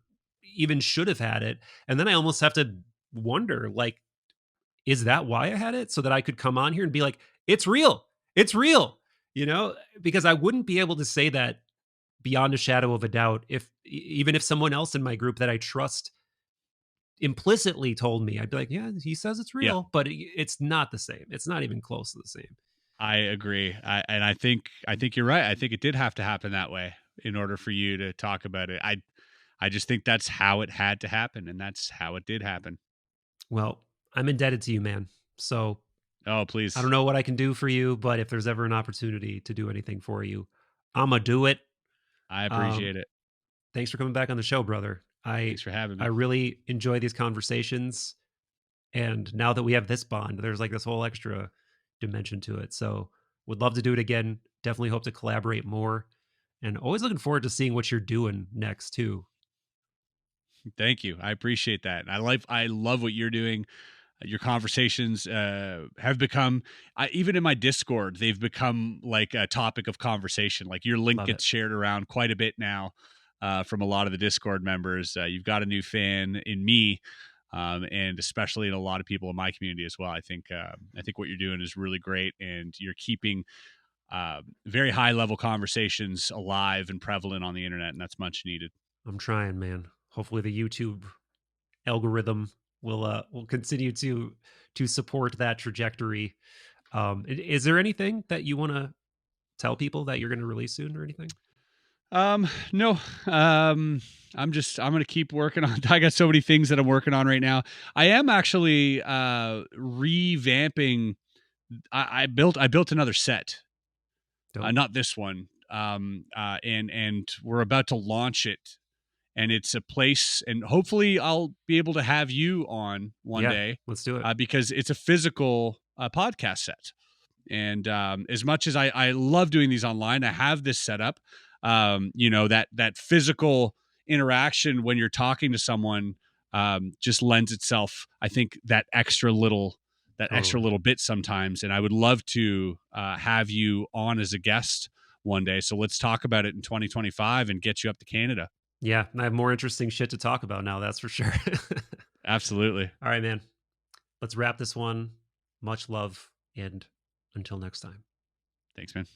even should have had it. And then I almost have to wonder, like, is that why I had it? So that I could come on here and be like, it's real. It's real. Because I wouldn't be able to say that beyond a shadow of a doubt even if someone else in my group that I trust implicitly told me. I'd be like, yeah, he says it's real, but it's not the same. It's not even close to the same. I agree. I think you're right. I think it did have to happen that way in order for you to talk about it. I just think that's how it had to happen, and that's how it did happen. Well, I'm indebted to you, man. So, oh, please. I don't know what I can do for you, but if there's ever an opportunity to do anything for you, I'm gonna do it. I appreciate it. Thanks for coming back on the show, brother. Thanks for having me. I really enjoy these conversations. And now that we have this bond, there's like this whole extra dimension to it. So would love to do it again. Definitely hope to collaborate more. And always looking forward to seeing what you're doing next too. Thank you. I appreciate that. I love what you're doing. Your conversations have become, even in my Discord, they've become like a topic of conversation. Like your link gets shared around quite a bit now from a lot of the Discord members. You've got a new fan in me, and especially in a lot of people in my community as well. I think what you're doing is really great, and you're keeping very high level conversations alive and prevalent on the internet, and that's much needed. I'm trying, man. Hopefully the YouTube algorithm will continue to support that trajectory. Is there anything that you want to tell people that you're going to release soon or anything? No. I'm going to keep working on, I got so many things that I'm working on right now. I am actually revamping. I built another set Dope. not this one. And we're about to launch it, and it's a place, and hopefully I'll be able to have you on one day. Let's do it. Because it's a physical podcast set. And as much as I love doing these online, I have this set up. That physical interaction when you're talking to someone just lends itself, I think, that extra little bit sometimes. And I would love to have you on as a guest one day. So let's talk about it in 2025 and get you up to Canada. Yeah, I have more interesting shit to talk about now, that's for sure. Absolutely. All right, man. Let's wrap this one. Much love, and until next time. Thanks, man.